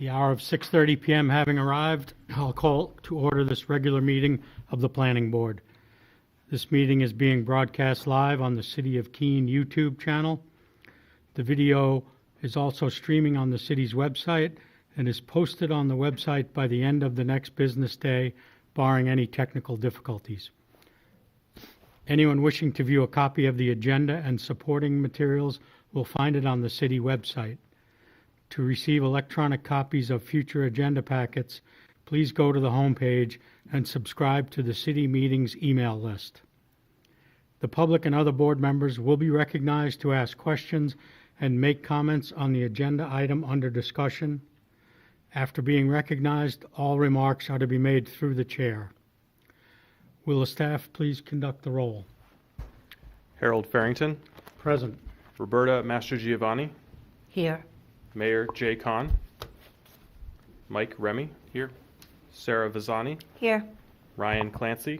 The hour of 6:30 p.m. having arrived, I'll call to order this regular meeting of the Planning Board. This meeting is being broadcast live on the City of Keene YouTube channel. The video is also streaming on the city's website and is posted on the website by the end of the next business day, barring any technical difficulties. Anyone wishing to view a copy of the agenda and supporting materials will find it on the city website. To receive electronic copies of future agenda packets, please go to the homepage and subscribe to the city meetings email list. The public and other board members will be recognized to ask questions and make comments on the agenda item under discussion. After being recognized, all remarks are to be made through the chair. Will the staff please conduct the roll? Harold Farrington, Present. Roberta Mastrogiovanni, Here. Mayor Jay Kahn, Mike Remy here, Sarah Vazani, Here. Ryan Clancy,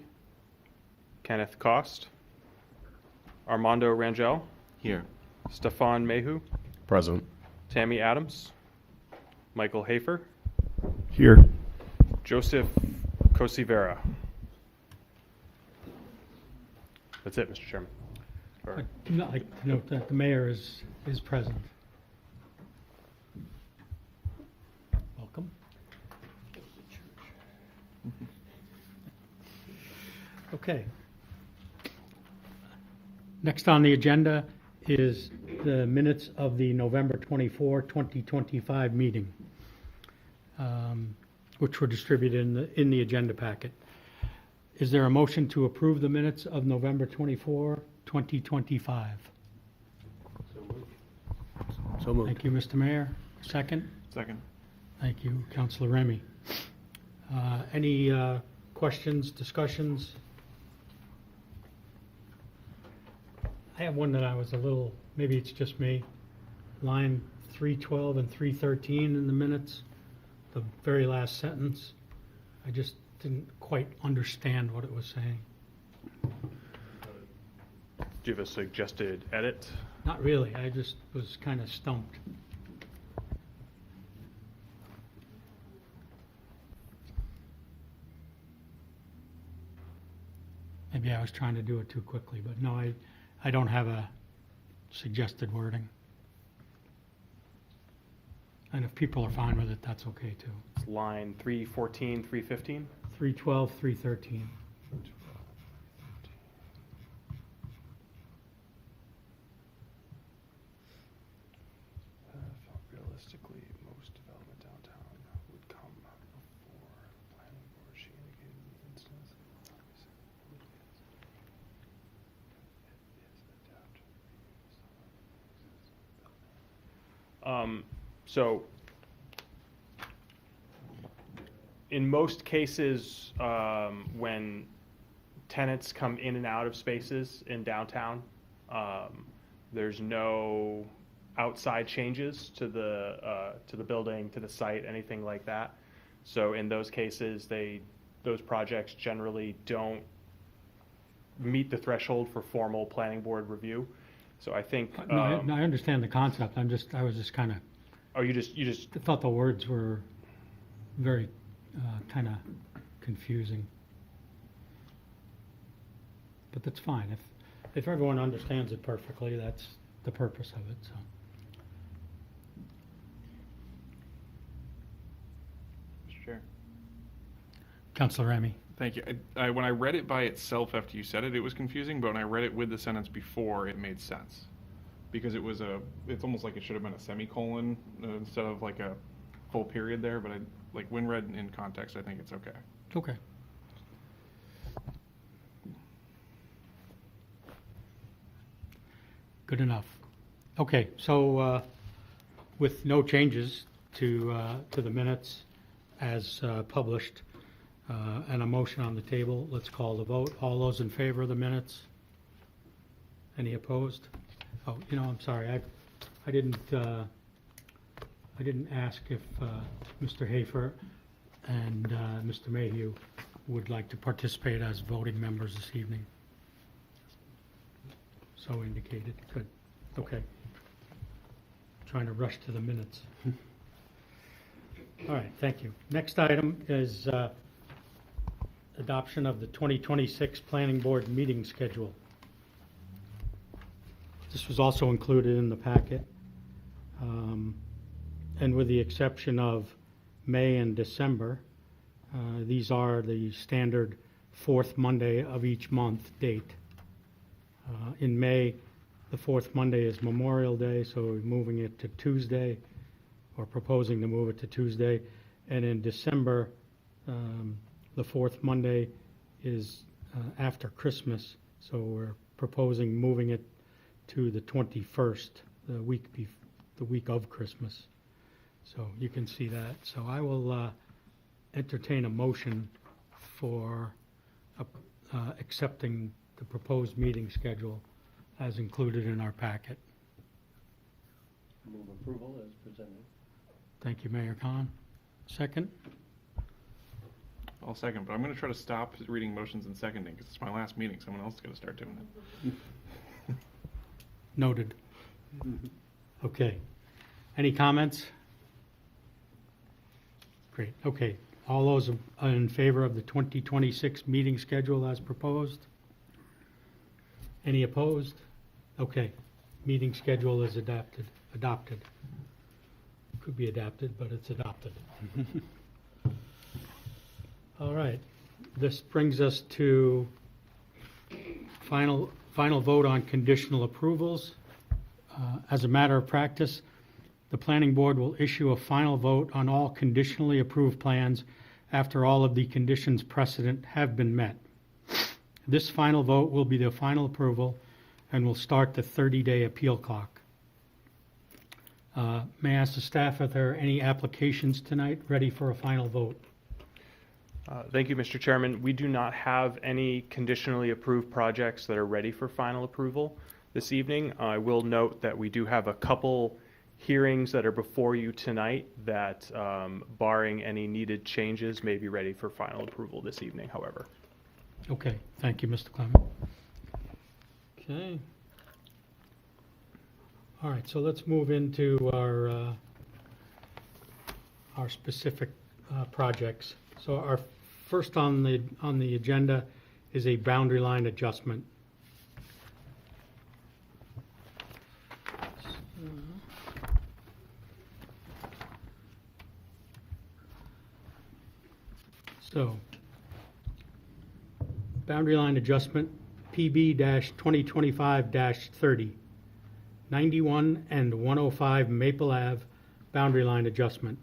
Kenneth Cost, Armando Rangel, Here. Stefan Mehu, Present. Tammy Adams, Michael Hafer, Here. Joseph Cosivera. That's it, Mr. Chairman. Or- I'd like to note that the mayor is present. Welcome. Okay. Next on the agenda is the minutes of the November 24, 2025 meeting, which were distributed in the agenda packet. Is there a motion to approve the minutes of November 24, 2025? So moved. Thank you, Mr. Mayor. Second? Second. Thank you, Councilor Remy. Any questions, discussions? I have one that I was a little, maybe it's just me. Line 312 and 313 in the minutes, the very last sentence. I just didn't quite understand what it was saying. Do you have a suggested edit? Not really, I just was kind of stumped. Maybe I was trying to do it too quickly, but no, I don't have a suggested wording. And if people are fine with it, that's okay too. It's line 314, 315. 312, 313. Realistically, most development downtown would come before the planning board. She indicated in the instance. So, in most cases, when tenants come in and out of spaces in downtown, there's no outside changes to the building, to the site, anything like that. So in those cases, those projects generally don't meet the threshold for formal planning board review. So I think. No, I understand the concept. I was just kind of. Oh, you just. I thought the words were very kind of confusing. But that's fine. If everyone understands it perfectly, that's the purpose of it. So. Mr. Chair. Councilor Remy. Thank you. When I read it by itself after you said it, it was confusing, but when I read it with the sentence before, it made sense. Because it's almost like it should have been a semicolon instead of like a full period there, but when read in context, I think it's okay. Okay. Good enough. Okay, so with no changes to the minutes as published and a motion on the table, let's call the vote. All those in favor of the minutes? Any opposed? Oh, I'm sorry. I didn't ask if Mr. Hafer and Mr. Mayhew would like to participate as voting members this evening. So indicated. Good. Okay. Trying to rush to the minutes. All right, thank you. Next item is adoption of the 2026 Planning Board meeting schedule. This was also included in the packet. And with the exception of May and December, these are the standard fourth Monday of each month date. In May, the fourth Monday is Memorial Day, so we're moving it to Tuesday, or proposing to move it to Tuesday. And in December, the fourth Monday is after Christmas, so we're proposing moving it to the 21st, the week of Christmas. So you can see that. So I will entertain a motion for accepting the proposed meeting schedule as included in our packet. Move approval as presented. Thank you, Mayor Khan. Second? I'll second, but I'm going to try to stop reading motions and seconding because it's my last meeting. Someone else is going to start doing it. Noted. Okay. Any comments? Great. Okay. All those in favor of the 2026 meeting schedule as proposed? Any opposed? Okay. Meeting schedule is adopted. Could be adapted, but it's adopted. All right. This brings us to final vote on conditional approvals. As a matter of practice, the planning board will issue a final vote on all conditionally approved plans after all of the conditions precedent have been met. This final vote will be the final approval and will start the 30-day appeal clock. May I ask the staff if there are any applications tonight ready for a final vote? Thank you, Mr. Chairman. We do not have any conditionally approved projects that are ready for final approval this evening. I will note that we do have a couple hearings that are before you tonight that, barring any needed changes, may be ready for final approval this evening, however. Okay, thank you, Mr. Clement. Okay. All right, so let's move into our specific projects. So our first on the agenda is a boundary line adjustment. So, boundary line adjustment, PB-2025-30, 91 and 105 Maple Ave, boundary line adjustment.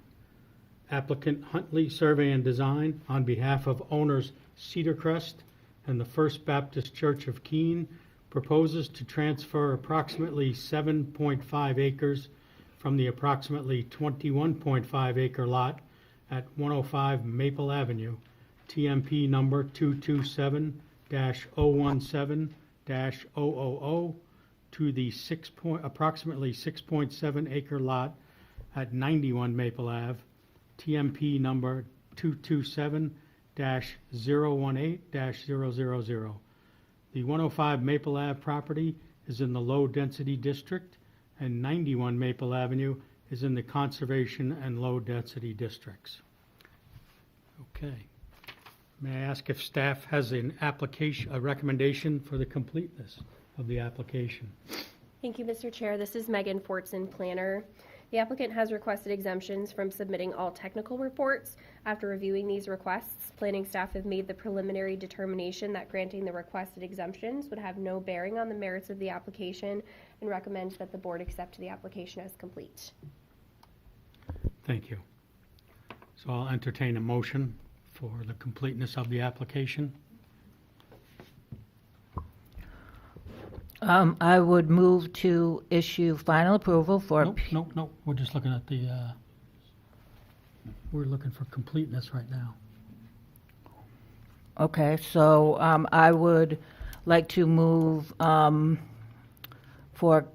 Applicant Huntley Survey and Design, on behalf of owners Cedar Crest and the First Baptist Church of Keene, proposes to transfer approximately 7.5 acres from the approximately 21.5 acre lot at 105 Maple Avenue, TMP number 227-017-000, to the approximately 6.7 acre lot at 91 Maple Ave, TMP number 227-018-000. The 105 Maple Ave property is in the low-density district, and 91 Maple Avenue is in the conservation and low-density districts. Okay. May I ask if staff has a recommendation for the completeness of the application? Thank you, Mr. Chair. This is Megan Fortson, planner. The applicant has requested exemptions from submitting all technical reports. After reviewing these requests, planning staff have made the preliminary determination that granting the requested exemptions would have no bearing on the merits of the application and recommends that the board accept the application as complete. Thank you. So I'll entertain a motion for the completeness of the application. I would move to issue final approval for. Nope. We're just looking at the, we're looking for completeness right now. Okay, so I would like to move for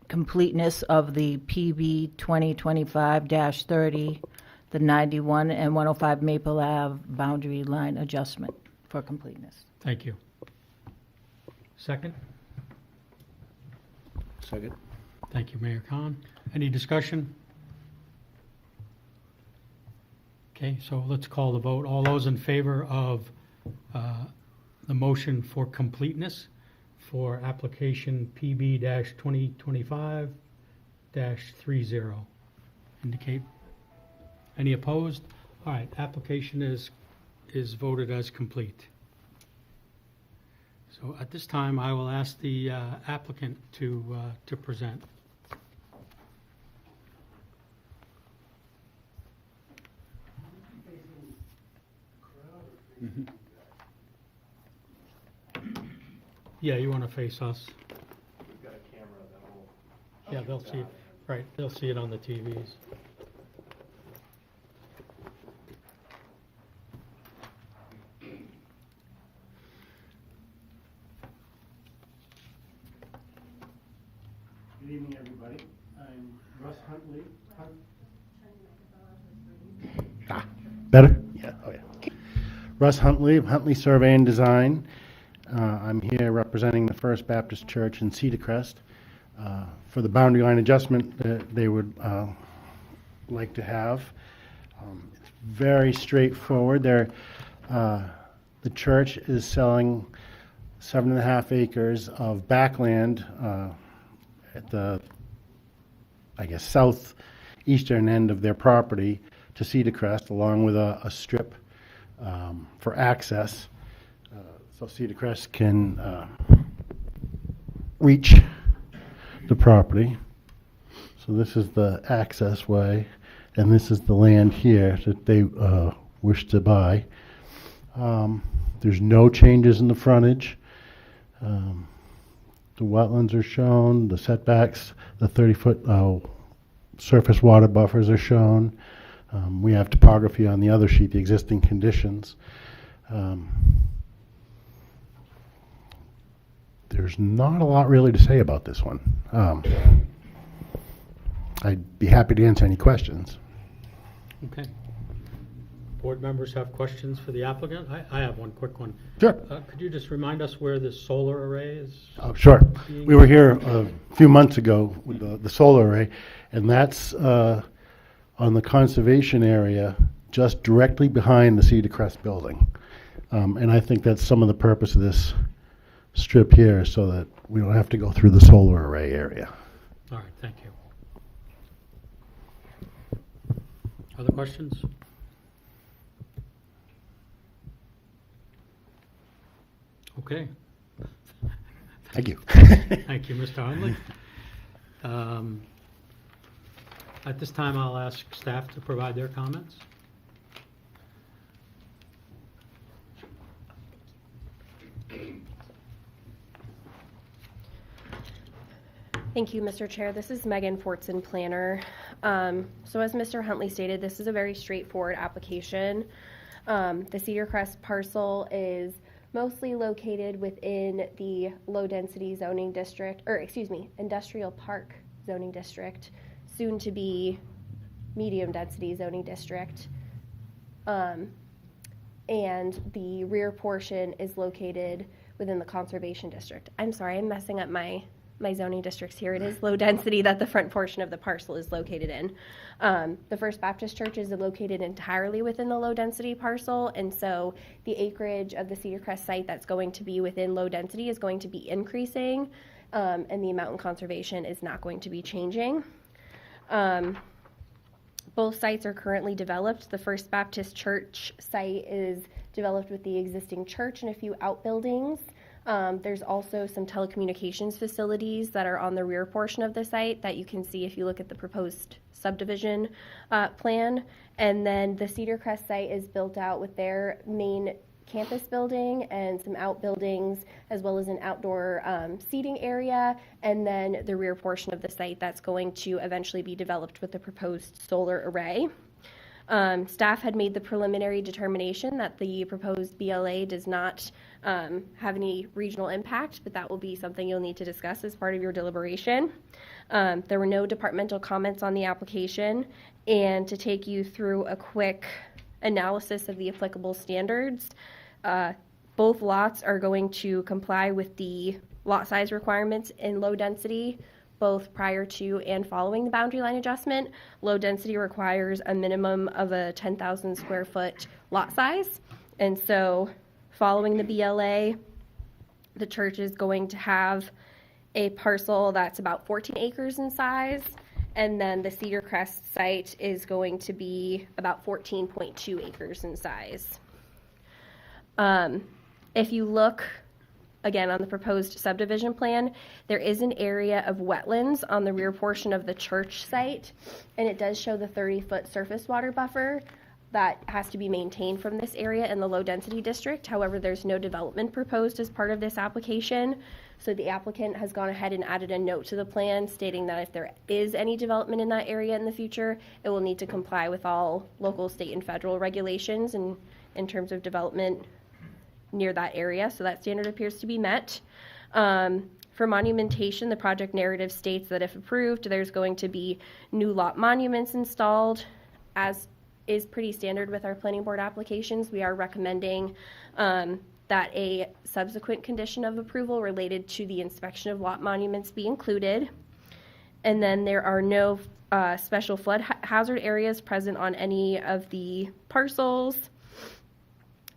completeness of the PB 2025-30, the 91 and 105 Maple Ave boundary line adjustment for completeness. Thank you. Second? Second. Thank you, Mayor Khan. Any discussion? Okay, so let's call the vote. All those in favor of the motion for completeness for application PB-2025-30 indicate. Any opposed? All right, application is voted as complete. So at this time, I will ask the applicant to present. Yeah, you want to face us. We've got a camera that'll. Yeah, they'll see it, right, they'll see it on the TVs. Good evening, everybody. I'm Russ Huntley. Better? Yeah, oh yeah. Russ Huntley of Huntley Survey and Design. I'm here representing the First Baptist Church in Cedar Crest for the boundary line adjustment that they would like to have. It's very straightforward. The church is selling 7.5 acres of backland at the, I guess, southeastern end of their property to Cedar Crest, along with a strip for access, so Cedar Crest can reach the property. So this is the access way, and this is the land here that they wish to buy. There's no changes in the frontage. The wetlands are shown, the setbacks, the 30-foot surface water buffers are shown. We have topography on the other sheet, the existing conditions. There's not a lot really to say about this one. I'd be happy to answer any questions. Okay. Board members have questions for the applicant? I have one quick one. Sure. Could you just remind us where the solar array is? Oh, sure. We were here a few months ago with the solar array, and that's on the conservation area just directly behind the Cedar Crest building. And I think that's some of the purpose of this strip here, so that we don't have to go through the solar array area. All right, thank you. Other questions? Okay, Thank you. thank you, Mr. Huntley. At this time, I'll ask staff to provide their comments. Thank you, Mr. Chair. This is Megan Fortson, planner. So as Mr. Huntley stated, this is a very straightforward application. The Cedar Crest parcel is mostly located within the low-density zoning district, or excuse me, industrial park zoning district, soon to be medium-density zoning district. And the rear portion is located within the conservation district. I'm sorry, I'm messing up my zoning districts here. It is low density that the front portion of the parcel is located in. The First Baptist Church is located entirely within the low density parcel, and so the acreage of the Cedar Crest site that's going to be within low density is going to be increasing, and the amount in conservation is not going to be changing. Both sites are currently developed. The First Baptist Church site is developed with the existing church and a few outbuildings. There's also some telecommunications facilities that are on the rear portion of the site that you can see if you look at the proposed subdivision plan. And then the Cedar Crest site is built out with their main campus building and some outbuildings, as well as an outdoor seating area, and then the rear portion of the site that's going to eventually be developed with the proposed solar array. Staff had made the preliminary determination that the proposed BLA does not have any regional impact, but that will be something you'll need to discuss as part of your deliberation. There were no departmental comments on the application, and to take you through a quick analysis of the applicable standards, both lots are going to comply with the lot size requirements in low density. both prior to and following the boundary line adjustment. Low density requires a minimum of a 10,000 square foot lot size. And so following the BLA, the church is going to have a parcel that's about 14 acres in size. And then the Cedar Crest site is going to be about 14.2 acres in size. If you look again on the proposed subdivision plan, there is an area of wetlands on the rear portion of the church site, and it does show the 30-foot surface water buffer that has to be maintained from this area in the low density district. However, there's no development proposed as part of this application. So the applicant has gone ahead and added a note to the plan stating that if there is any development in that area in the future, it will need to comply with all local, state, and federal regulations in terms of development near that area. So that standard appears to be met. For monumentation, the project narrative states that if approved, there's going to be new lot monuments installed. As is pretty standard with our planning board applications, we are recommending that a subsequent condition of approval related to the inspection of lot monuments be included. And then there are no special flood hazard areas present on any of the parcels.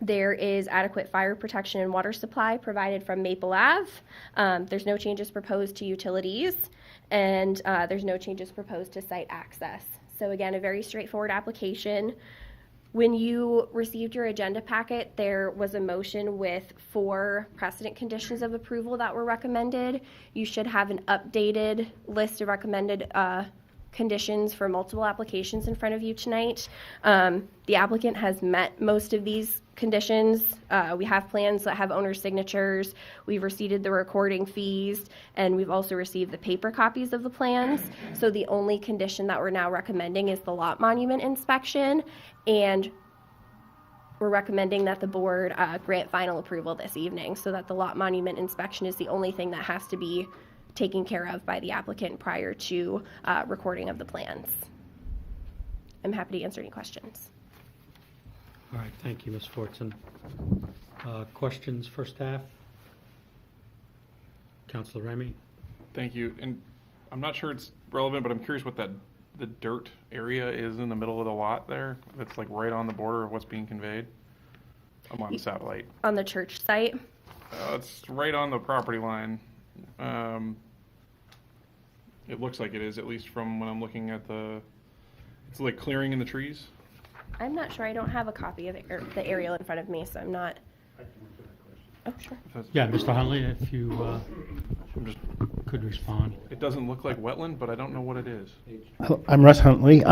There is adequate fire protection and water supply provided from Maple Ave. There's no changes proposed to utilities, and there's no changes proposed to site access. So again, a very straightforward application. When you received your agenda packet, there was a motion with 4 precedent conditions of approval that were recommended. You should have an updated list of recommended conditions for multiple applications in front of you tonight. The applicant has met most of these conditions. We have plans that have owner signatures. We've received the recording fees, and we've also received the paper copies of the plans. So the only condition that we're now recommending is the lot monument inspection, and we're recommending that the board grant final approval this evening so that the lot monument inspection is the only thing that has to be taken care of by the applicant prior to recording of the plans. I'm happy to answer any questions. All right, thank you, Ms. Fortson. Questions for staff? Councilor Remy? Thank you. And I'm not sure it's relevant, but I'm curious what the dirt area is in the middle of the lot there. That's like right on the border of what's being conveyed. I'm on the satellite. On the church site? It's right on the property line. It looks like it is, at least from when I'm looking at it's like clearing in the trees. I'm not sure. I don't have a copy of the aerial in front of me, so I'm not. Oh, sure. Yeah, Mr. Huntley, if you I'm just, could respond. it doesn't look like wetland, but I don't know what it is. I'm Russ Huntley.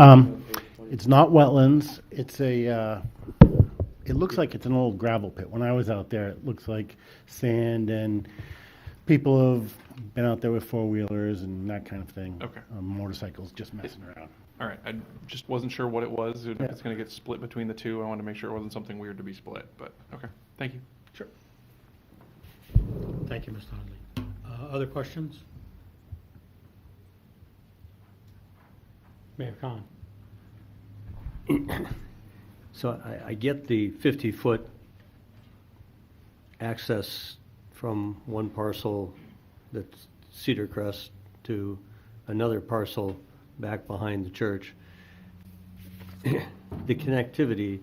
It's not wetlands. It's it looks like it's an old gravel pit. When I was out there, it looks like sand, and people have been out there with four-wheelers and that kind of thing. Okay. Motorcycles just messing around. All right, I just wasn't sure what it was. If it's going to get split between the two, I wanted to make sure it wasn't something weird to be split, but okay, thank you. Sure. Thank you, Mr. Huntley. Other questions? Mayor Khan? So I get the 50-foot access from one parcel that's Cedar Crest to another parcel back behind the church. The connectivity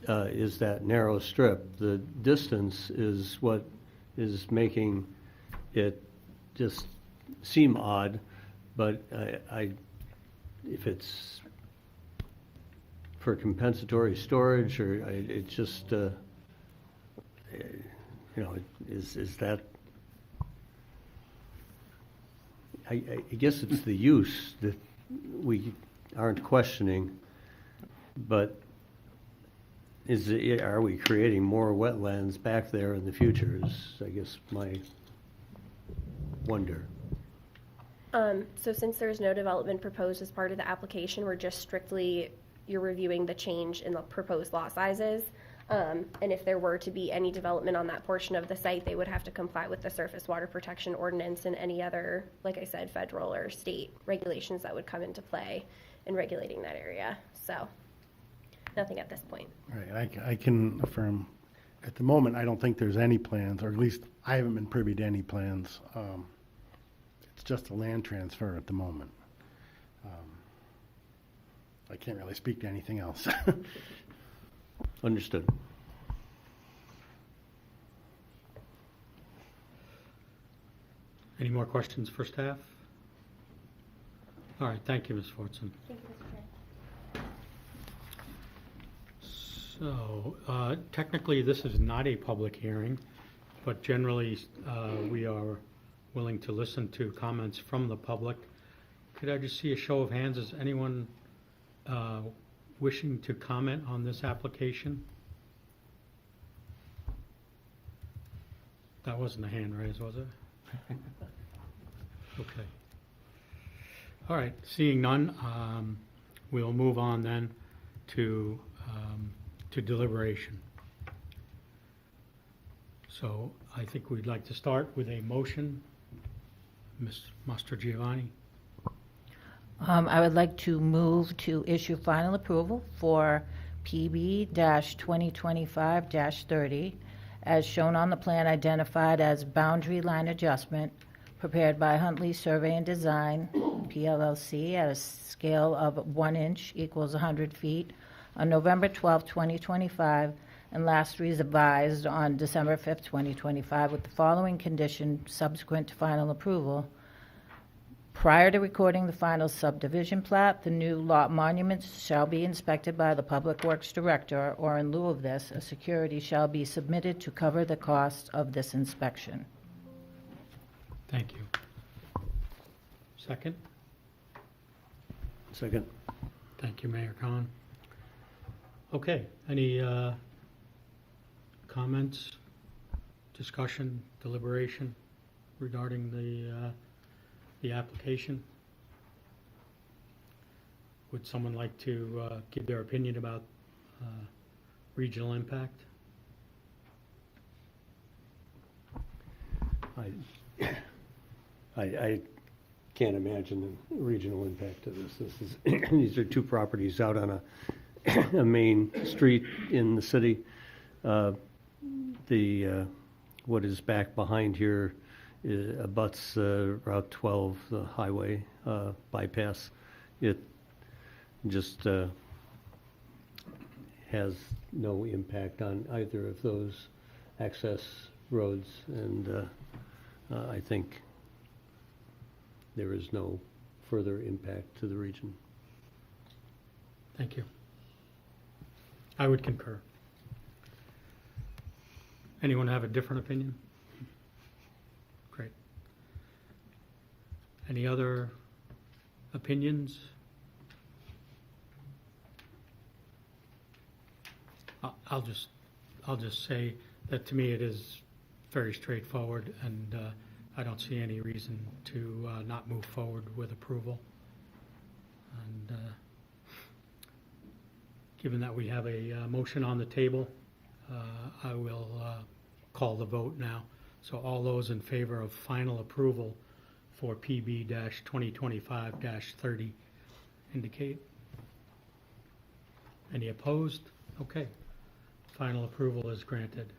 is that narrow strip. The distance is what is making it just seem odd, but if it's for compensatory storage, or it's just, is that, I guess it's the use that we aren't questioning, but are we creating more wetlands back there in the future is, I guess, my wonder. So since there's no development proposed as part of the application, we're just strictly, you're reviewing the change in the proposed lot sizes. And if there were to be any development on that portion of the site, they would have to comply with the surface water protection ordinance and any other, like I said, federal or state regulations that would come into play in regulating that area. So nothing at this point. Right, I can affirm, at the moment, I don't think there's any plans, or at least I haven't been privy to any plans. It's just a land transfer at the moment. I can't really speak to anything else. Understood. Any more questions for staff? All right, thank you, Ms. Fortson. Thank you, Mr. Chair. So, technically, this is not a public hearing, but generally, we are willing to listen to comments from the public. Could I just see a show of hands? Is anyone wishing to comment on this application? That wasn't a hand raise, was it? Okay. All right, seeing none, we'll move on then to deliberation. So I think we'd like to start with a motion. Ms. Mastrogiovanni? I would like to move to issue final approval for PB-2025-30, as shown on the plan identified as boundary line adjustment, prepared by Huntley Survey and Design, PLLC, at a scale of 1 inch equals 100 feet, on November 12, 2025, and last revised on December 5, 2025, with the following condition subsequent to final approval. Prior to recording the final subdivision plat, the new lot monuments shall be inspected by the Public Works Director, or in lieu of this, a security shall be submitted to cover the cost of this inspection. Thank you. Second? Second. Thank you, Mayor Khan. Okay, any comments, discussion, deliberation regarding the application? Would someone like to give their opinion about regional impact? I can't imagine the regional impact of this. This is these are two properties out on a main street in the city. What is back behind here abuts Route 12, the highway bypass. It just has no impact on either of those access roads, and I think there is no further impact to the region. Thank you. I would concur. Anyone have a different opinion? Great. Any other opinions? I'll just say that to me it is very straightforward, and I don't see any reason to not move forward with approval. And given that we have a motion on the table, I will call the vote now. So all those in favor of final approval for PB-2025-30 indicate. Any opposed? Okay. Final approval is granted.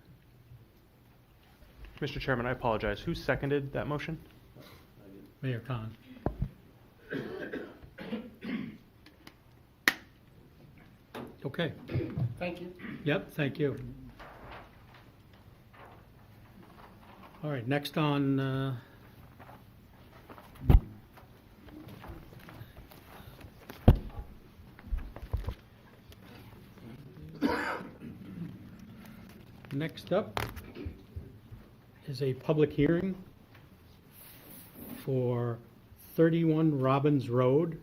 Mr. Chairman, I apologize. Who seconded that motion? Mayor Khan. Okay. Thank you. Yep, thank you. All right, next on next up is a public hearing for 31 Robbins Road,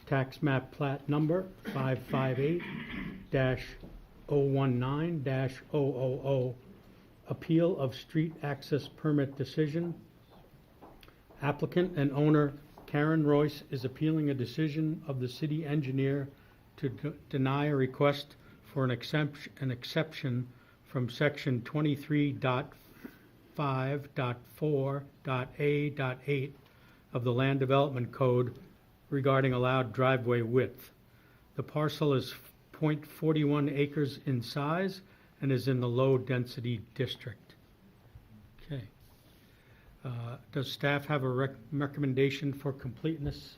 tax map plat number 558-019-000, appeal of street access permit decision. Applicant and owner Karen Royce is appealing a decision of the city engineer to deny a request for an exception from section 23.5.4.a.8 of the Land Development Code regarding allowed driveway width. The parcel is 0.41 acres in size and is in the low density district. Okay. Does staff have a recommendation for completeness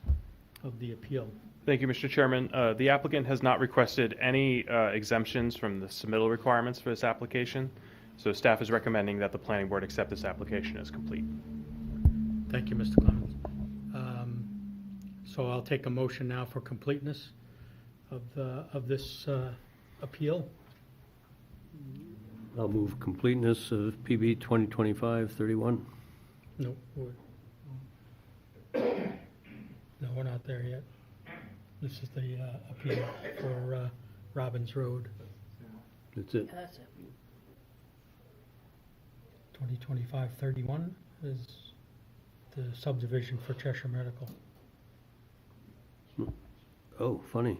of the appeal? Thank you, Mr. Chairman. The applicant has not requested any exemptions from the submittal requirements for this application, so staff is recommending that the planning board accept this application as complete. Thank you, Mr. Clemens. So I'll take a motion now for completeness of this appeal. I'll move completeness of PB 2025-31. No, we're not there yet. This is the appeal for Robbins Road, That's it. 2025-31 is the subdivision for Cheshire Medical. Oh, funny.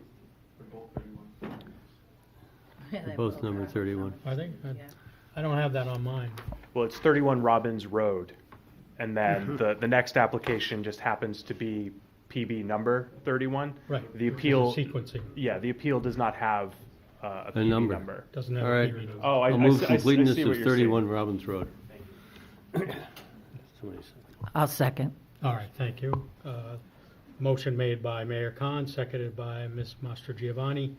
They're both number 31. Are they? I don't have that on mine. Well, it's 31 Robbins Road, and then the next application just happens to be PB number 31. Right. The appeal, Sequencing, yeah, the appeal does not have a PB number. number. doesn't have All a right. PB number. Oh, I'll move I completeness see what of you're 31 saying. Robbins Road. Somebody said- I'll second. All right, thank you. Motion made by Mayor Khan, seconded by Ms. Master Giovanni.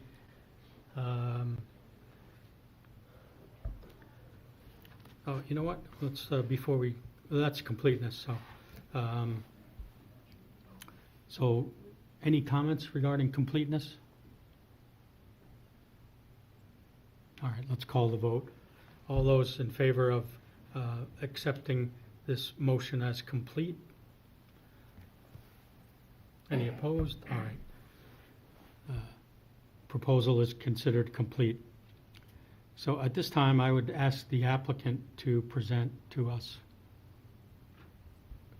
Oh, you know what? Let's, before we, that's completeness, so. So, any comments regarding completeness? All right, let's call the vote. All those in favor of accepting this motion as complete? Any opposed? All right. Proposal is considered complete. So at this time, I would ask the applicant to present to us.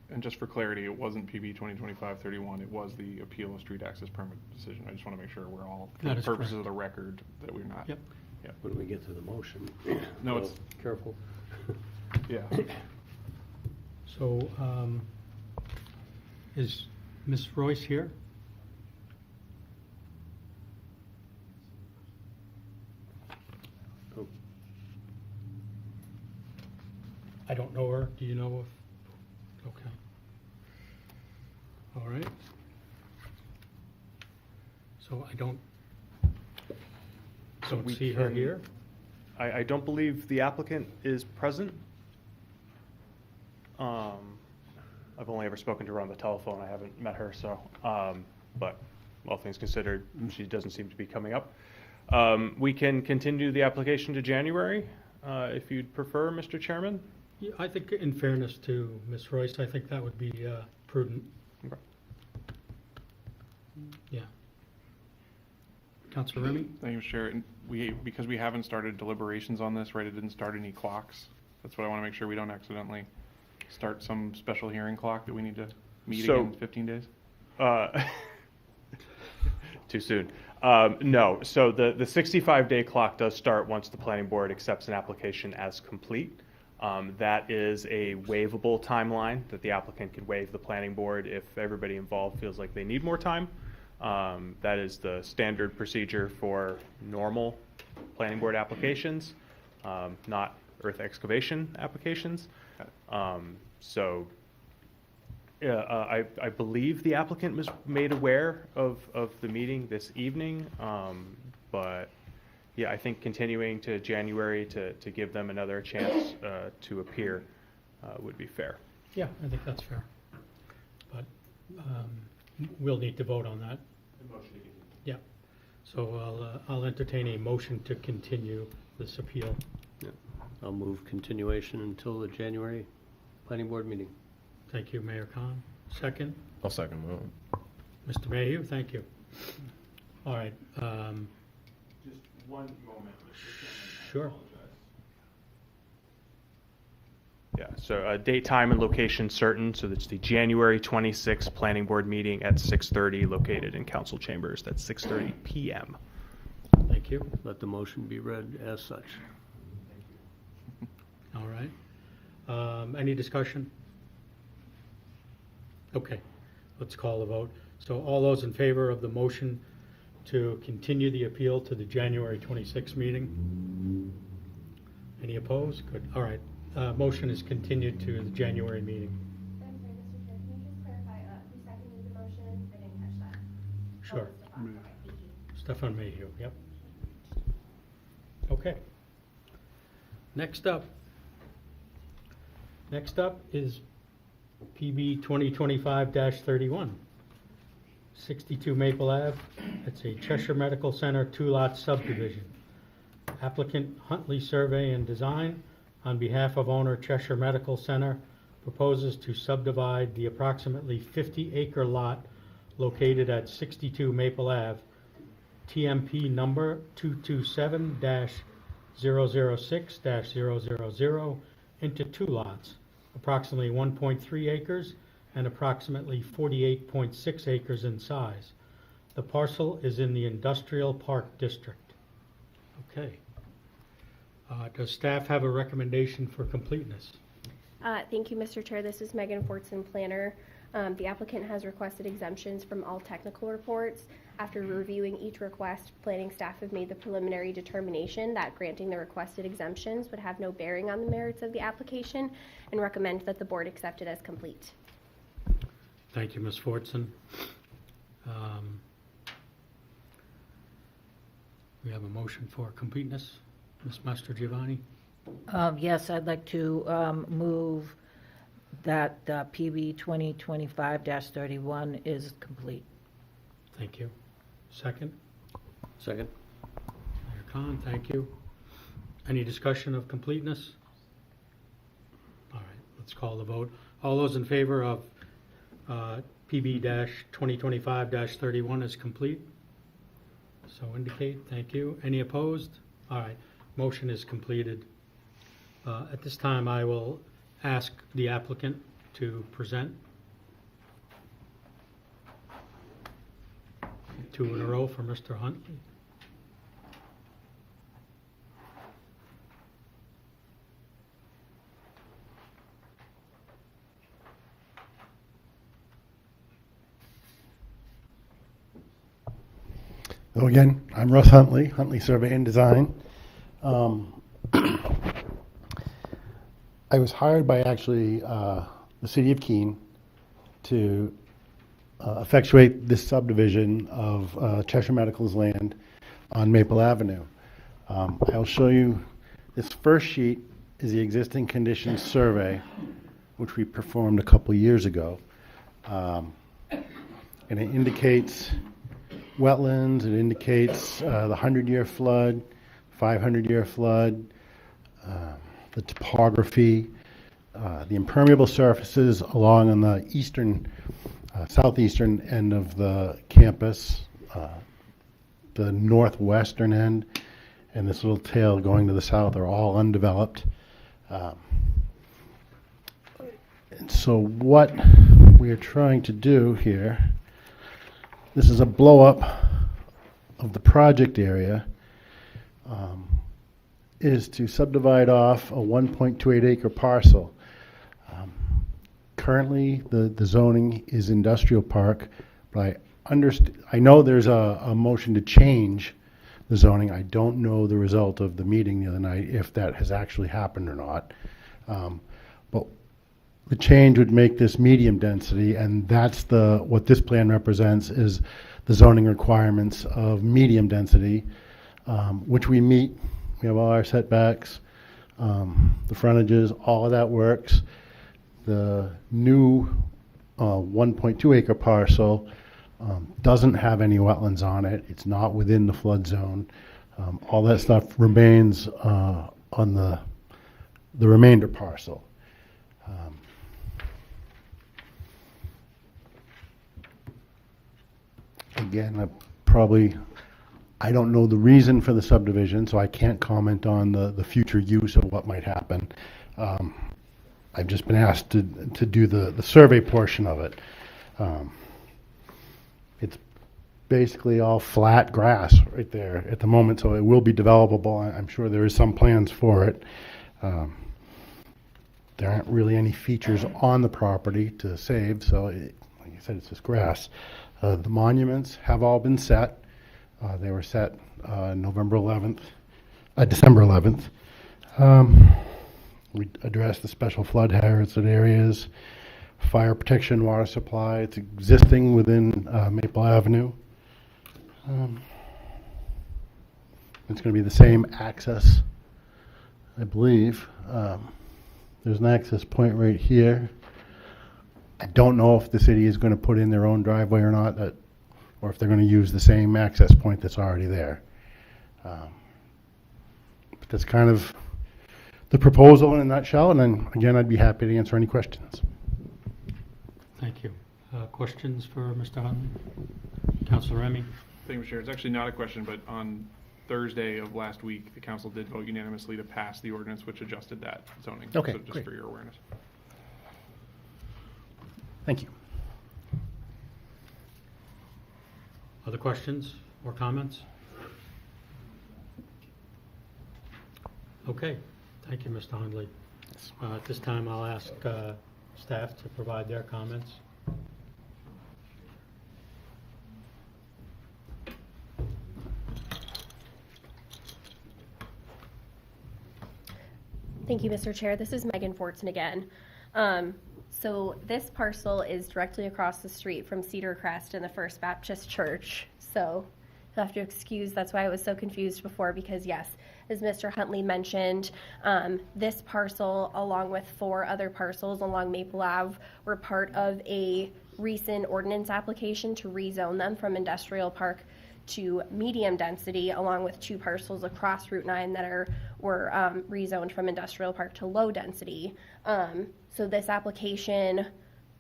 And just for clarity, it wasn't PB 2025-31, it was the appeal of street access permit decision. I just want to make sure we're all, for That the is purposes correct. of the record, that we're not. Yep. When we get to the motion. No, Well, it's, Careful. yeah. So is Ms. Royce here? Oh. I don't know her. Do you know if? Okay. All right. So I don't we see her can- here. I don't believe the applicant is present. I've only ever spoken to her on the telephone. I haven't met her, so, but all things considered, she doesn't seem to be coming up. We can continue the application to January, if you'd prefer, Mr. Chairman. Yeah, I think in fairness to Ms. Royce, I think that would be prudent. Okay. Yeah. Councilor Remy? Thank you, Mr. Chair. And because we haven't started deliberations on this, right, it didn't start any clocks. That's what I want to make sure we don't accidentally start some special hearing clock that we need to meet So- again in 15 days. Too soon. No, so the 65-day clock does start once the planning board accepts an application as complete. That is a waivable timeline that the applicant can waive the planning board if everybody involved feels like they need more time. That is the standard procedure for normal planning board applications, not earth excavation applications. So I believe the applicant was made aware of the meeting this evening, but yeah, I think continuing to January to give them another chance to appear would be fair. Yeah, I think that's fair. But we'll need to vote on that. Yeah. So I'll entertain a motion to continue this appeal. I'll move continuation until the January planning board meeting. Thank you, Mayor Khan. Second, I'll second that. Mr. Mayhew, thank you. All right. Just one moment. Sure. Yeah, so date, time, and location certain, so that's the January 26th Planning Board meeting at 6:30, located in council chambers. That's 6:30 PM. Thank you. Let the motion be read as such. All right. Any discussion? Okay, let's call the vote. So all those in favor of the motion to continue the appeal to the January 26th meeting? Any opposed? Good. All right. motion is continued to the January meeting. I'm sorry, Mr. Chair, can you just clarify who seconded the motion? I didn't catch that. Sure. Oh, Stefan. Okay, thank you. Stefan Mayhew, yep. Okay. Next up is PB 2025-31, 62 Maple Ave. It's a Cheshire Medical Center two-lot subdivision. Applicant Huntley Survey and Design, on behalf of owner Cheshire Medical Center, proposes to subdivide the approximately 50-acre lot located at 62 Maple Ave, TMP number 227-006-000, into two lots, approximately 1.3 acres and approximately 48.6 acres in size. The parcel is in the Industrial Park District. Okay. Does staff have a recommendation for completeness? Thank you, Mr. Chair. This is Megan Fortson, planner. The applicant has requested exemptions from all technical reports. After reviewing each request, planning staff have made the preliminary determination that granting the requested exemptions would have no bearing on the merits of the application and recommend that the board accept it as complete. Thank you, Ms. Fortson. We have a motion for completeness. Ms. Mastrogiovanni? Yes, I'd like to move that PB 2025-31 is complete. Thank you. Second? Second? Mayor Khan, thank you. Any discussion of completeness? All right, let's call the vote. All those in favor of PB-2025-31 is complete? So indicate. Thank you. Any opposed? All right, motion is completed. At this time, I will ask the applicant to present. Two in a row for Mr. Huntley. So again, I'm Russ Huntley, Huntley Survey and Design. I was hired by actually the city of Keene to effectuate this subdivision of Cheshire Medical's land on Maple Avenue. I'll show you, this first sheet is the existing conditions survey, which we performed a couple years ago. And it indicates wetlands, it indicates the 100-year flood, 500-year flood, the topography, the impermeable surfaces along on the eastern, southeastern end of the campus, the northwestern end, and this little tail going to the south are all undeveloped. And so what we are trying to do here, this is a blow up of the project area, is to subdivide off a 1.28 acre parcel. Currently, the zoning is industrial park, but I know there's a motion to change the zoning. I don't know the result of the meeting the other night, if that has actually happened or not. But the change would make this medium density, and that's what this plan represents, is the zoning requirements of medium density, which we meet. We have all our setbacks, the frontages, all of that works. The new 1.2 acre parcel doesn't have any wetlands on it. It's not within the flood zone. All that stuff remains on the remainder parcel. Again, I don't know the reason for the subdivision, so I can't comment on the future use of what might happen. I've just been asked to do the survey portion of it. It's basically all flat grass right there at the moment, so it will be developable. I'm sure there is some plans for it. There aren't really any features on the property to save, so like I said, it's just grass. The monuments have all been set. They were set December 11th. We address the special flood hazard areas, fire protection, water supply. It's existing within Maple Avenue. It's going to be the same access, I believe. There's an access point right here. I don't know if the city is going to put in their own driveway or not, or if they're going to use the same access point that's already there. But that's kind of the proposal in a nutshell, and then again, I'd be happy to answer any questions. Thank you. Questions for Mr. Huntley? Councilor Remy? Thank you, Mr. Chair. It's actually not a question, but on Thursday of last week, the council did vote unanimously to pass the ordinance which adjusted that zoning. Okay, So just great. for your awareness. Thank you. Other questions or comments? Okay, thank you, Mr. Hundley. At this time, I'll ask staff to provide their comments. Thank you, Mr. Chair. This is Megan Fortson again. So this parcel is directly across the street from Cedar Crest and the First Baptist Church. So you'll have to excuse, that's why I was so confused before, because yes, as Mr. Huntley mentioned, this parcel, along with 4 other parcels along Maple Ave, were part of a recent ordinance application to rezone them from industrial park to medium density, along with 2 parcels across Route 9 that were rezoned from industrial park to low density. So this application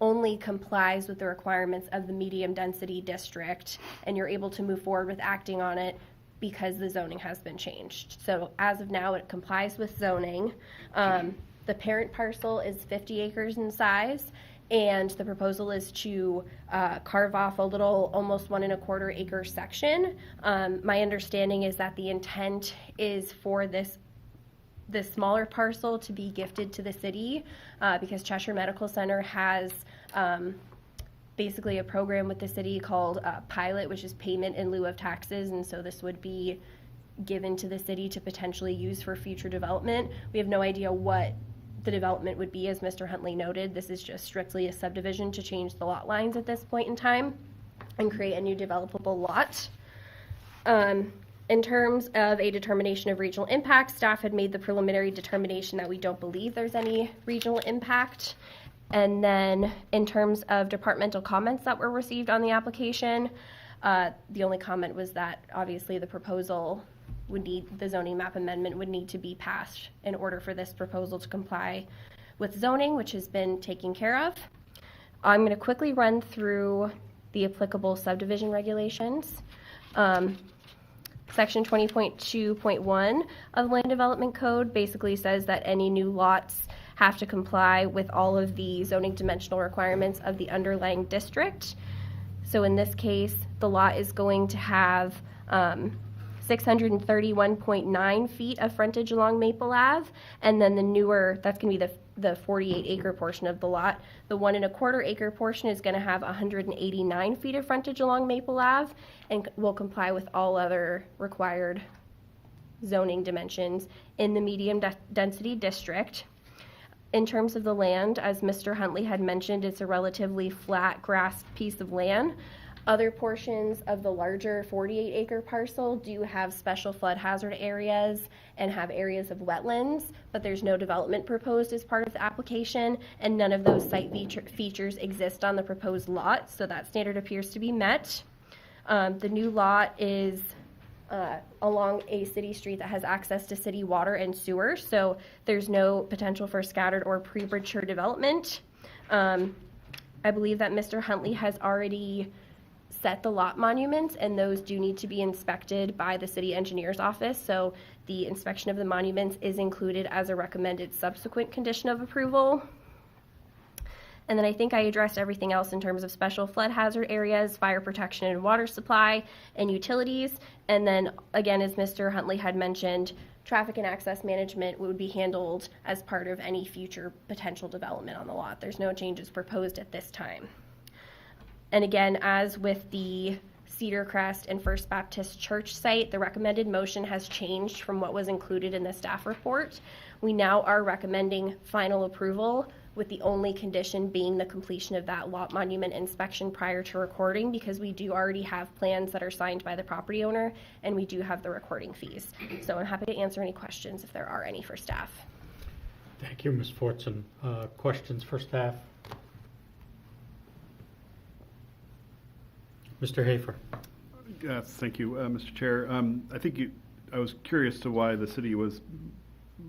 only complies with the requirements of the medium density district, and you're able to move forward with acting on it because the zoning has been changed. So as of now, it complies with zoning. The parent parcel is 50 acres in size, and the proposal is to carve off a little, almost 1 1/4 acre section. My understanding is that the intent is for this smaller parcel to be gifted to the city because Cheshire Medical Center has basically a program with the city called Pilot, which is payment in lieu of taxes, and so this would be given to the city to potentially use for future development. We have no idea what the development would be, as Mr. Huntley noted. This is just strictly a subdivision to change the lot lines at this point in time and create a new developable lot. In terms of a determination of regional impact, staff had made the preliminary determination that we don't believe there's any regional impact. And then in terms of departmental comments that were received on the application, the only comment was that obviously the proposal would need, the zoning map amendment would need to be passed in order for this proposal to comply with zoning, which has been taken care of. I'm going to quickly run through the applicable subdivision regulations. Section 20.2.1 of Land Development Code basically says that any new lots have to comply with all of the zoning dimensional requirements of the underlying district. So in this case, the lot is going to have 631.9 feet of frontage along Maple Ave, and then the newer, that's going to be the 48 acre portion of the lot. The 1 1/4 acre portion is going to have 189 feet of frontage along Maple Ave and will comply with all other required zoning dimensions in the medium density district. In terms of the land, as Mr. Huntley had mentioned, it's a relatively flat grass piece of land. Other portions of the larger 48 acre parcel do have special flood hazard areas and have areas of wetlands, but there's no development proposed as part of the application, and none of those site features exist on the proposed lot, so that standard appears to be met. The new lot is along a city street that has access to city water and sewer, so there's no potential for scattered or premature development. I believe that Mr. Huntley has already set the lot monuments, and those do need to be inspected by the city engineer's office, so the inspection of the monuments is included as a recommended subsequent condition of approval. And then I think I addressed everything else in terms of special flood hazard areas, fire protection and water supply, and utilities. And then again, as Mr. Huntley had mentioned, traffic and access management would be handled as part of any future potential development on the lot. There's no changes proposed at this time. And again, as with the Cedar Crest and First Baptist Church site, the recommended motion has changed from what was included in the staff report. We now are recommending final approval, with the only condition being the completion of that lot monument inspection prior to recording, because we do already have plans that are signed by the property owner, and we do have the recording fees. So I'm happy to answer any questions if there are any for staff. Thank you, Ms. Fortson. Questions for staff? Mr. Hafer. Yes, thank you, Mr. Chair. I was curious to why the city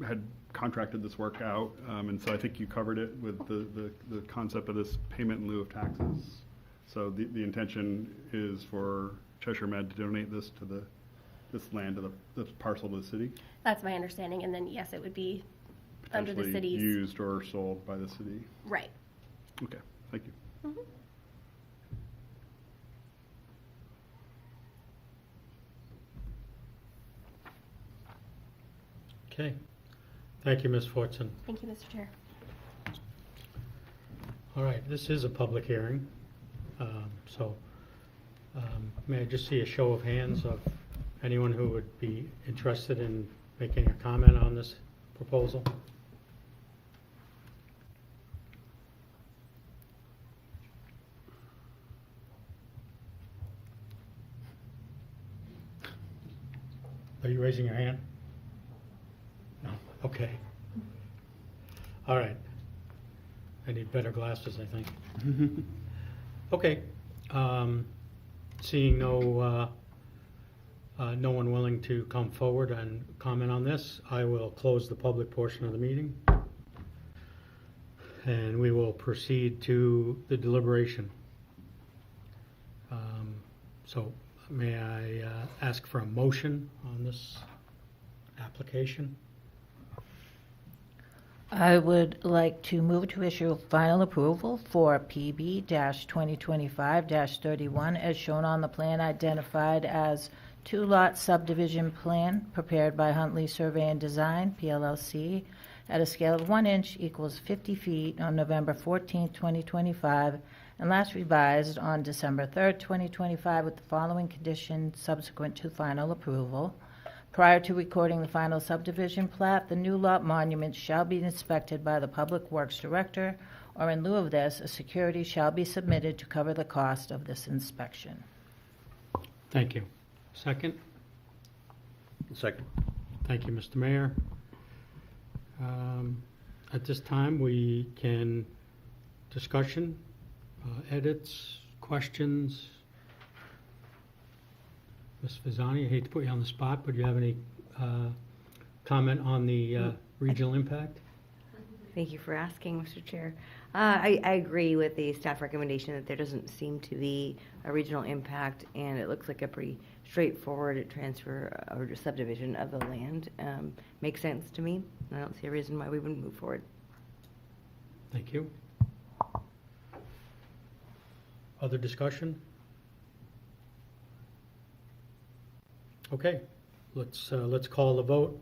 had contracted this work out, and so I think you covered it with the concept of this payment in lieu of taxes. So the intention is for Cheshire Med to donate this to this land to this parcel to the city, That's my understanding, and then, yes, it would be under the potentially city's. used or sold by the city. Right. Okay, thank you. Okay. Thank you, Ms. Fortson. Thank you, Mr. Chair. All right, this is a public hearing, so may I just see a show of hands of anyone who would be interested in making a comment on this proposal? Are you raising your hand? No, okay. All right. I need better glasses, I think. Okay. Seeing no one willing to come forward and comment on this, I will close the public portion of the meeting. And we will proceed to the deliberation. So may I ask for a motion on this application? I would like to move to issue final approval for PB 2025-31 as shown on the plan identified as two-lot subdivision plan prepared by Huntley Survey and Design, PLLC, at a scale of 1 inch equals 50 feet on November 14, 2025, and last revised on December 3, 2025, with the following conditions subsequent to final approval. Prior to recording the final subdivision plat, the new lot monument shall be inspected by the Public Works Director, or in lieu of this, a security shall be submitted to cover the cost of this inspection. Thank you. Second? Second. Thank you, Mr. Mayor. At this time, we can discussion, edits, questions. Ms. Visani, I hate to put you on the spot, but do you have any comment on the regional impact? Thank you for asking, Mr. Chair. I agree with the staff recommendation that there doesn't seem to be a regional impact, and it looks like a pretty straightforward transfer or subdivision of the land. Makes sense to me, and I don't see a reason why we wouldn't move forward. Thank you. Other discussion? Okay, let's call the vote.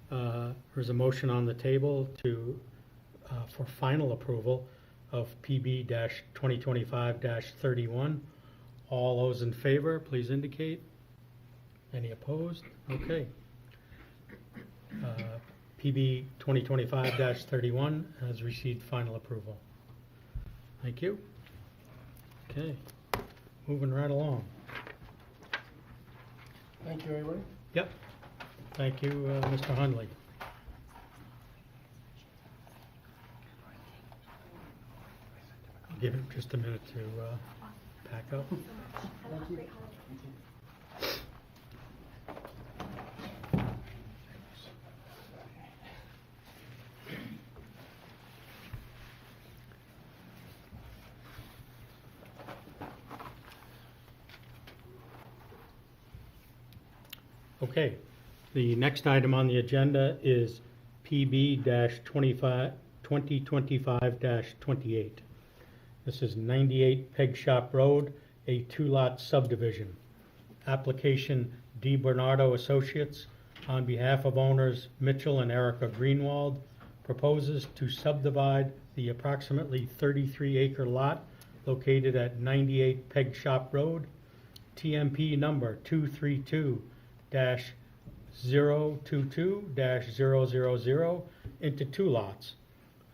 There's a motion on the table for final approval of PB-2025-31. All those in favor, please indicate. Any opposed? Okay. PB 2025-31 has received final approval. Thank you. Okay, moving right along. Thank you, everybody. Yep. Thank you, Mr. Hundley. I'll give it just a minute to pack up. Okay, the next item on the agenda is PB-2025-28. This is 98 Peg Shop Road, a two-lot subdivision. Application D. Bernardo Associates, on behalf of owners Mitchell and Erica Greenwald, proposes to subdivide the approximately 33-acre lot located at 98 Peg Shop Road, TMP number 232-022-000 into two lots,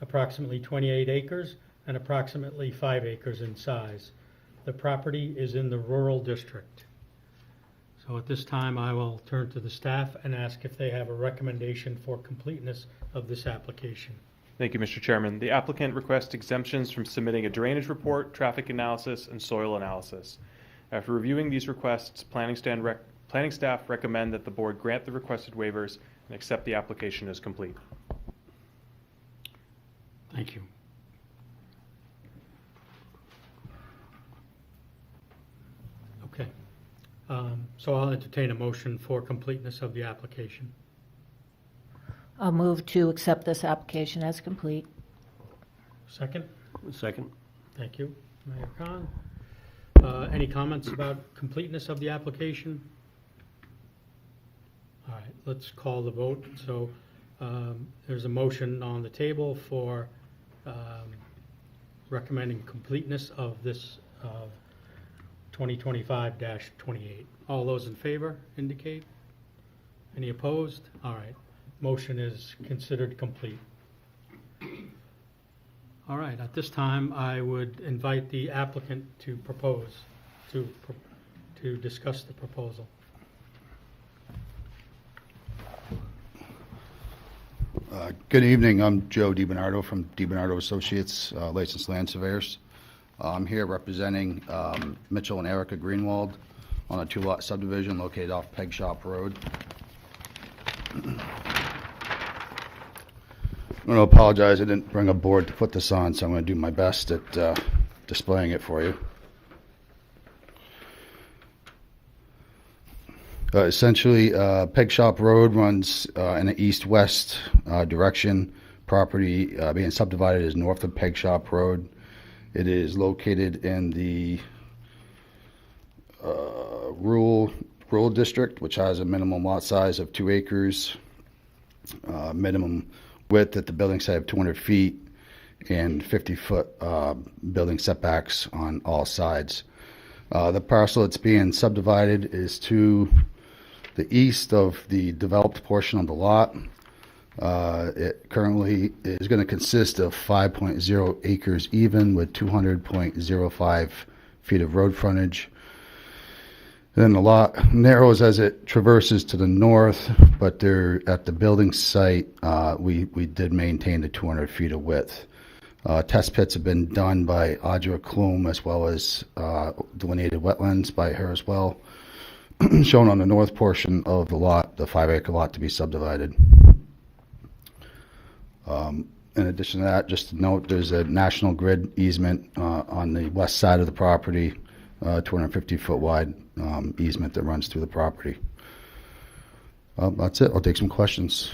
approximately 28 acres and approximately 5 acres in size. The property is in the rural district. So at this time, I will turn to the staff and ask if they have a recommendation for completeness of this application. Thank you, Mr. Chairman. The applicant requests exemptions from submitting a drainage report, traffic analysis, and soil analysis. After reviewing these requests, planning staff recommend that the board grant the requested waivers and accept the application as complete. Thank you. Okay. So I'll entertain a motion for completeness of the application. I'll move to accept this application as complete. Second? Second? Thank you, Mayor Khan. Any comments about completeness of the application? All right, let's call the vote. So there's a motion on the table for recommending completeness of this 2025-28. All those in favor indicate. Any opposed? All right, motion is considered complete. All right, at this time, I would invite the applicant to propose, to discuss the proposal. Good evening. I'm Joe DiBernardo from DiBernardo Associates, licensed land surveyors. I'm here representing Mitchell and Erica Greenwald on a two-lot subdivision located off Peg Shop Road. I'm going to apologize. I didn't bring a board to put this on, so I'm going to do my best at displaying it for you. Essentially, Peg Shop Road runs in an east-west direction. Property being subdivided is north of Peg Shop Road. It is located in the rural district, which has a minimum lot size of 2 acres, minimum width at the building site of 200 feet, and 50-foot building setbacks on all sides. The parcel that's being subdivided is to the east of the developed portion of the lot. It currently is going to consist of 5.0 acres even with 200.05 feet of road frontage. And then the lot narrows as it traverses to the north, but there at the building site, we did maintain the 200 feet of width. Test pits have been done by Audra Klum as well as delineated wetlands by her as well, shown on the north portion of the lot, the 5-acre lot to be subdivided. In addition to that, just to note, there's a National Grid easement on the west side of the property, 250-foot wide easement that runs through the property. That's it. I'll take some questions.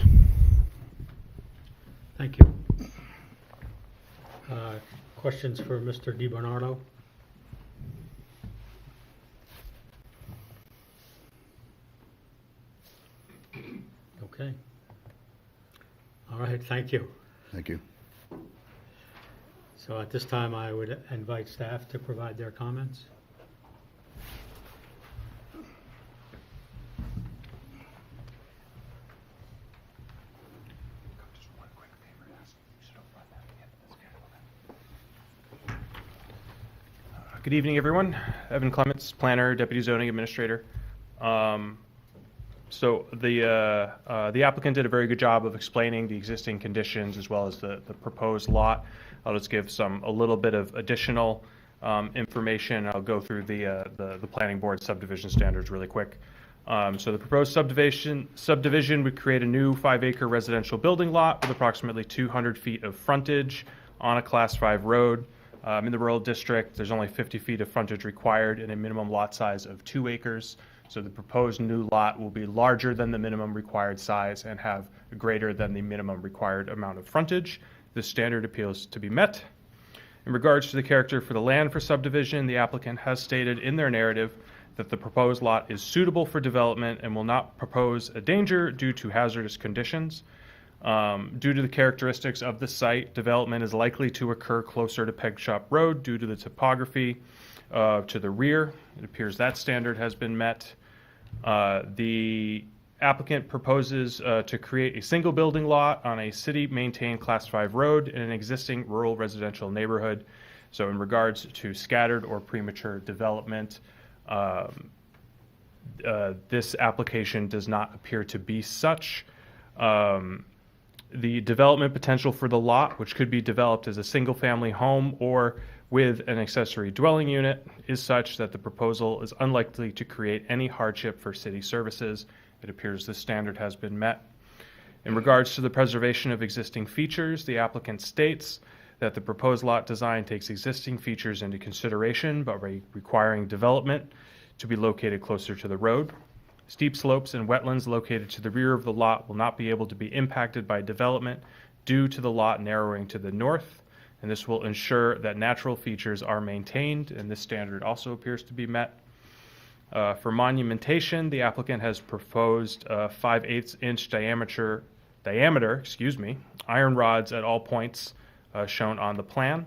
Thank you. Questions for Mr. DiBernardo? Okay. All right, thank you. Thank you. So at this time, I would invite staff to provide their comments. Good evening, everyone. Evan Clements, planner, deputy zoning administrator. So the applicant did a very good job of explaining the existing conditions as well as the proposed lot. I'll just give a little bit of additional information. I'll go through the planning board subdivision standards really quick. So the proposed subdivision would create a new 5-acre residential building lot with approximately 200 feet of frontage on a Class 5 road. In the rural district, there's only 50 feet of frontage required and a minimum lot size of 2 acres. So the proposed new lot will be larger than the minimum required size and have greater than the minimum required amount of frontage. This standard appeals to be met. In regards to the character for the land for subdivision, the applicant has stated in their narrative that the proposed lot is suitable for development and will not propose a danger due to hazardous conditions. Due to the characteristics of the site, development is likely to occur closer to Peg Shop Road due to the topography to the rear. It appears that standard has been met. The applicant proposes to create a single building lot on a city-maintained Class 5 road in an existing rural residential neighborhood. So in regards to scattered or premature development, this application does not appear to be such. The development potential for the lot, which could be developed as a single-family home or with an accessory dwelling unit, is such that the proposal is unlikely to create any hardship for city services. It appears the standard has been met. In regards to the preservation of existing features, the applicant states that the proposed lot design takes existing features into consideration, but requiring development to be located closer to the road. Steep slopes and wetlands located to the rear of the lot will not be able to be impacted by development due to the lot narrowing to the north, and this will ensure that natural features are maintained, and this standard also appears to be met. For monumentation, the applicant has proposed 5/8 inch diameter, iron rods at all points shown on the plan.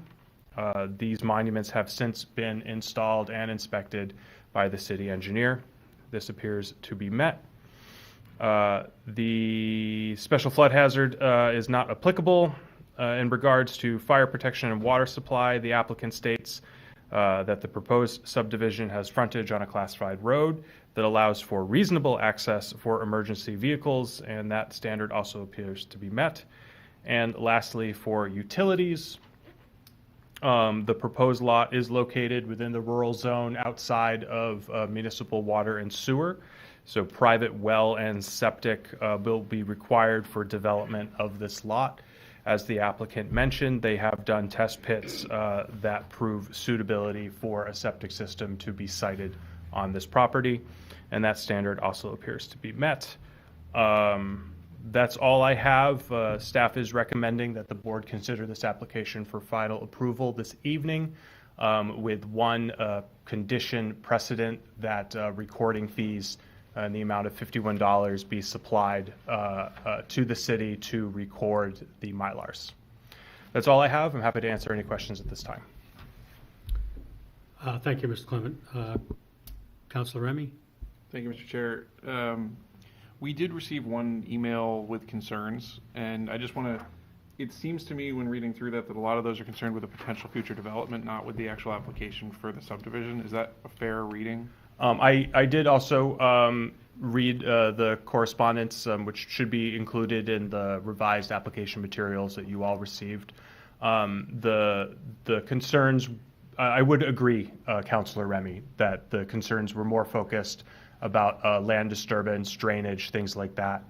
These monuments have since been installed and inspected by the city engineer. This appears to be met. The special flood hazard is not applicable. In regards to fire protection and water supply, the applicant states that the proposed subdivision has frontage on a Class 5 road that allows for reasonable access for emergency vehicles, and that standard also appears to be met. And lastly, for utilities, the proposed lot is located within the rural zone outside of municipal water and sewer. So private well and septic will be required for development of this lot. As the applicant mentioned, they have done test pits that prove suitability for a septic system to be sited on this property, and that standard also appears to be met. That's all I have. Staff is recommending that the board consider this application for final approval this evening, with one condition precedent that recording fees in the amount of $51 be supplied to the city to record the Mylars. That's all I have. I'm happy to answer any questions at this time. Thank you, Mr. Clement. Councilor Remy? Thank you, Mr. Chair. We did receive one email with concerns, and I just want to, it seems to me when reading through that a lot of those are concerned with a potential future development, not with the actual application for the subdivision. Is that a fair reading? I did also read the correspondence, which should be included in the revised application materials that you all received. The concerns, I would agree, Councilor Remy, that the concerns were more focused about land disturbance, drainage, things like that,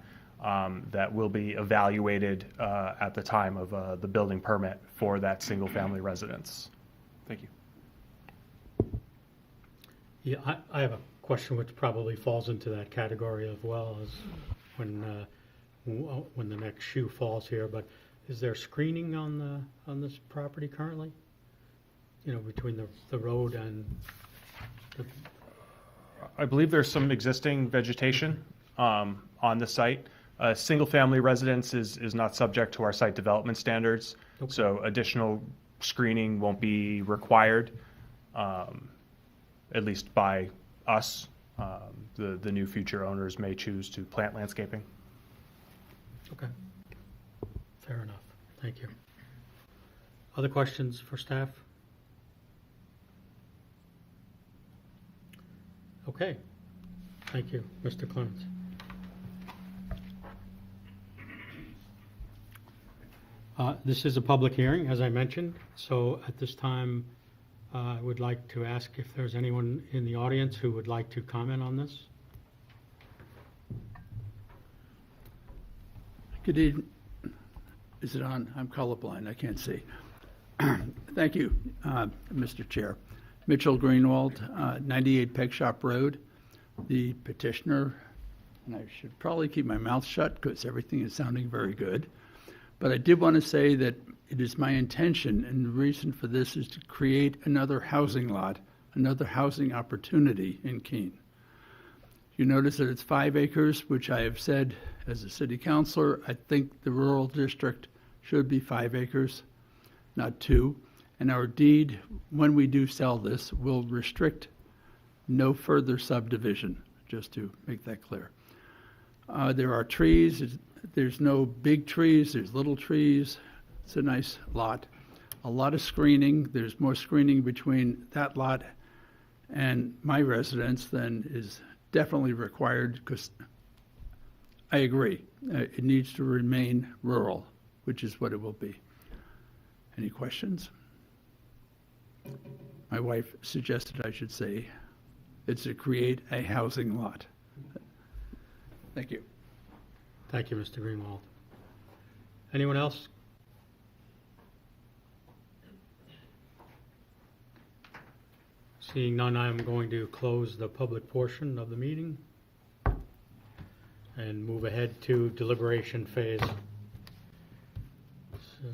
that will be evaluated at the time of the building permit for that single-family residence. Thank you. Yeah, I have a question which probably falls into that category as well as when the next shoe falls here. But is there screening on this property currently? You know, between the road and the... I believe there's some existing vegetation on the site. Single-family residence is not subject to our site development standards, okay. So additional screening won't be required, at least by us. The new future owners may choose to plant landscaping. Okay. Fair enough. Thank you. Other questions for staff? Okay. Thank you, Mr. Clements. This is a public hearing, as I mentioned, so at this time I would like to ask if there's anyone in the audience who would like to comment on this. Good evening. Is it on? I'm colorblind. I can't see. Thank you, Mr. Chair. Mitchell Greenwald, 98 Peg Shop Road, the petitioner, and I should probably keep my mouth shut because everything is sounding very good. But I did want to say that it is my intention, and the reason for this is to create another housing lot, another housing opportunity in Keene. You notice that it's 5 acres, which I have said as a city councilor, I think the rural district should be 5 acres, not 2. And our deed, when we do sell this, will restrict no further subdivision, just to make that clear. There are trees. There's no big trees. There's little trees. It's a nice lot. A lot of screening. There's more screening between that lot and my residence than is definitely required, because I agree. It needs to remain rural, which is what it will be. Any questions? My wife suggested I should say it's to create a housing lot. Thank you. Thank you, Mr. Greenwald. Anyone else? Seeing none, I'm going to close the public portion of the meeting and move ahead to deliberation phase. So,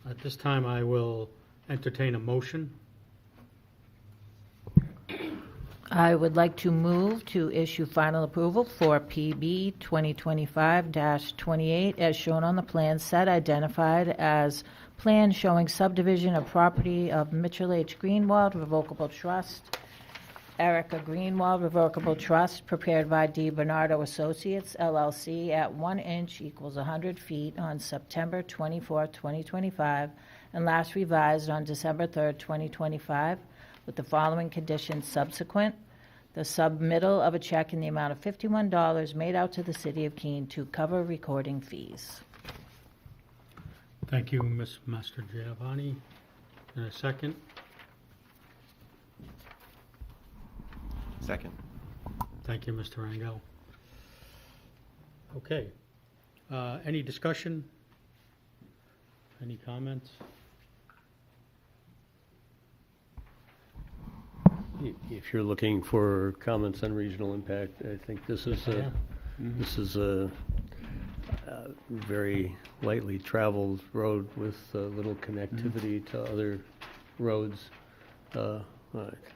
at this time, I will entertain a motion. I would like to move to issue final approval for PB 2025-28 as shown on the plan set identified as plan showing subdivision of property of Mitchell H. Greenwald Revocable Trust, Erica Greenwald Revocable Trust, prepared by D. Bernardo Associates, LLC, at 1 inch equals 100 feet on September 24, 2025, and last revised on December 3, 2025, with the following conditions subsequent: the submittal of a check in the amount of $51 made out to the City of Keene to cover recording fees. Thank you, Ms. Master Giovanni. And a second? Second. Thank you, Mr. Rangel. Okay. Any discussion? Any comments? If you're looking for comments on regional impact, I think this is a very lightly traveled road with little connectivity to other roads. I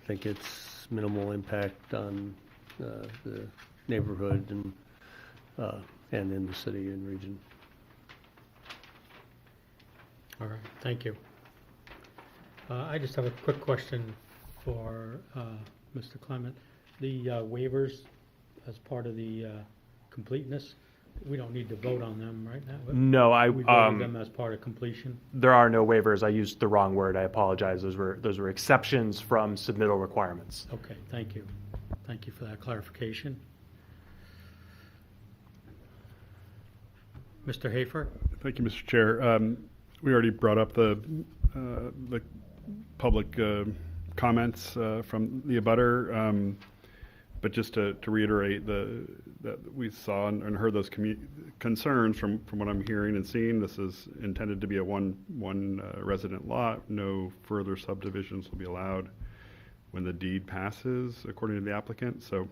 think it's minimal impact on the neighborhood and in the city and region. All right, thank you. I just have a quick question for Mr. Clement. The waivers as part of the completeness, we don't need to vote on them right now? No, We voted them as part of completion? there are no waivers. I used the wrong word. I apologize. Those were exceptions from submittal requirements. Okay, thank you. Thank you for that clarification. Mr. Hafer? Thank you, Mr. Chair. We already brought up the public comments from the abutter, but just to reiterate that we saw and heard those concerns from what I'm hearing and seeing. This is intended to be a one resident lot. No further subdivisions will be allowed when the deed passes, according to the applicant. So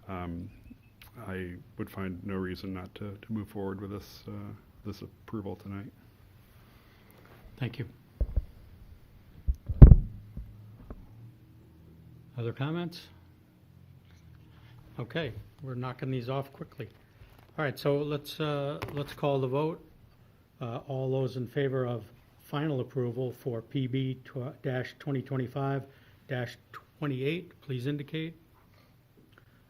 I would find no reason not to move forward with this approval tonight. Thank you. Other comments? Okay, we're knocking these off quickly. All right, so let's call the vote. All those in favor of final approval for PB-2025-28, please indicate.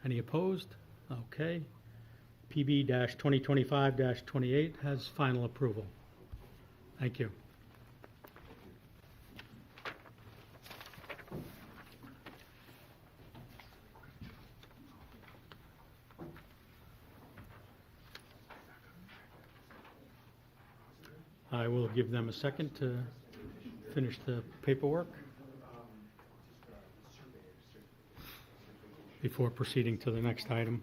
Any opposed? Okay. PB-2025-28 has final approval. Thank you. I will give them a second to finish the paperwork before proceeding to the next item.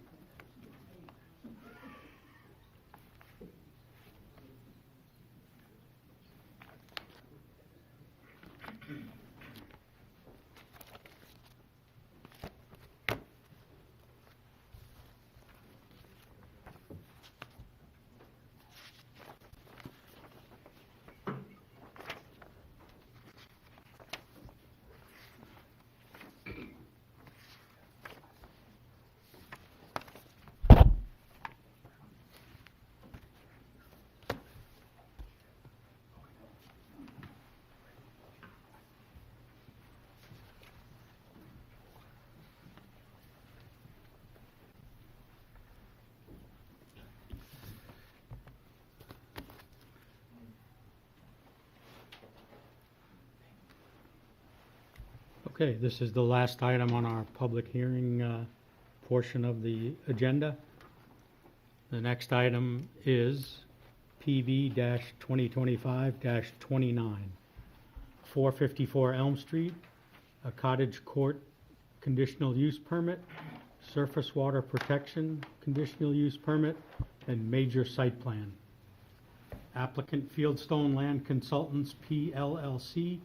Okay, this is the last item on our public hearing portion of the agenda. The next item is PB-2025-29, 454 Elm Street, a cottage court conditional use permit, surface water protection conditional use permit, and major site plan. Applicant Fieldstone Land Consultants PLLC,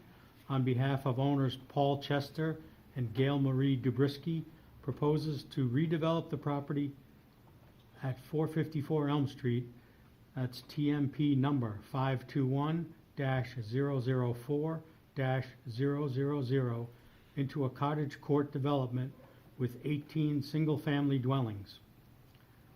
on behalf of owners Paul Chester and Gail Marie Dubrisky, proposes to redevelop the property at 454 Elm Street, that's TMP number 521-004-000, into a cottage court development with 18 single-family dwellings.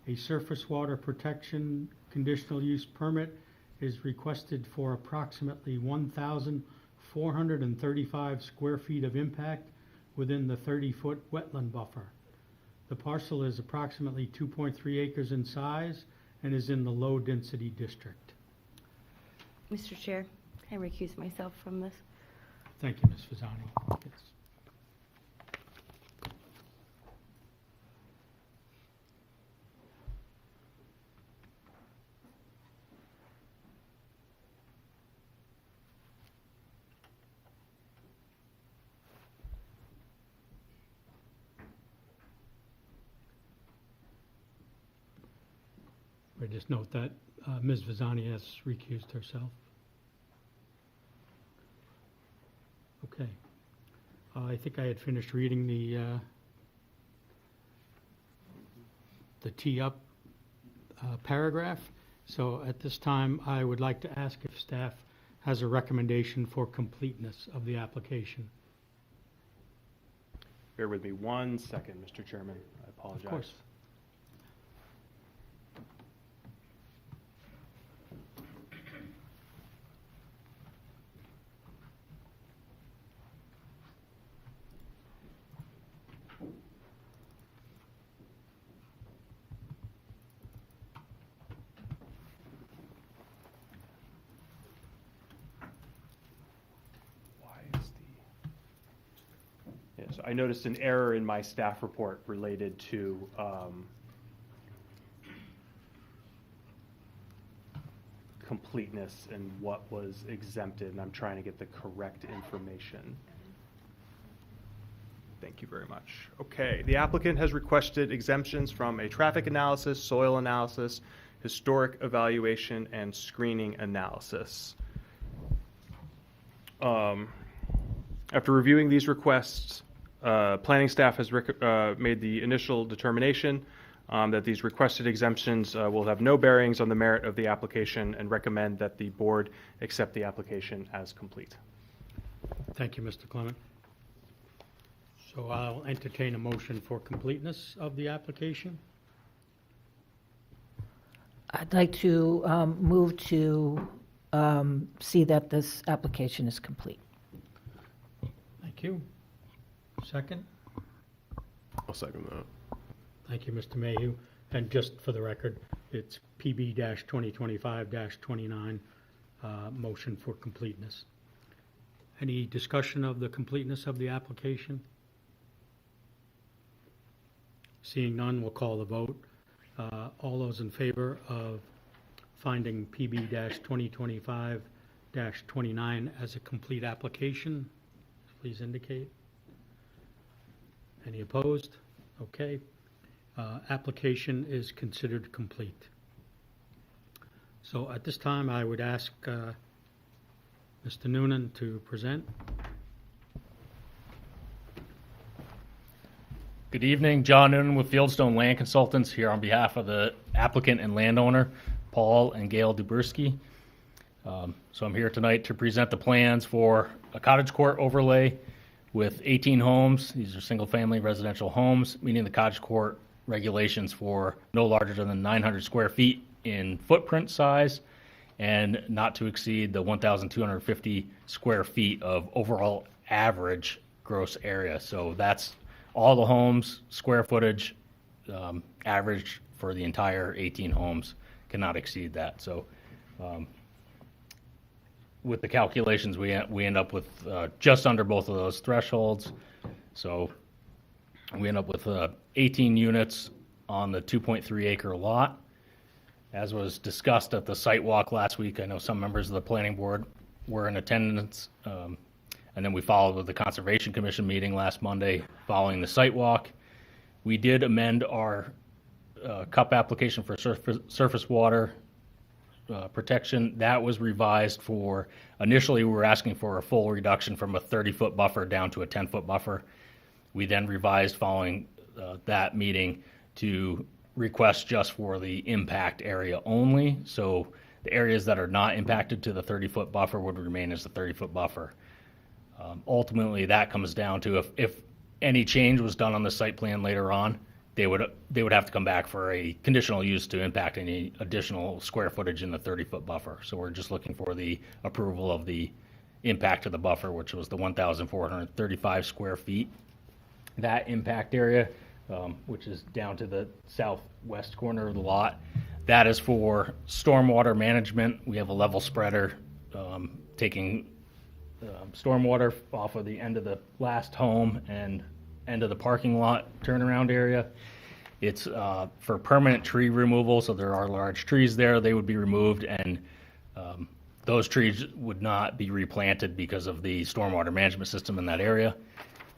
A surface water protection conditional use permit is requested for approximately 1,435 square feet of impact within the 30-foot wetland buffer. The parcel is approximately 2.3 acres in size and is in the low-density district. Mr. Chair, I recuse myself from this. Thank you, Ms. Fasani. Yes. I just note that Ms. Fasani has recused herself. Okay. I think I had finished reading the tee-up paragraph. So at this time, I would like to ask if staff has a recommendation for completeness of the application. Bear with me 1 second, Mr. Chairman. I apologize. Of course. Yes, I noticed an error in my staff report related to completeness and what was exempted, and I'm trying to get the correct information. Thank you very much. Okay, the applicant has requested exemptions from a traffic analysis, soil analysis, historic evaluation, and screening analysis. After reviewing these requests, planning staff has made the initial determination that these requested exemptions will have no bearings on the merit of the application and recommend that the board accept the application as complete. Thank you, Mr. Clement. So I'll entertain a motion for completeness of the application. I'd like to move to see that this application is complete. Thank you. Second? I'll second that. Thank you, Mr. Mayhew. And just for the record, it's PB-2025-29, motion for completeness. Any discussion of the completeness of the application? Seeing none, we'll call the vote. All those in favor of finding PB-2025-29 as a complete application, please indicate. Any opposed? Okay. Application is considered complete. So at this time, I would ask Mr. Noonan to present. Good evening, John Noonan with Fieldstone Land Consultants here on behalf of the applicant and landowner, Paul and Gail Dubrisky. So I'm here tonight to present the plans for a cottage court overlay with 18 homes. These are single-family residential homes, meeting the cottage court regulations for no larger than 900 square feet in footprint size and not to exceed the 1,250 square feet of overall average gross area. So that's all the homes, square footage, average for the entire 18 homes cannot exceed that. So with the calculations, we end up with just under both of those thresholds. So we end up with 18 units on the 2.3 acre lot. As was discussed at the site walk last week, I know some members of the planning board were in attendance. And then we followed with the Conservation Commission meeting last Monday following the site walk. We did amend our CUP application for surface water protection. That was revised for, initially we were asking for a full reduction from a 30-foot buffer down to a 10-foot buffer. We then revised following that meeting to request just for the impact area only. So the areas that are not impacted to the 30-foot buffer would remain as the 30-foot buffer. Ultimately, that comes down to if any change was done on the site plan later on, they would have to come back for a conditional use to impact any additional square footage in the 30-foot buffer. So we're just looking for the approval of the impact of the buffer, which was the 1,435 square feet. That impact area, which is down to the southwest corner of the lot, that is for stormwater management. We have a level spreader taking stormwater off of the end of the last home and end of the parking lot turnaround area. It's for permanent tree removal, so there are large trees there. They would be removed, and those trees would not be replanted because of the stormwater management system in that area.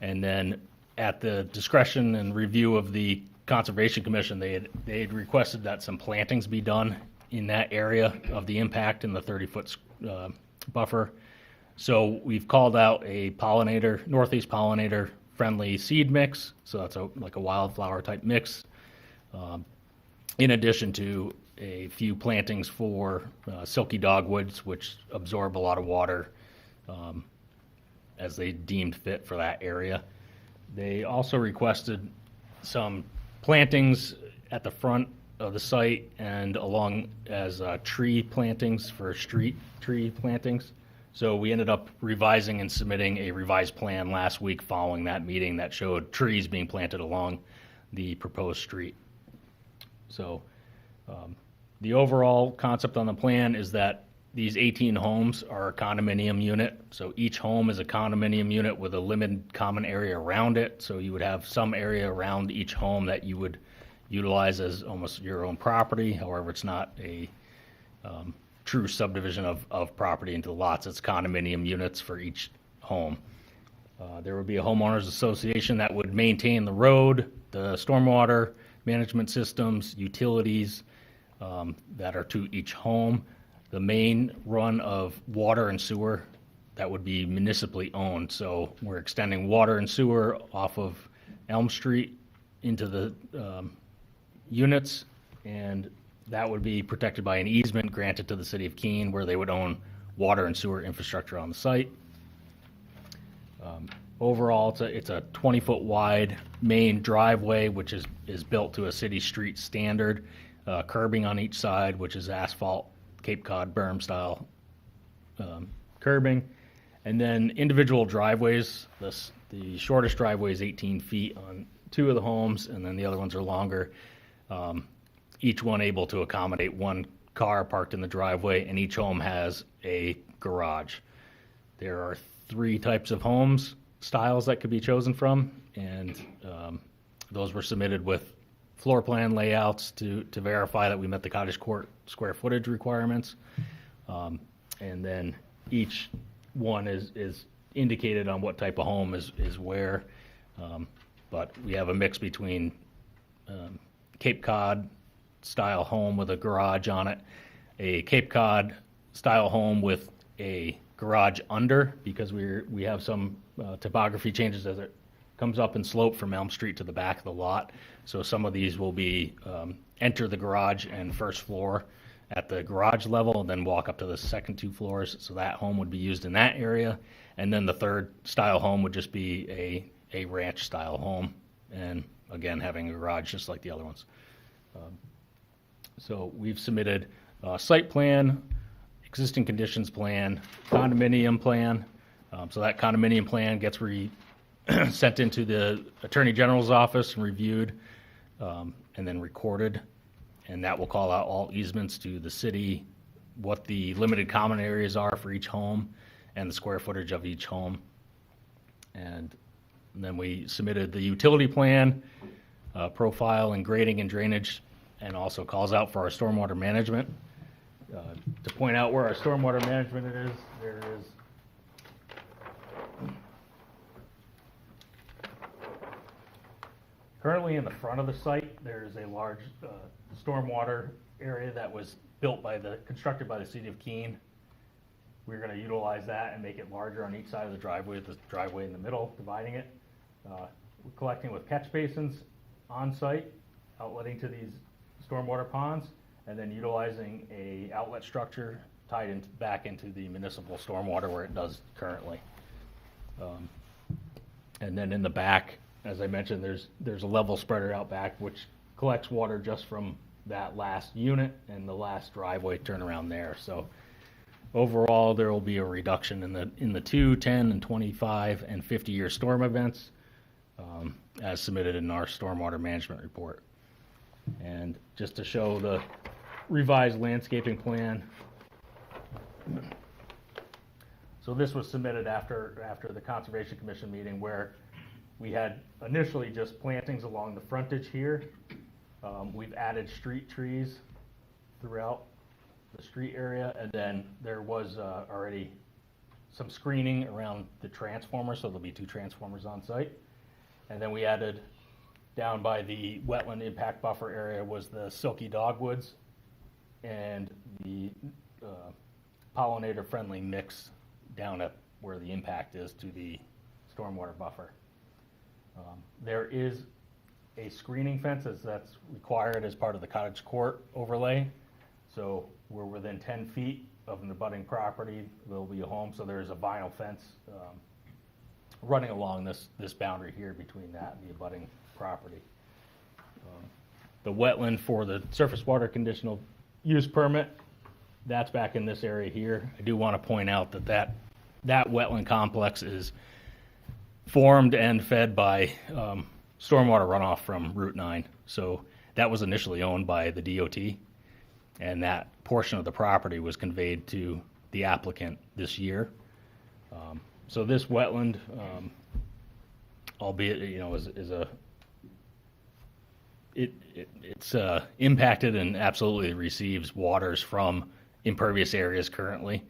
And then at the discretion and review of the Conservation Commission, they had requested that some plantings be done in that area of the impact in the 30-foot buffer. So we've called out a pollinator, northeast pollinator friendly seed mix. So that's like a wildflower type mix. In addition to a few plantings for silky dogwoods, which absorb a lot of water as they deemed fit for that area. They also requested some plantings at the front of the site and along as tree plantings for street tree plantings. So we ended up revising and submitting a revised plan last week following that meeting that showed trees being planted along the proposed street. So the overall concept on the plan is that these 18 homes are a condominium unit. So each home is a condominium unit with a limited common area around it. So you would have some area around each home that you would utilize as almost your own property. However, it's not a true subdivision of property into lots. It's condominium units for each home. There would be a homeowners association that would maintain the road, the stormwater management systems, utilities that are to each home. The main run of water and sewer, that would be municipally owned. So we're extending water and sewer off of Elm Street into the units, and that would be protected by an easement granted to the city of Keene, where they would own water and sewer infrastructure on the site. Overall, it's a 20-foot wide main driveway, which is built to a city street standard, curbing on each side, which is asphalt Cape Cod berm style curbing, and then individual driveways. The shortest driveway is 18 feet on two of the homes, and then the other ones are longer. Each one able to accommodate one car parked in the driveway, and each home has a garage. There are 3 types of homes styles that could be chosen from, and those were submitted with floor plan layouts to verify that we met the cottage court square footage requirements. And then each one is indicated on what type of home is where. But we have a mix between Cape Cod style home with a garage on it, a Cape Cod style home with a garage under, because we have some topography changes as it comes up in slope from Elm Street to the back of the lot. So some of these will be enter the garage and first floor at the garage level, and then walk up to the second 2 floors. So that home would be used in that area. And then the third style home would just be a ranch style home, and again having a garage just like the other ones. So we've submitted a site plan, existing conditions plan, condominium plan. So that condominium plan gets sent into the Attorney General's office and reviewed, and then recorded. And that will call out all easements to the city, what the limited common areas are for each home and the square footage of each home. And then we submitted the utility plan, profile and grading and drainage, and also calls out for our stormwater management. To point out where our stormwater management is, there is currently in the front of the site, there is a large stormwater area that was constructed by the city of Keene. We're going to utilize that and make it larger on each side of the driveway, with the driveway in the middle, dividing it. We're collecting with catch basins on site, outletting to these stormwater ponds, and then utilizing a outlet structure tied back into the municipal stormwater where it does currently. And then in the back, as I mentioned, there's a level spreader out back which collects water just from that last unit and the last driveway turnaround there. So overall, there will be a reduction in the 2, 10, and 25 and 50-year storm events, as submitted in our stormwater management report. And just to show the revised landscaping plan. So this was submitted after the Conservation Commission meeting, where we had initially just plantings along the frontage here. We've added street trees throughout the street area, and then there was already some screening around the transformer, so there'll be 2 transformers on site. And then we added, down by the wetland impact buffer area, was the silky dogwoods and the pollinator-friendly mix down at where the impact is to the stormwater buffer. There is a screening fence that's required as part of the cottage court overlay. So we're within 10 feet of an abutting property. There'll be a home, so there's a vinyl fence running along this boundary here between that and the abutting property. The wetland for the surface water conditional use permit, that's back in this area here. I do want to point out that wetland complex is formed and fed by stormwater runoff from Route 9. So that was initially owned by the DOT, and that portion of the property was conveyed to the applicant this year. So this wetland, albeit, it's impacted and absolutely receives waters from impervious areas currently.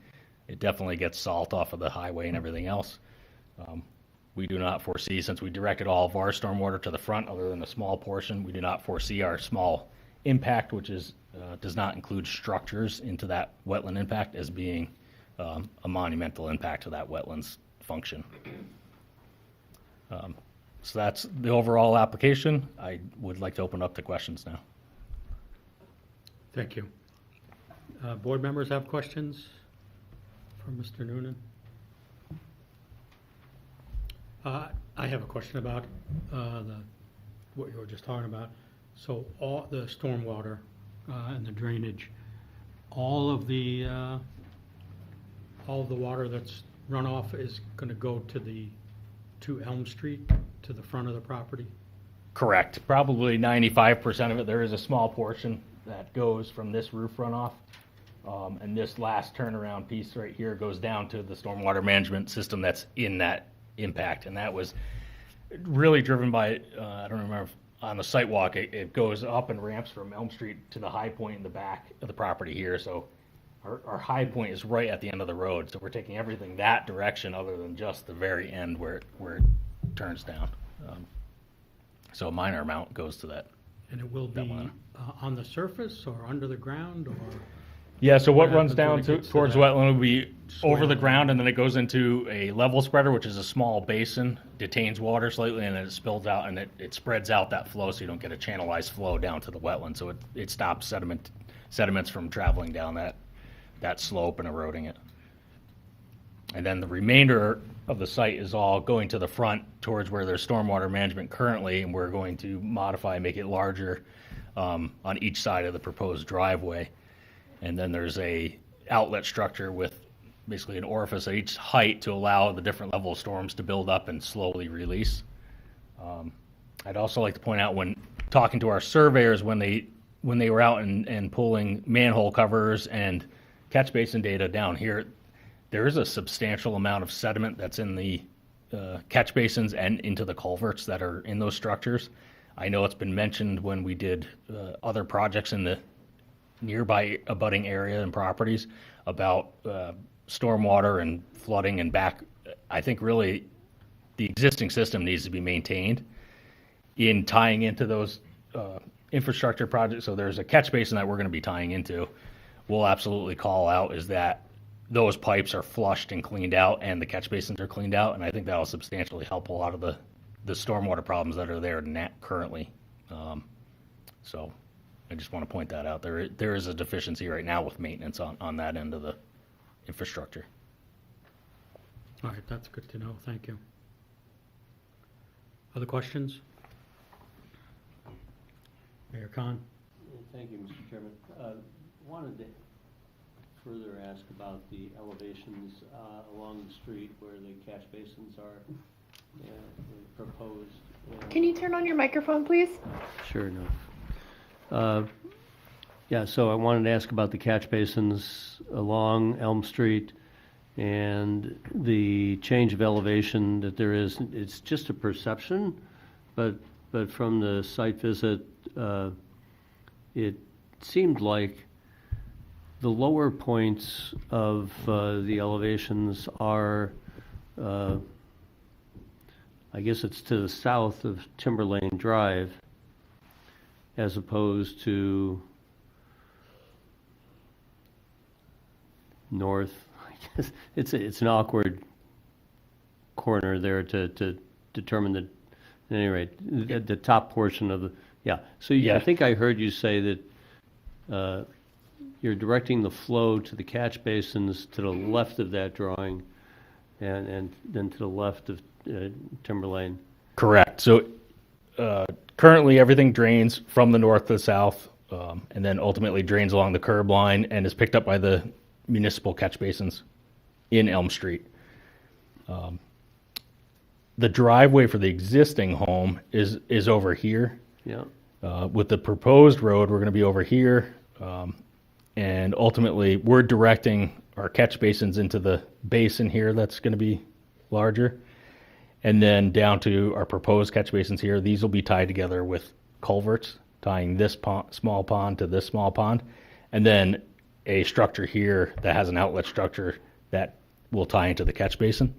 It definitely gets salt off of the highway and everything else. We do not foresee, since we directed all of our stormwater to the front, other than a small portion, we do not foresee our small impact, which does not include structures into that wetland impact, as being a monumental impact to that wetlands function. So that's the overall application. I would like to open up to questions now. Thank you. Board members have questions for Mr. Noonan? I have a question about what you were just talking about. So all the stormwater and the drainage, all of the water that's runoff is going to go to Elm Street, to the front of the property? Correct. Probably 95% of it. There is a small portion that goes from this roof runoff. And this last turnaround piece right here goes down to the stormwater management system that's in that impact. And that was really driven by, I don't remember, on the site walk, it goes up and ramps from Elm Street to the high point in the back of the property here. So our high point is right at the end of the road. So we're taking everything that direction other than just the very end where it turns down. So a minor amount goes to that. And it will be on the surface or under the ground, or? Yeah, so what What runs happens down when it gets to towards that wetland will be over the swale? ground, and then it goes into a level spreader, which is a small basin, detains water slightly, and then it spills out, and it spreads out that flow so you don't get a channelized flow down to the wetland. So it stops sediments from traveling down that slope and eroding it. And then the remainder of the site is all going to the front towards where there's stormwater management currently, and we're going to modify, make it larger on each side of the proposed driveway. And then there's a outlet structure with basically an orifice at each height to allow the different level of storms to build up and slowly release. I'd also like to point out, when talking to our surveyors, when they were out and pulling manhole covers and catch basin data down here, there is a substantial amount of sediment that's in the catch basins and into the culverts that are in those structures. I know it's been mentioned when we did other projects in the nearby abutting area and properties about stormwater and flooding and back. I think really the existing system needs to be maintained in tying into those infrastructure projects. So there's a catch basin that we're going to be tying into. We'll absolutely call out is that those pipes are flushed and cleaned out and the catch basins are cleaned out. And I think that will substantially help a lot of the stormwater problems that are there currently. So I just want to point that out. There is a deficiency right now with maintenance on that end of the infrastructure. All right, that's good to know. Thank you. Other questions? Mayor Khan? Thank you, Mr. Chairman. Wanted to further ask about the elevations along the street where the catch basins are proposed. Can you turn on your microphone, please? Sure enough. Yeah, so I wanted to ask about the catch basins along Elm Street and the change of elevation that there is. It's just a perception, but from the site visit, it seemed like the lower points of the elevations are, I guess it's to the south of Timberlane Drive, as opposed to north. I guess it's an awkward corner there to determine the, at any rate, the top portion of the, yeah. So I think I heard you say that you're directing the flow to the catch basins to the left of that drawing and then to the left of Timberlane. Correct. So currently everything drains from the north to the south and then ultimately drains along the curb line and is picked up by the municipal catch basins in Elm Street. The driveway for the existing home is over here. Yeah. With the proposed road, we're going to be over here. And ultimately, we're directing our catch basins into the basin here that's going to be larger. And then down to our proposed catch basins here. These will be tied together with culverts, tying this small pond to this small pond. And then a structure here that has an outlet structure that will tie into the catch basin.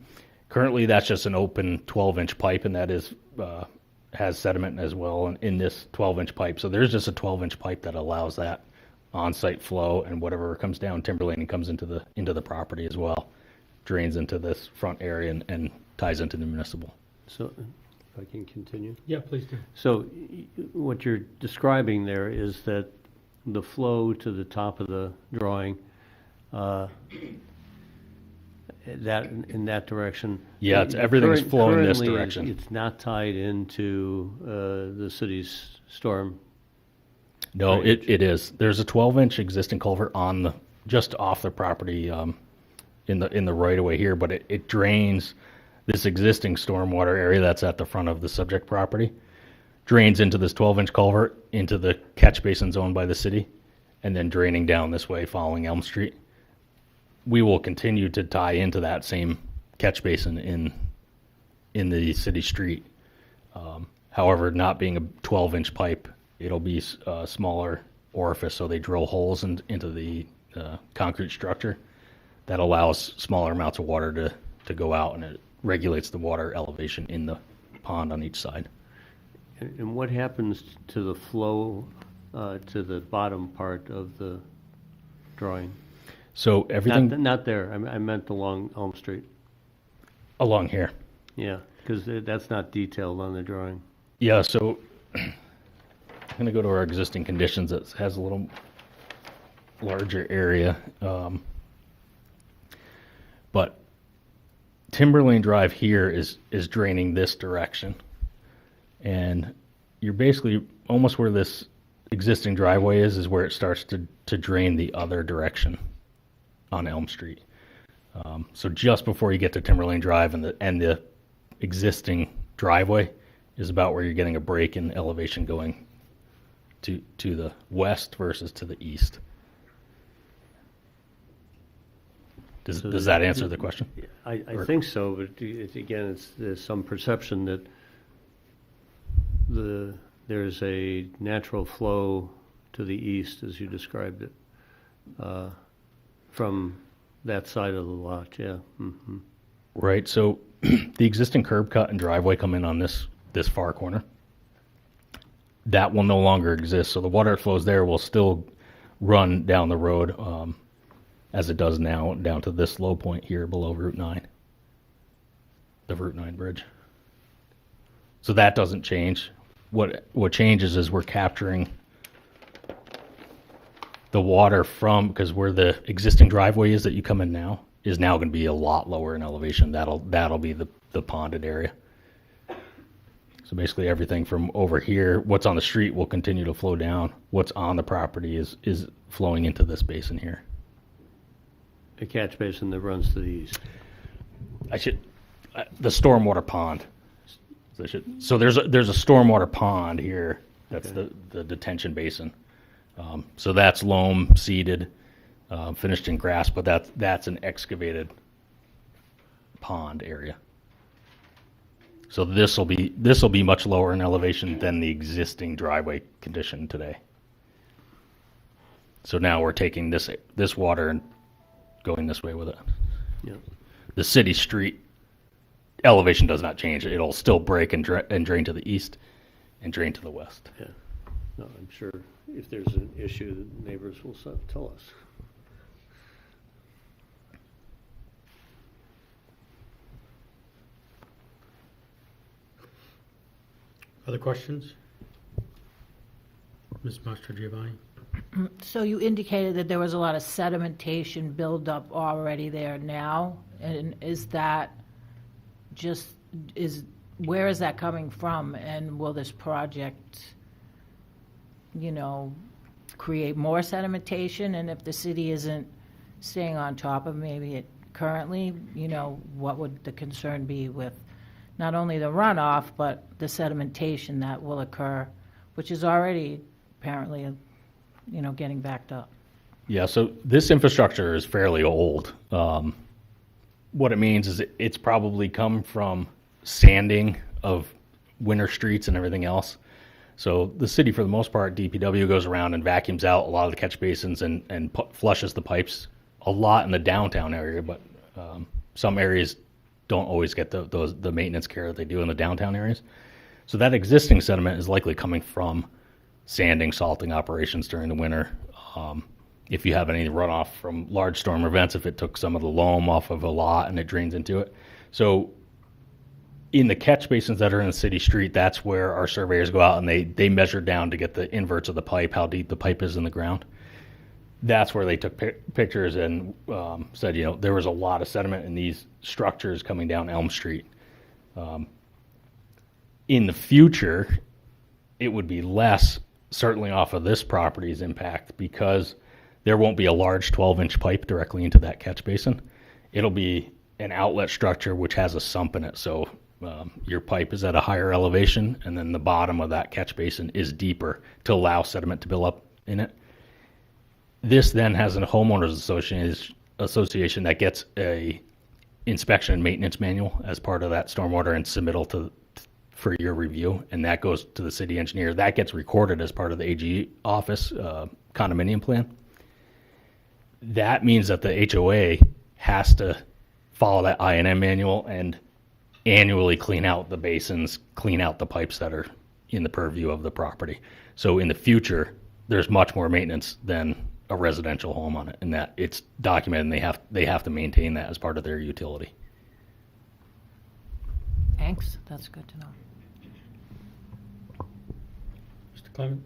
Currently, that's just an open 12-inch pipe, and that is has sediment as well in this 12-inch pipe. So there's just a 12-inch pipe that allows that on-site flow, and whatever comes down Timberlane and comes into the property as well, drains into this front area and ties into the municipal. So, if I can continue? Yeah, please do. So, what you're describing there is that the flow to the top of the drawing, that in that direction. Yeah, everything's flowing this direction. Currently, it's not tied into the city's storm. No, it is. There's a 12-inch existing culvert just off the property in the right of way here, but it drains this existing stormwater area that's at the front of the subject property, drains into this 12-inch culvert into the catch basins owned by the city, and then draining down this way following Elm Street. We will continue to tie into that same catch basin in the city street. However, not being a 12-inch pipe, it'll be a smaller orifice, so they drill holes into the concrete structure that allows smaller amounts of water to go out, and it regulates the water elevation in the pond on each side. And what happens to the flow to the bottom part of the drawing? So everything... Not there. I meant along Elm Street. Along here. Yeah, because that's not detailed on the drawing. Yeah, so I'm going to go to our existing conditions. That has a little larger area. But Timberlane Drive here is draining this direction. And you're basically almost where this existing driveway is where it starts to drain the other direction on Elm Street. So just before you get to Timberlane Drive and the existing driveway is about where you're getting a break in elevation going to the west versus to the east. Does that answer the question? I Or- think so, but again, there's some perception that there's a natural flow to the east, as you described it, from that side of the lot, yeah. Mhm. Right, so the existing curb cut and driveway come in on this far corner. That will no longer exist, so the water that flows there will still run down the road as it does now, down to this low point here below Route 9, the Route 9 bridge. So that doesn't change. What changes is we're capturing the water from, because where the existing driveway is that you come in now, is now going to be a lot lower in elevation. That'll be the ponded area. So basically everything from over here, what's on the street will continue to flow down. What's on the property is flowing into this basin here. A catch basin that runs to the east. The stormwater pond. So there's a stormwater pond here. That's Okay. the detention basin. So that's loam seeded, finished in grass, but that's an excavated pond area. So this will be much lower in elevation than the existing driveway condition today. So now we're taking this water and going this way with it. Yeah. The city street elevation does not change. It'll still break and drain to the east and drain to the west. Yeah. No, I'm sure if there's an issue, the neighbors will tell us. Other questions? Ms. Mastrogiovanni? So you indicated that there was a lot of sedimentation buildup already there now, and where is that coming from? And will this project, create more sedimentation? And if the city isn't staying on top of maybe it currently, what would the concern be with not only the runoff, but the sedimentation that will occur, which is already apparently getting backed up? Yeah, so this infrastructure is fairly old. What it means is it's probably come from sanding of winter streets and everything else. So the city, for the most part, DPW goes around and vacuums out a lot of the catch basins and flushes the pipes a lot in the downtown area, but some areas don't always get the maintenance care that they do in the downtown areas. So that existing sediment is likely coming from sanding, salting operations during the winter. If you have any runoff from large storm events, if it took some of the loam off of a lot and it drains into it. So in the catch basins that are in the city street, that's where our surveyors go out and they measure down to get the inverts of the pipe, how deep the pipe is in the ground. That's where they took pictures and said, there was a lot of sediment in these structures coming down Elm Street. In the future, it would be less, certainly off of this property's impact, because there won't be a large 12-inch pipe directly into that catch basin. It'll be an outlet structure which has a sump in it. So your pipe is at a higher elevation, and then the bottom of that catch basin is deeper to allow sediment to build up in it. This then has a homeowners association that gets a inspection and maintenance manual as part of that stormwater and submittal for your review, and that goes to the city engineer. That gets recorded as part of the AG office condominium plan. That means that the HOA has to follow that I&M manual and annually clean out the basins, clean out the pipes that are in the purview of the property. So in the future, there's much more maintenance than a residential home on it, and that it's documented, and they have to maintain that as part of their utility. Thanks, that's good to know. Mr. Clement?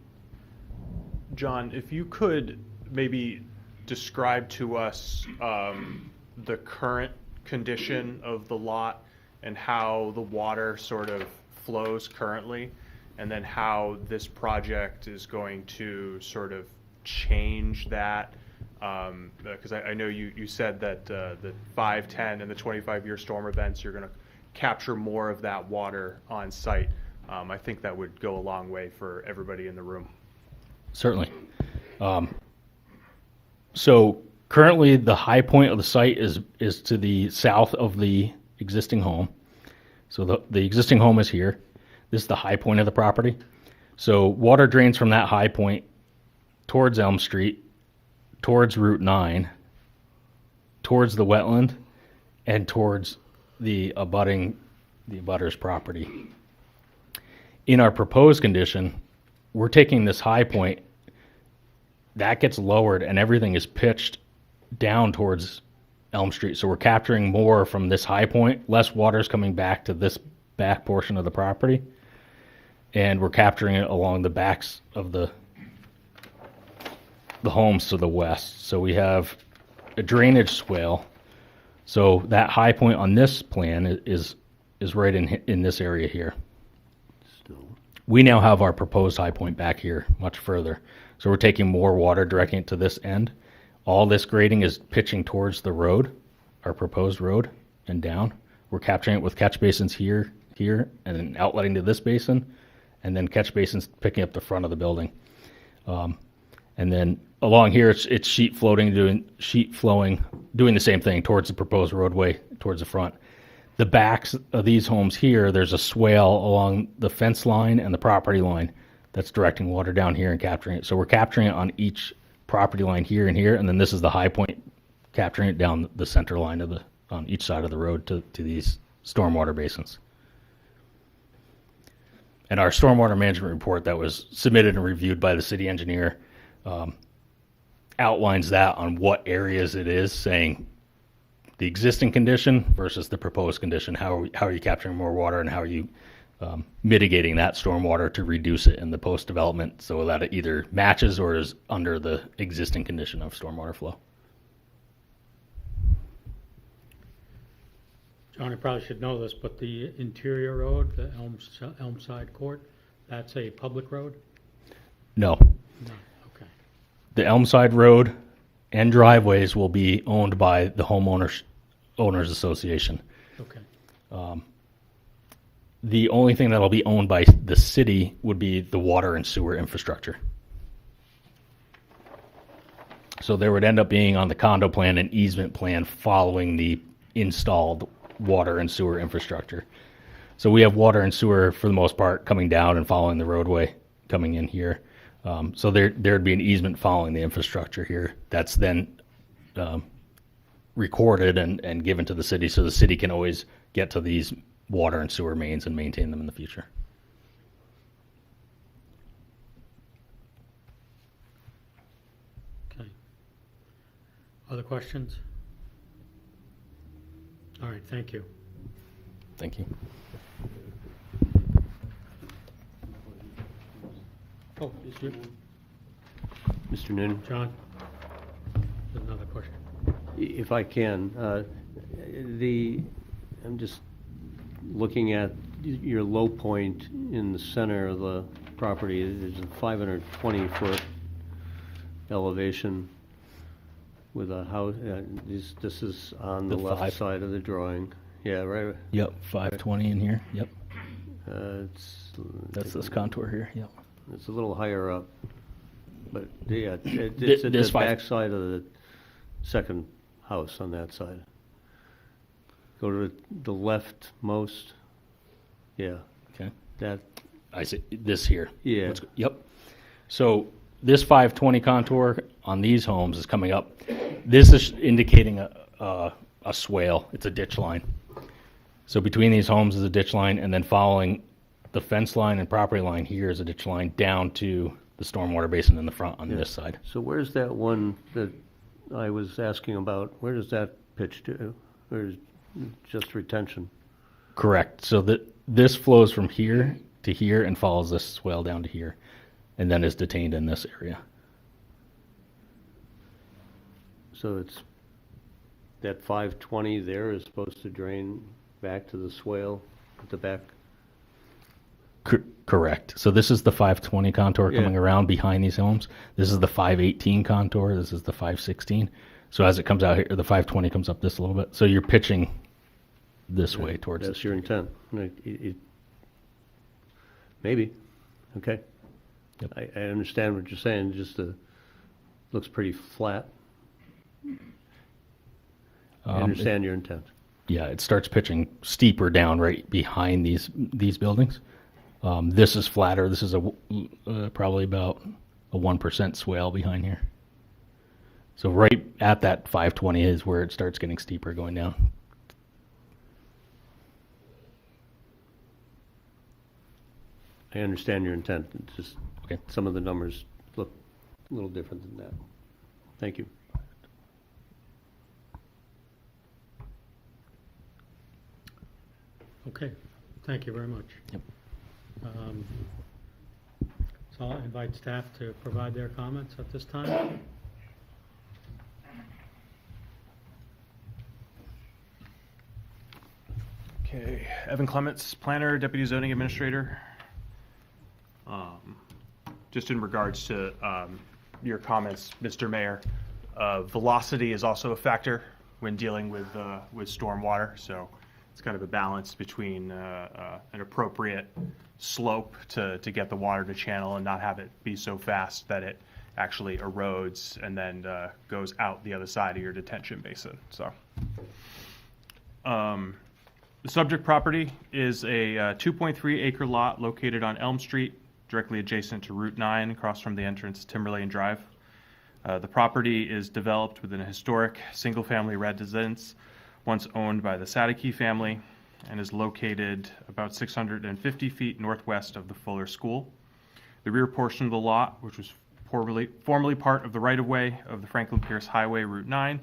John, if you could maybe describe to us the current condition of the lot and how the water sort of flows currently, and then how this project is going to sort of change that, because I know you said that the 5, 10, and the 25-year storm events, you're going to capture more of that water on site. I think that would go a long way for everybody in the room. Certainly. So Currently, the high point of the site is to the south of the existing home. So the existing home is here. This is the high point of the property. So water drains from that high point towards Elm Street, towards Route 9, towards the wetland, and towards the abutter's property. In our proposed condition, we're taking this high point, that gets lowered, and everything is pitched down towards Elm Street. So we're capturing more from this high point, less water's coming back to this back portion of the property, and we're capturing it along the backs of the homes to the west. So we have a drainage swale. So that high point on this plan is right in this area here. We now have our proposed high point back here much further. So we're taking more water, directing it to this end. All this grading is pitching towards the road, our proposed road, and down. We're capturing it with catch basins here, and then outletting to this basin, and then catch basins picking up the front of the building. And then along here, it's sheet flowing, doing the same thing towards the proposed roadway, towards the front. The backs of these homes here, there's a swale along the fence line and the property line that's directing water down here and capturing it. So we're capturing it on each property line here and here, and then this is the high point, capturing it down the center line of on each side of the road to these stormwater basins. And our stormwater management report that was submitted and reviewed by the city engineer outlines that on what areas it is, saying the existing condition versus the proposed condition. How are you capturing more water, and how are you mitigating that stormwater to reduce it in the post-development so that it either matches or is under the existing condition of stormwater flow. John, I probably should know this, but the interior road, the Elmside Court, that's a public road? No. No, okay. The Elmside Road and driveways will be owned by the homeowners association. Okay. The only thing that'll be owned by the city would be the water and sewer infrastructure. So there would end up being on the condo plan an easement plan following the installed water and sewer infrastructure. So we have water and sewer for the most part coming down and following the roadway coming in here. So there'd be an easement following the infrastructure here that's then recorded and given to the city, so the city can always get to these water and sewer mains and maintain them in the future. Okay. Other questions? All right, thank you. Thank you. Oh, is you? Mr. Noonan, John? There's another question. if I can, I'm just looking at your low point in the center of the property. There's a 520-foot elevation with a house. This is on the left side of the drawing. Yeah, right. Yep, 520 in here. Yep. That's this contour here. Yep. It's a little higher up, but yeah, it's at the back side of the second house on that side. Go to the leftmost. Yeah. Okay. That. I see this here. Yeah. Yep. So this 520 contour on these homes is coming up. This is indicating a swale. It's a ditch line. So between these homes is a ditch line, and then following the fence line and property line here is a ditch line down to the stormwater basin in the front on this side. So where's that one that I was asking about? Where does that pitch to? Or is it just retention? Correct. So this flows from here to here and follows this swale down to here, and then is detained in this area. So it's that 520 there is supposed to drain back to the swale at the back? Correct. So this is the 520 contour coming around behind these homes. This is the 518 contour. This is the 516. So as it comes out here, the 520 comes up this a little bit. So you're pitching this way towards That's your intent. Maybe. Okay. Yep. I understand what you're saying. Just looks pretty flat I understand your intent. Yeah, it starts pitching steeper down right behind these buildings. This is flatter. This is probably about a 1% swale behind here. So right at that 520 is where it starts getting steeper going down. I understand your intent. It's just Okay. some of the numbers look a little different than that. Thank you. Okay, thank you very much. Yep. So I'll invite staff to provide their comments at this time. Okay, Evan Clements, Planner, Deputy Zoning Administrator. Just in regards to your comments, Mr. Mayor, velocity is also a factor when dealing with stormwater. So it's kind of a balance between an appropriate slope to get the water to channel and not have it be so fast that it actually erodes and then goes out the other side of your detention basin. So. The subject property is a 2.3 acre lot located on Elm Street, directly adjacent to Route 9, across from the entrance to Timberlane Drive. The property is developed within a historic single-family residence once owned by the Sadeke family and is located about 650 feet northwest of the Fuller School. The rear portion of the lot, which was formerly part of the right-of-way of the Franklin Pierce Highway Route 9,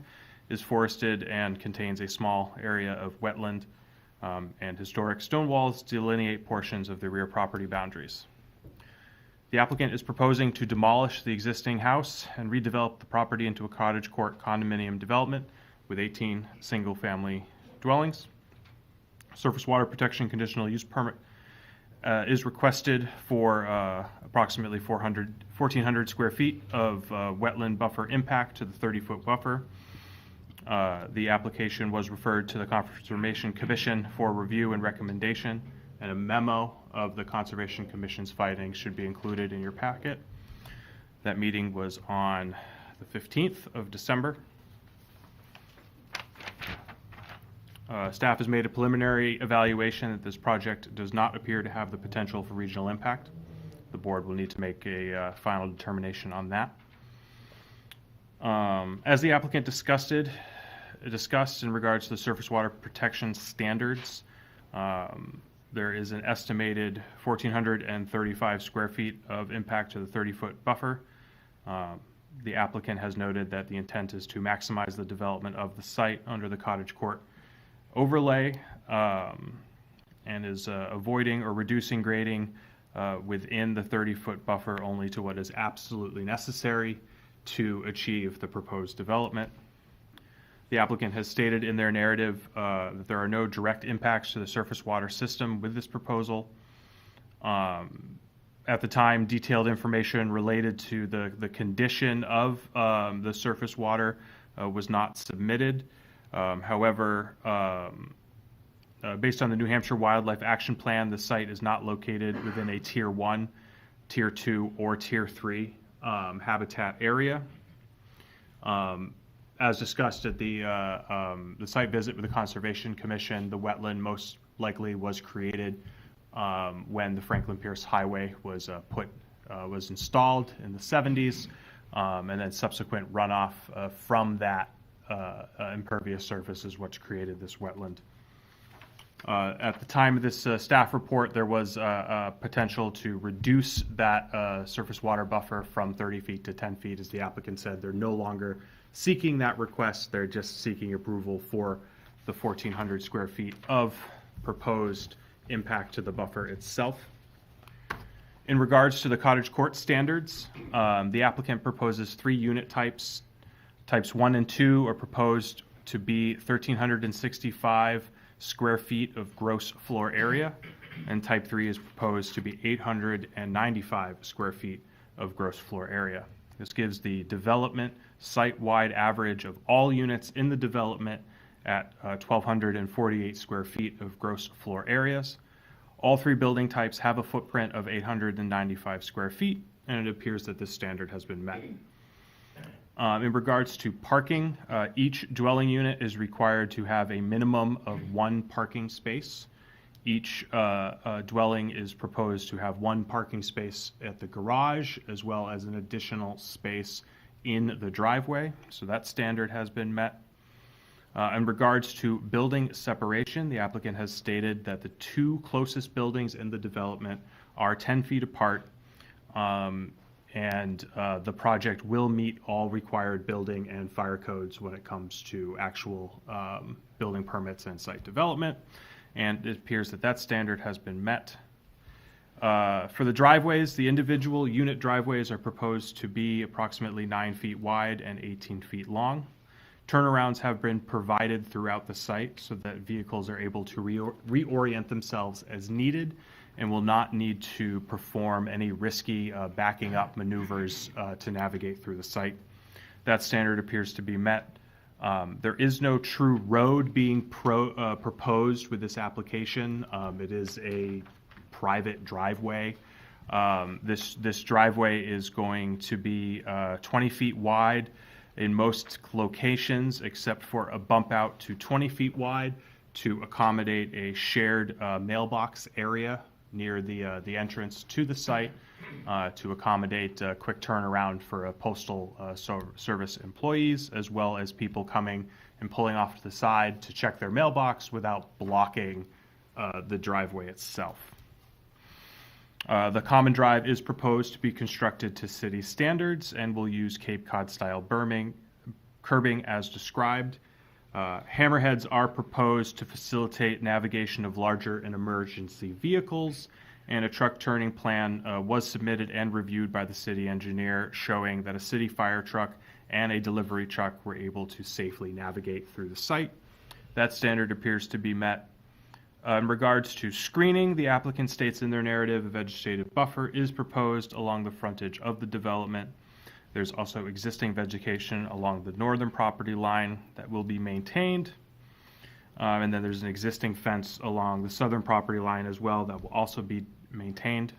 is forested and contains a small area of wetland, and historic stone walls delineate portions of the rear property boundaries. The applicant is proposing to demolish the existing house and redevelop the property into a cottage court condominium development with 18 single-family dwellings. Surface water protection conditional use permit is requested for approximately 1,400 square feet of wetland buffer impact to the 30-foot buffer. The application was referred to the Conservation Commission for review and recommendation, and a memo of the Conservation Commission's findings should be included in your packet. That meeting was on the 15th of December. Staff has made a preliminary evaluation that this project does not appear to have the potential for regional impact. The board will need to make a final determination on that. As the applicant discussed in regards to the surface water protection standards, there is an estimated 1,435 square feet of impact to the 30-foot buffer. The applicant has noted that the intent is to maximize the development of the site under the cottage court overlay, and is avoiding or reducing grading within the 30-foot buffer only to what is absolutely necessary to achieve the proposed development. The applicant has stated in their narrative that there are no direct impacts to the surface water system with this proposal. At the time, detailed information related to the condition of the surface water was not submitted. However, based on the New Hampshire Wildlife Action Plan, the site is not located within a Tier 1, Tier 2, or Tier 3 habitat area. As discussed at the site visit with the Conservation Commission, the wetland most likely was created when the Franklin Pierce Highway was installed in the 70s, and then subsequent runoff from that impervious surface is what's created this wetland. At the time of this staff report, there was a potential to reduce that surface water buffer from 30 feet to 10 feet. As the applicant said, they're no longer seeking that request. They're just seeking approval for the 1,400 square feet of proposed impact to the buffer itself. In regards to the cottage court standards, the applicant proposes 3 unit types. Types 1 and 2 are proposed to be 1,365 square feet of gross floor area, and type 3 is proposed to be 895 square feet of gross floor area. This gives the development site-wide average of all units in the development at 1,248 square feet of gross floor areas. All 3 building types have a footprint of 895 square feet, and it appears that this standard has been met. In regards to parking, each dwelling unit is required to have a minimum of 1 parking space. Each dwelling is proposed to have 1 parking space at the garage, as well as an additional space in the driveway. So that standard has been met. In regards to building separation, the applicant has stated that the 2 closest buildings in the development are 10 feet apart, and the project will meet all required building and fire codes when it comes to actual building permits and site development. And it appears that that standard has been met. For the driveways, the individual unit driveways are proposed to be approximately 9 feet wide and 18 feet long. Turnarounds have been provided throughout the site so that vehicles are able to reorient themselves as needed and will not need to perform any risky backing up maneuvers to navigate through the site. That standard appears to be met. There is no true road being proposed with this application. It is a private driveway. This driveway is going to be 20 feet wide in most locations, except for a bump out to 20 feet wide to accommodate a shared mailbox area near the entrance to the site to accommodate a quick turnaround for postal service employees, as well as people coming and pulling off to the side to check their mailbox without blocking the driveway itself. The common drive is proposed to be constructed to city standards and will use Cape Cod style curbing as described. Hammerheads are proposed to facilitate navigation of larger and emergency vehicles, and a truck turning plan was submitted and reviewed by the city engineer, showing that a city fire truck and a delivery truck were able to safely navigate through the site. That standard appears to be met. In regards to screening, the applicant states in their narrative a vegetative buffer is proposed along the frontage of the development. There's also existing vegetation along the northern property line that will be maintained. And then there's an existing fence along the southern property line as well that will also be maintained.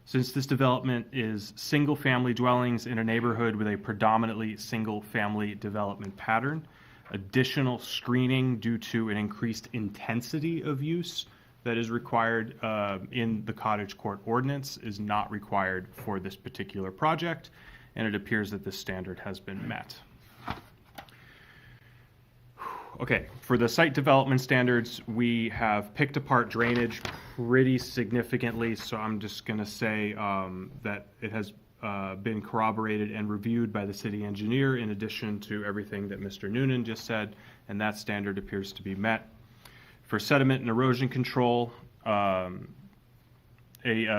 Since this development is single-family dwellings in a neighborhood with a predominantly single-family development pattern, additional screening due to an increased intensity of use that is required in the cottage court ordinance is not required for this particular project, and it appears that this standard has been met. Okay, for the site development standards, we have picked apart drainage pretty significantly, so I'm just going to say that it has been corroborated and reviewed by the city engineer in addition to everything that Mr. Noonan just said, and that standard appears to be met. For sediment and erosion control, a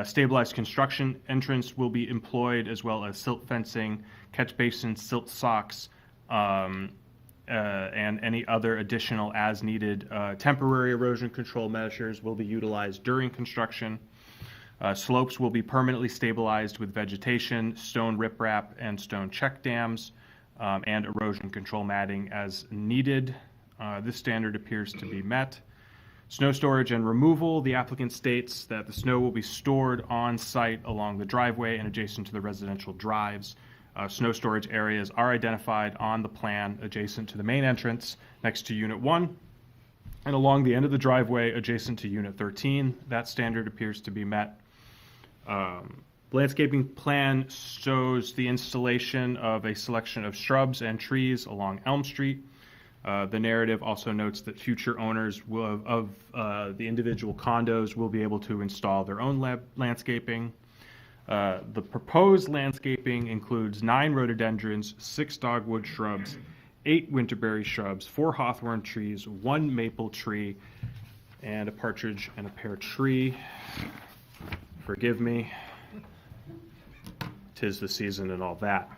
stabilized construction entrance will be employed, as well as silt fencing, catch basins, silt socks, and any other additional as-needed temporary erosion control measures will be utilized during construction. Slopes will be permanently stabilized with vegetation, stone riprap, and stone check dams, and erosion control matting as needed. This standard appears to be met. Snow storage and removal, the applicant states that the snow will be stored on site along the driveway and adjacent to the residential drives. Snow storage areas are identified on the plan adjacent to the main entrance next to Unit 1 and along the end of the driveway adjacent to Unit 13. That standard appears to be met. Landscaping plan shows the installation of a selection of shrubs and trees along Elm Street. The narrative also notes that future owners of the individual condos will be able to install their own landscaping. The proposed landscaping includes 9 rhododendrons, 6 dogwood shrubs, 8 winterberry shrubs, 4 hawthorn trees, 1 maple tree, and a partridge and a pear tree. Forgive me. 'Tis the season and all that.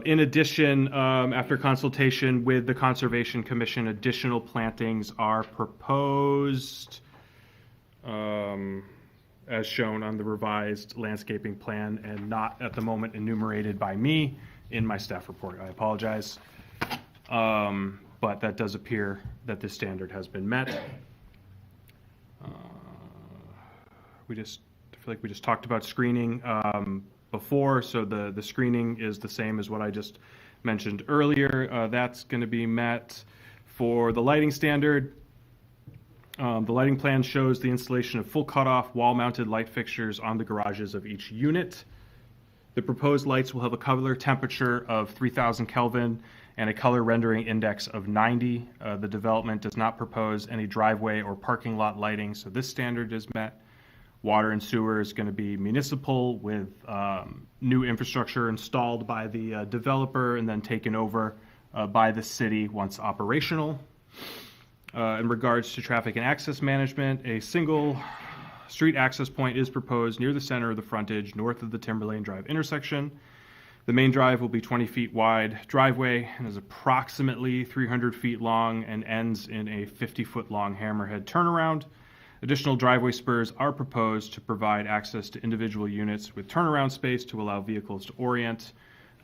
In addition, after consultation with the Conservation Commission, additional plantings are proposed as shown on the revised landscaping plan and not at the moment enumerated by me in my staff report. I apologize. But that does appear that this standard has been met. I feel like we just talked about screening. before, so the screening is the same as what I just mentioned earlier. That's going to be met. For the lighting standard, the lighting plan shows the installation of full cutoff wall-mounted light fixtures on the garages of each unit. The proposed lights will have a color temperature of 3,000 Kelvin and a color rendering index of 90. The development does not propose any driveway or parking lot lighting, so this standard is met. Water and sewer is going to be municipal with new infrastructure installed by the developer and then taken over by the city once operational. In regards to traffic and access management, a single street access point is proposed near the center of the frontage, north of the Timberlane Drive intersection. The main drive will be 20 feet wide driveway and is approximately 300 feet long and ends in a 50-foot long hammerhead turnaround. Additional driveway spurs are proposed to provide access to individual units with turnaround space to allow vehicles to orient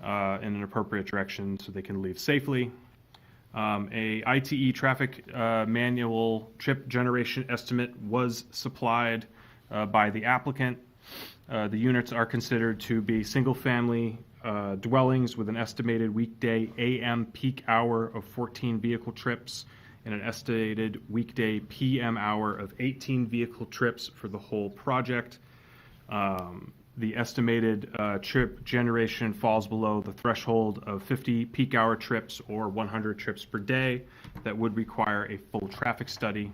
in an appropriate direction so they can leave safely. A ITE traffic manual trip generation estimate was supplied by the applicant. The units are considered to be single-family dwellings with an estimated weekday AM peak hour of 14 vehicle trips and an estimated weekday PM hour of 18 vehicle trips for the whole project. The estimated trip generation falls below the threshold of 50 peak hour trips or 100 trips per day that would require a full traffic study.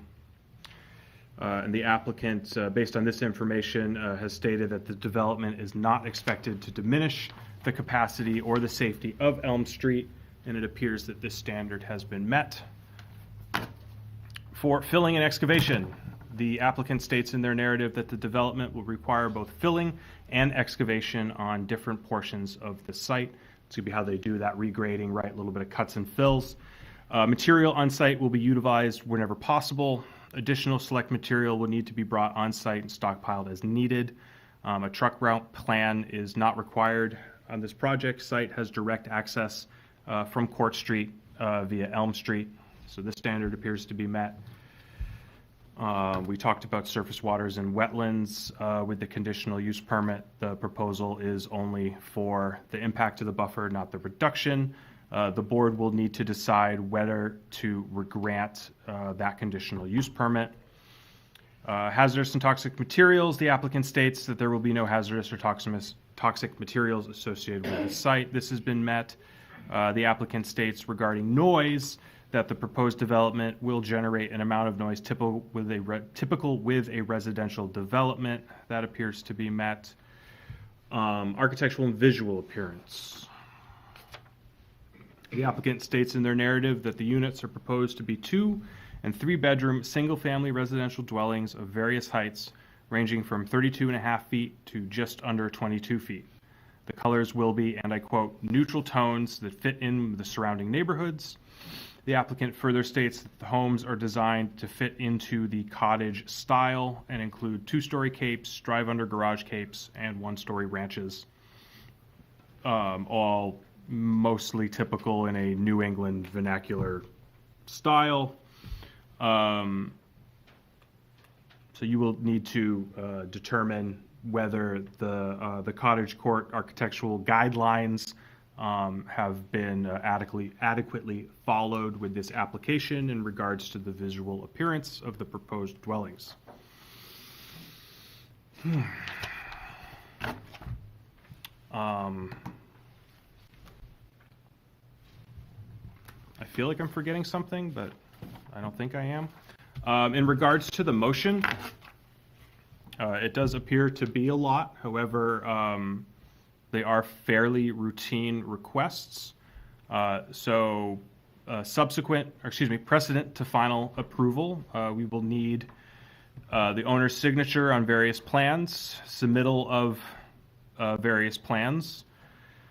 And the applicant, based on this information, has stated that the development is not expected to diminish the capacity or the safety of Elm Street, and it appears that this standard has been met. For filling and excavation, the applicant states in their narrative that the development will require both filling and excavation on different portions of the site. It's going to be how they do that regrading, right? A little bit of cuts and fills. Material on site will be utilized whenever possible. Additional select material will need to be brought on site and stockpiled as needed. A truck route plan is not required on this project. Site has direct access from Court Street via Elm Street, so this standard appears to be met. We talked about surface waters and wetlands with the conditional use permit. The proposal is only for the impact of the buffer, not the reduction. The board will need to decide whether to grant that conditional use permit. Hazardous and toxic materials, the applicant states that there will be no hazardous or toxic materials associated with the site. This has been met. The applicant states regarding noise that the proposed development will generate an amount of noise typical with a residential development. That appears to be met. Architectural and visual appearance. The applicant states in their narrative that the units are proposed to be 2- and 3-bedroom single-family residential dwellings of various heights, ranging from 32.5 feet to just under 22 feet. The colors will be, and I quote, neutral tones that fit in with the surrounding neighborhoods. The applicant further states that the homes are designed to fit into the cottage style and include 2-story capes, drive-under garage capes, and 1-story ranches, all mostly typical in a New England vernacular style. So you will need to determine whether the cottage court architectural guidelines have been adequately followed with this application in regards to the visual appearance of the proposed dwellings. I feel like I'm forgetting something, but I don't think I am. In regards to the motion, it does appear to be a lot. However, they are fairly routine requests. Precedent to final approval, we will need the owner's signature on various plans, submittal of various plans,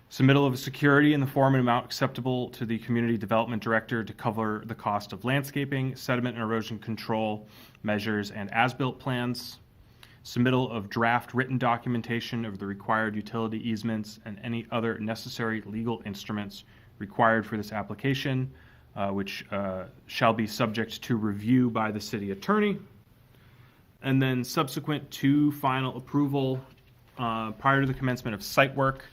submittal of security in the form and amount acceptable to the community development director to cover the cost of landscaping, sediment and erosion control measures, and as-built plans, submittal of draft written documentation of the required utility easements and any other necessary legal instruments required for this application, which shall be subject to review by the city attorney. And then subsequent to final approval, prior to the commencement of site work,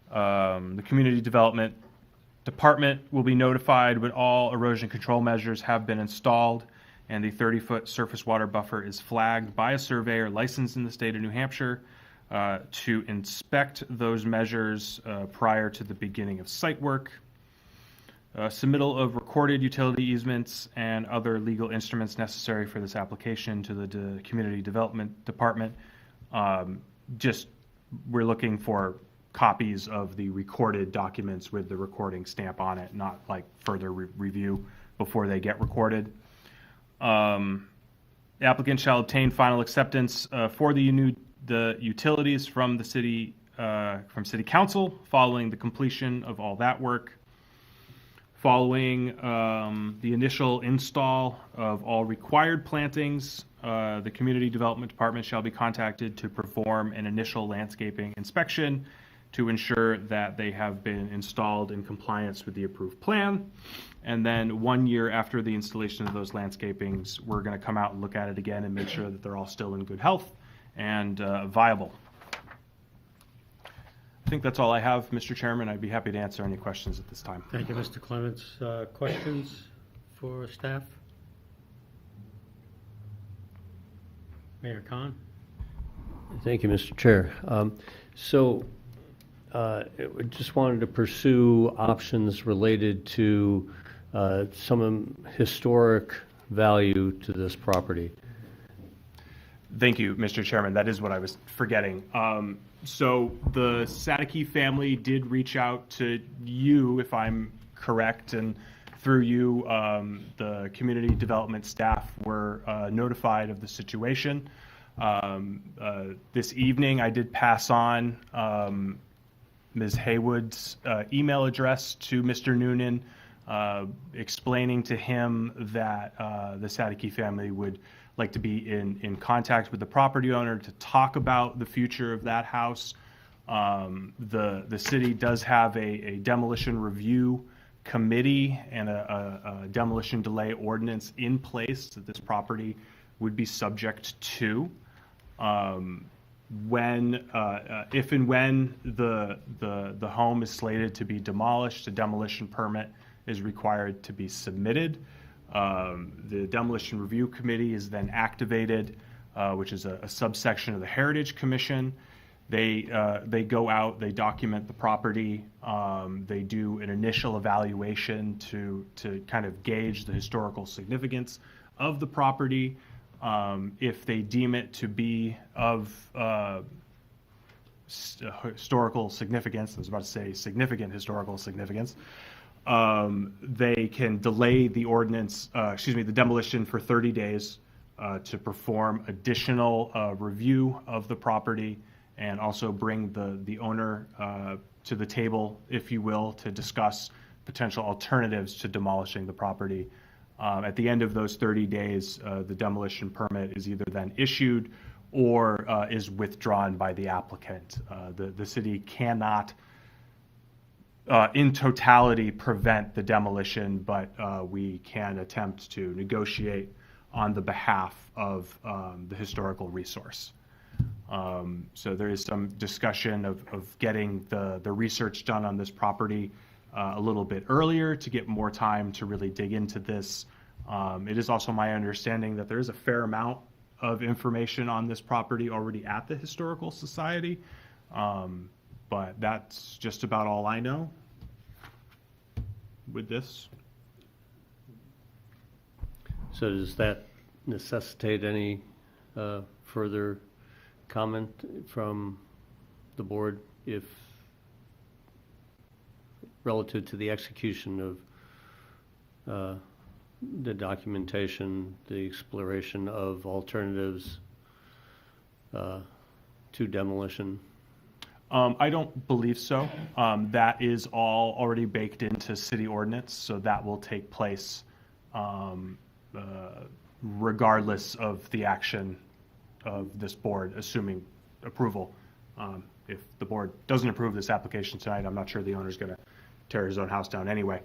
the Community Development Department will be notified when all erosion control measures have been installed and the 30-foot surface water buffer is flagged by a surveyor licensed in the state of New Hampshire to inspect those measures prior to the beginning of site work. Submittal of recorded utility easements and other legal instruments necessary for this application to the Community Development Department. We're looking for copies of the recorded documents with the recording stamp on it, not like further review before they get recorded. The applicant shall obtain final acceptance for the utilities from the city council following the completion of all that work. Following the initial install of all required plantings, the Community Development Department shall be contacted to perform an initial landscaping inspection to ensure that they have been installed in compliance with the approved plan. And then 1 year after the installation of those landscapings, we're going to come out and look at it again and make sure that they're all still in good health and viable. I think that's all I have, Mr. Chairman. I'd be happy to answer any questions at this time. Thank you, Mr. Clements. Questions for staff? Mayor Khan? Thank you, Mr. Chair. We just wanted to pursue options related to some historic value to this property. Thank you, Mr. Chairman. That is what I was forgetting. So the Sadecki family did reach out to you, if I'm correct, and through you, the community development staff were notified of the situation. This evening, I did pass on Ms. Haywood's email address to Mr. Noonan, explaining to him that the Sadecki family would like to be in contact with the property owner to talk about the future of that house. The city does have a demolition review committee and a demolition delay ordinance in place that this property would be subject to. If and when the home is slated to be demolished, a demolition permit is required to be submitted. The Demolition Review Committee is then activated, which is a subsection of the Heritage Commission. They go out, they document the property, they do an initial evaluation to kind of gauge the historical significance of the property. If they deem it to be of historical significance, I was about to say significant historical significance, they can delay the the demolition for 30 days to perform additional review of the property and also bring the owner to the table, if you will, to discuss potential alternatives to demolishing the property. At the end of those 30 days, the demolition permit is either then issued or is withdrawn by the applicant. The city cannot in totality prevent the demolition, but we can attempt to negotiate on the behalf of the historical resource. So there is some discussion of getting the research done on this property a little bit earlier to get more time to really dig into this. It is also my understanding that there is a fair amount of information on this property already at the Historical Society. But that's just about all I know with this. So does that necessitate any further comment from the board if relative to the execution of the documentation, the exploration of alternatives to demolition? I don't believe so. That is all already baked into city ordinance, so that will take place regardless of the action of this board, assuming approval. If the board doesn't approve this application tonight, I'm not sure the owner's going to tear his own house down anyway.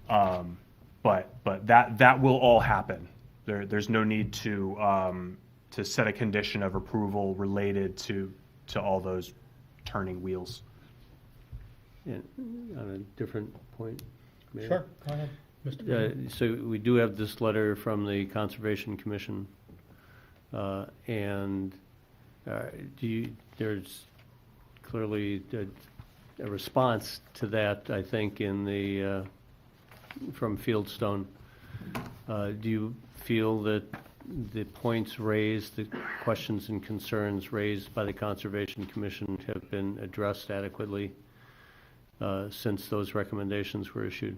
But that will all happen. There's no need to set a condition of approval related to to all those turning wheels. And on a different point, Mayor? Sure, go ahead, Mr. Green. So we do have this letter from the Conservation Commission, and there's clearly a response to that, I think, in the, from Fieldstone. Do you feel that the points raised, the questions and concerns raised by the Conservation Commission have been addressed adequately since those recommendations were issued?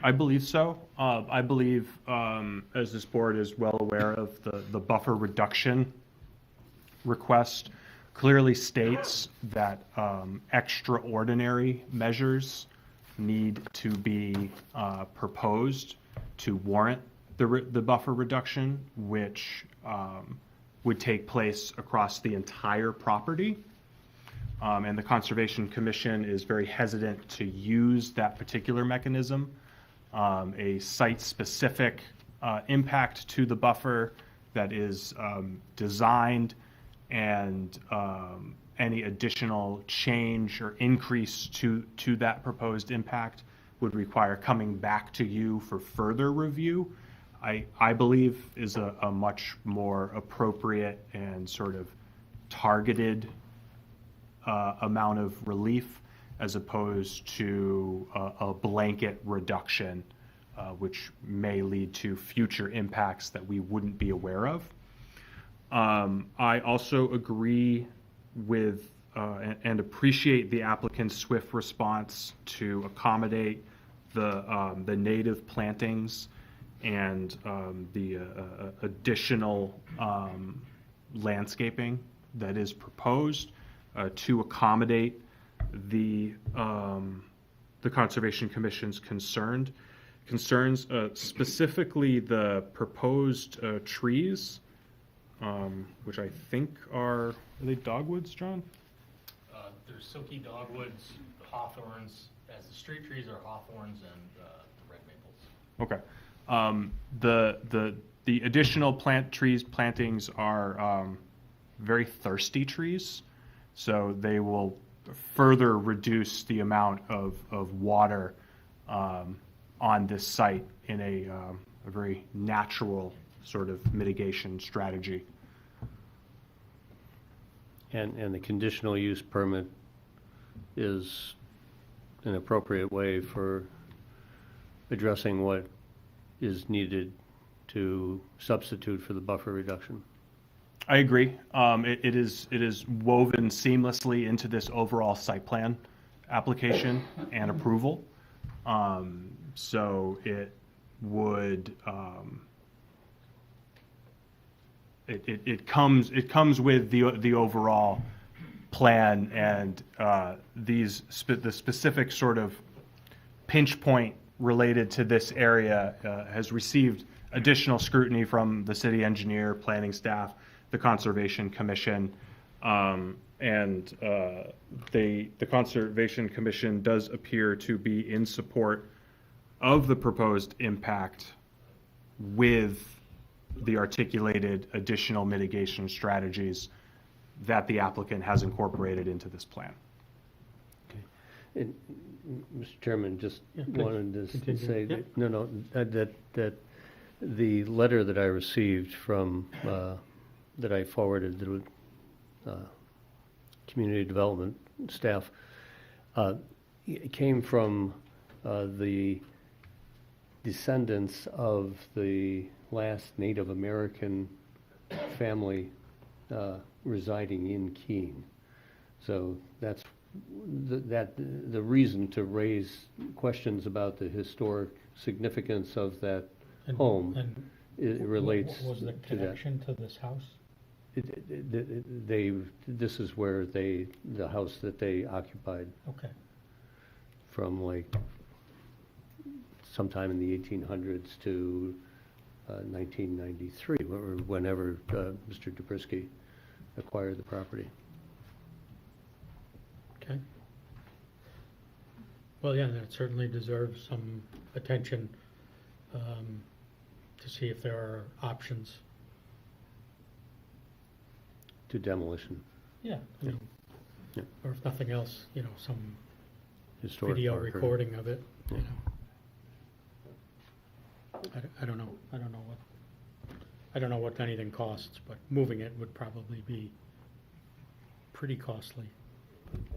I believe so. I believe, as this board is well aware of, the buffer reduction request clearly states that extraordinary measures need to be proposed to warrant the buffer reduction, which would take place across the entire property. And the Conservation Commission is very hesitant to use that particular mechanism. A site-specific impact to the buffer that is designed, and any additional change or increase to that proposed impact would require coming back to you for further review. I believe is a much more appropriate and sort of targeted amount of relief, as opposed to a blanket reduction, which may lead to future impacts that we wouldn't be aware of. I also agree with and appreciate the applicant's swift response to accommodate the native plantings and the additional landscaping that is proposed to accommodate the Conservation Commission's concerns, specifically the proposed trees, which I think are they dogwoods, John? There's silky dogwoods, hawthorns, as the street trees are hawthorns and the red maples. Okay. The additional plantings are very thirsty trees, so they will further reduce the amount of water on this site in a very natural sort of mitigation strategy. And the conditional use permit is an appropriate way for addressing what is needed to substitute for the buffer reduction. I agree. It is woven seamlessly into this overall site plan application and approval. So it would it comes with the overall plan, and the specific sort of pinch point related to this area has received additional scrutiny from the city engineer, planning staff, the Conservation Commission, and the Conservation Commission does appear to be in support of the proposed impact with the articulated additional mitigation strategies that the applicant has incorporated into this plan. Okay. And, Mr. Chairman, just wanted to say, Yeah. that the letter that I received from, that I forwarded to community development staff, it came from the descendants of the last Native American family residing in Keene. So that's the reason to raise questions about the historic significance of that home. And It relates what was the to that. connection to this house? This is where the house that they occupied Okay. from like sometime in the 1800s to 1993, or whenever Mr. Dubrisky acquired the property. Okay. Well, yeah, that certainly deserves some attention to see if there are options. To demolition. Yeah. I mean, Yeah. or if nothing else, some Historic video marker. recording of it, Yeah. I don't know. I don't know what anything costs, but moving it would probably be pretty costly.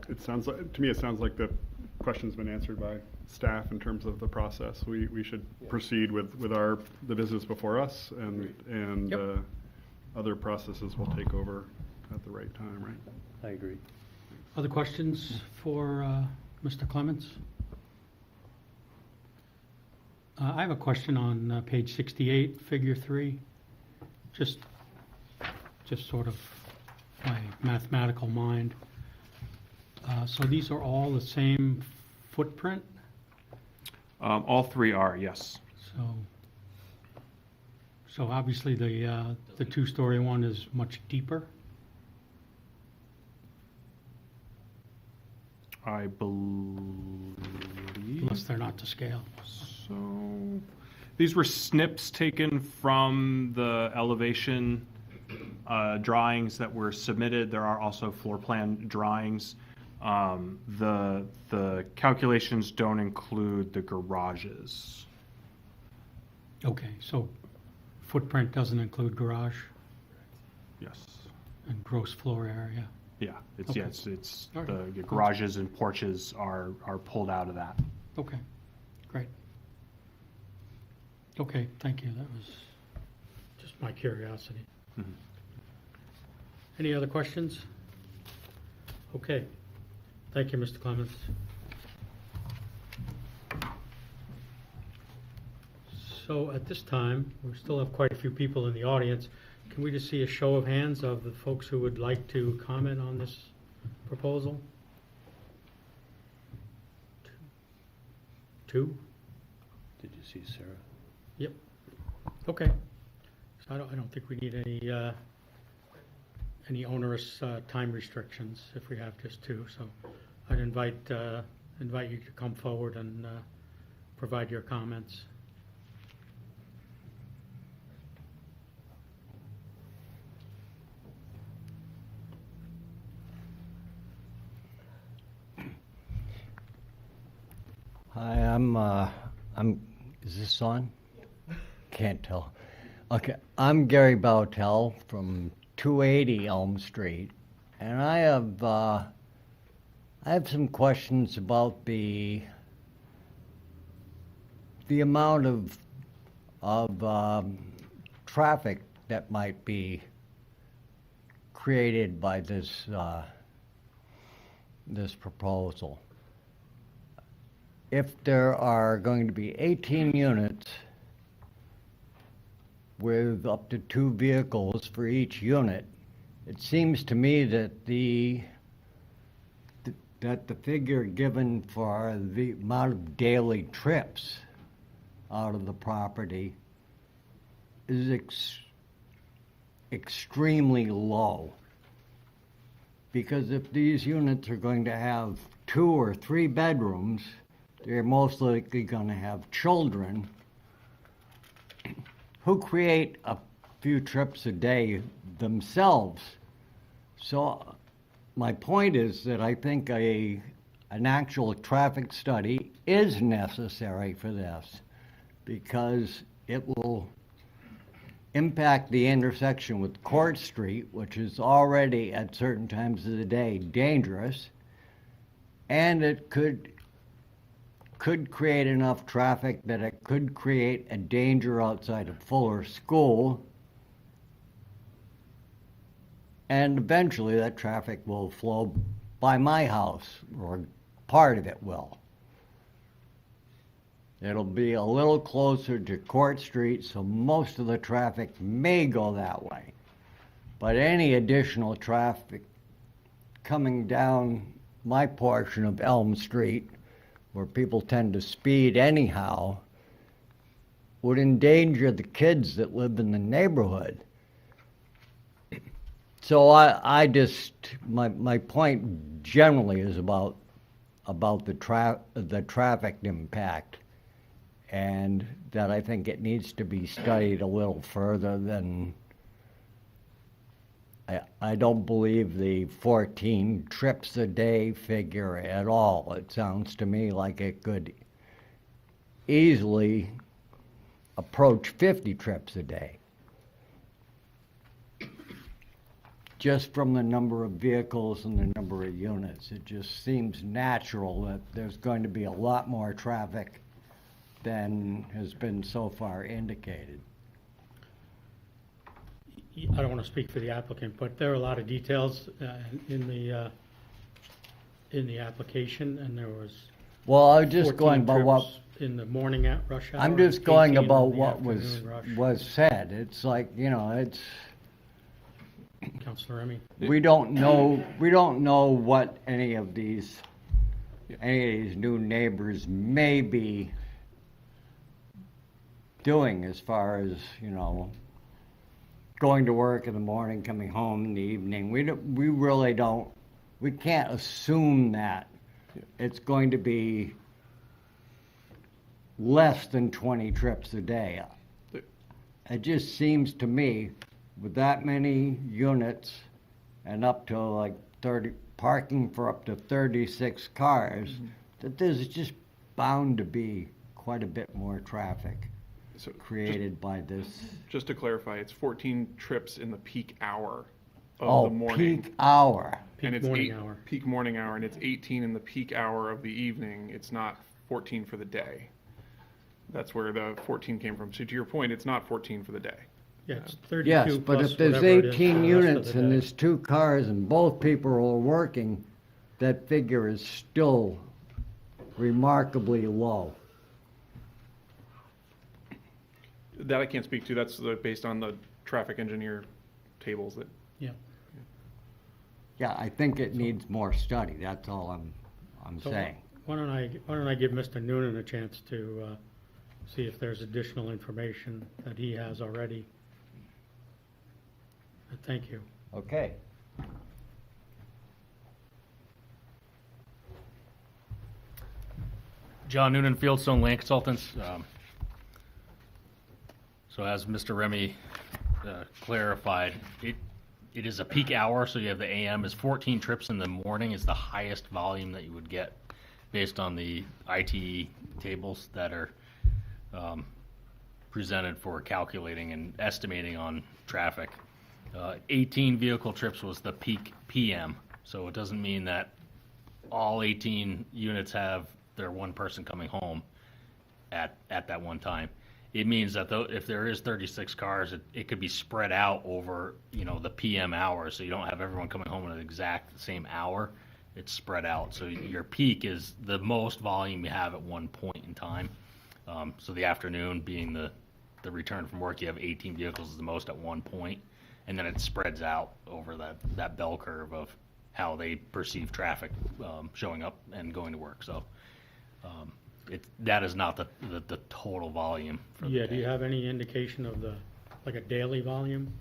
It sounds like, to me, it sounds like the question's been answered by staff in terms of the process. We should proceed with the business before us, and Yep. other processes will take over at the right time, right? I agree. Other questions for Mr. Clements? I have a question on page 68, figure 3. Just sort of my mathematical mind. So these are all the same footprint? All three are, yes. So obviously the two-story one is much deeper? I believe. Unless they're not to scale. So, these were snips taken from the elevation drawings that were submitted. There are also floor plan drawings. The calculations don't include the garages. Okay, so footprint doesn't include garage Yes. and gross floor area? Yeah, Okay. it's All right. the garages and porches are pulled out of that. Okay, great. Okay, thank you. That was just my curiosity. Mhm. Any other questions? Okay. Thank you, Mr. Clements. So at this time, we still have quite a few people in the audience. Can we just see a show of hands of the folks who would like to comment on this proposal? Two? Did you see Sarah? Yep. Okay. So I don't think we need any onerous time restrictions if we have just two. So I'd invite you to come forward and provide your comments. Hi, is this on? Can't tell. Okay, I'm Gary Bowtell from 280 Elm Street, and I have some questions about the amount of traffic that might be created by this proposal. If there are going to be 18 units with up to 2 vehicles for each unit, it seems to me that the figure given for the amount of daily trips out of the property is extremely low. Because if these units are going to have 2 or 3 bedrooms, they're most likely going to have children who create a few trips a day themselves. So my point is that I think an actual traffic study is necessary for this, because it will impact the intersection with Court Street, which is already at certain times of the day dangerous, and it could create enough traffic that it could create a danger outside of Fuller School, and eventually that traffic will flow by my house, or part of it will. It'll be a little closer to Court Street, so most of the traffic may go that way. But any additional traffic coming down my portion of Elm Street, where people tend to speed anyhow, would endanger the kids that live in the neighborhood. So my point generally is about the traffic impact, and that I think it needs to be studied a little further than I don't believe the 14 trips a day figure at all. It sounds to me like it could easily approach 50 trips a day. Just from the number of vehicles and the number of units, it just seems natural that there's going to be a lot more traffic than has been so far indicated. I don't want to speak for the applicant, but there are a lot of details in the application, and there was Well, I was just 14 going by what, trips in the morning at rush hour. I'm just going 18 in about the what afternoon rush. was said. It's like, you know, it's, Councilor Remy? we don't know what any of these new neighbors may be doing as far as, you know, going to work in the morning, coming home in the evening. We really don't, we can't assume that it's going to be less than 20 trips a day. It just seems to me, with that many units and up to like 30, parking for up to 36 cars, that there's just bound to be quite a bit more traffic created by this. Just to clarify, it's 14 trips in the peak hour of the morning. Peak hour. And it's morning hour. Peak morning hour, and it's 18 in the peak hour of the evening. It's not 14 for the day. That's where the 14 came from. So to your point, it's not 14 for the day. Yeah, it's 32 Yes, but plus if there's whatever it is for 18 the rest of units the and day. there's 2 cars and both people are working, that figure is still remarkably low. That I can't speak to. That's based on the traffic engineer tables that. Yeah. Yeah, I think it needs more study, that's all I'm So saying. Why don't I give Mr. Noonan a chance to see if there's additional information that he has already. Thank you. Okay. John Noonan, Fieldstone Land Consultants. So as Mr. Remy clarified, it is a peak hour, so you have the AM is 14 trips in the morning is the highest volume that you would get based on the ITE tables that are presented for calculating and estimating on traffic. 18 vehicle trips was the peak PM, so it doesn't mean that all 18 units have their one person coming home at that one time. It means that if there is 36 cars, it could be spread out over, you know, the PM hours, so you don't have everyone coming home at the exact same hour. It's spread out, so your peak is the most volume you have at one point in time. So the afternoon being the return from work, you have 18 vehicles is the most at one point, and then it spreads out over that bell curve of how they perceive traffic showing up and going to work. So that is not the total volume. For Yeah, the do you day. have any indication of like a daily volume?